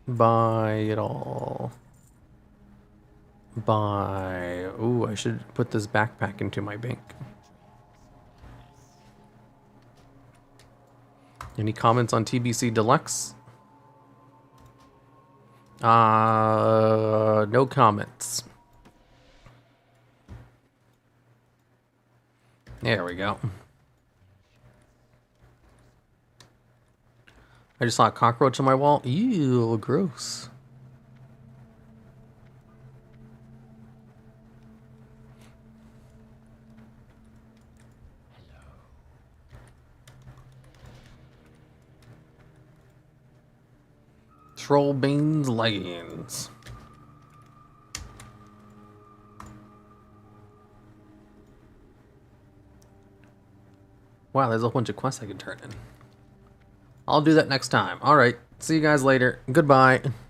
Buy it all. Buy. Ooh, I should put this backpack into my bank. Any comments on TBC Deluxe? No comments. There we go. I just saw a cockroach on my wall. Ew, gross. Troll beans leggings. Wow, there's a bunch of quests I can turn in. I'll do that next time. Alright, see you guys later. Goodbye.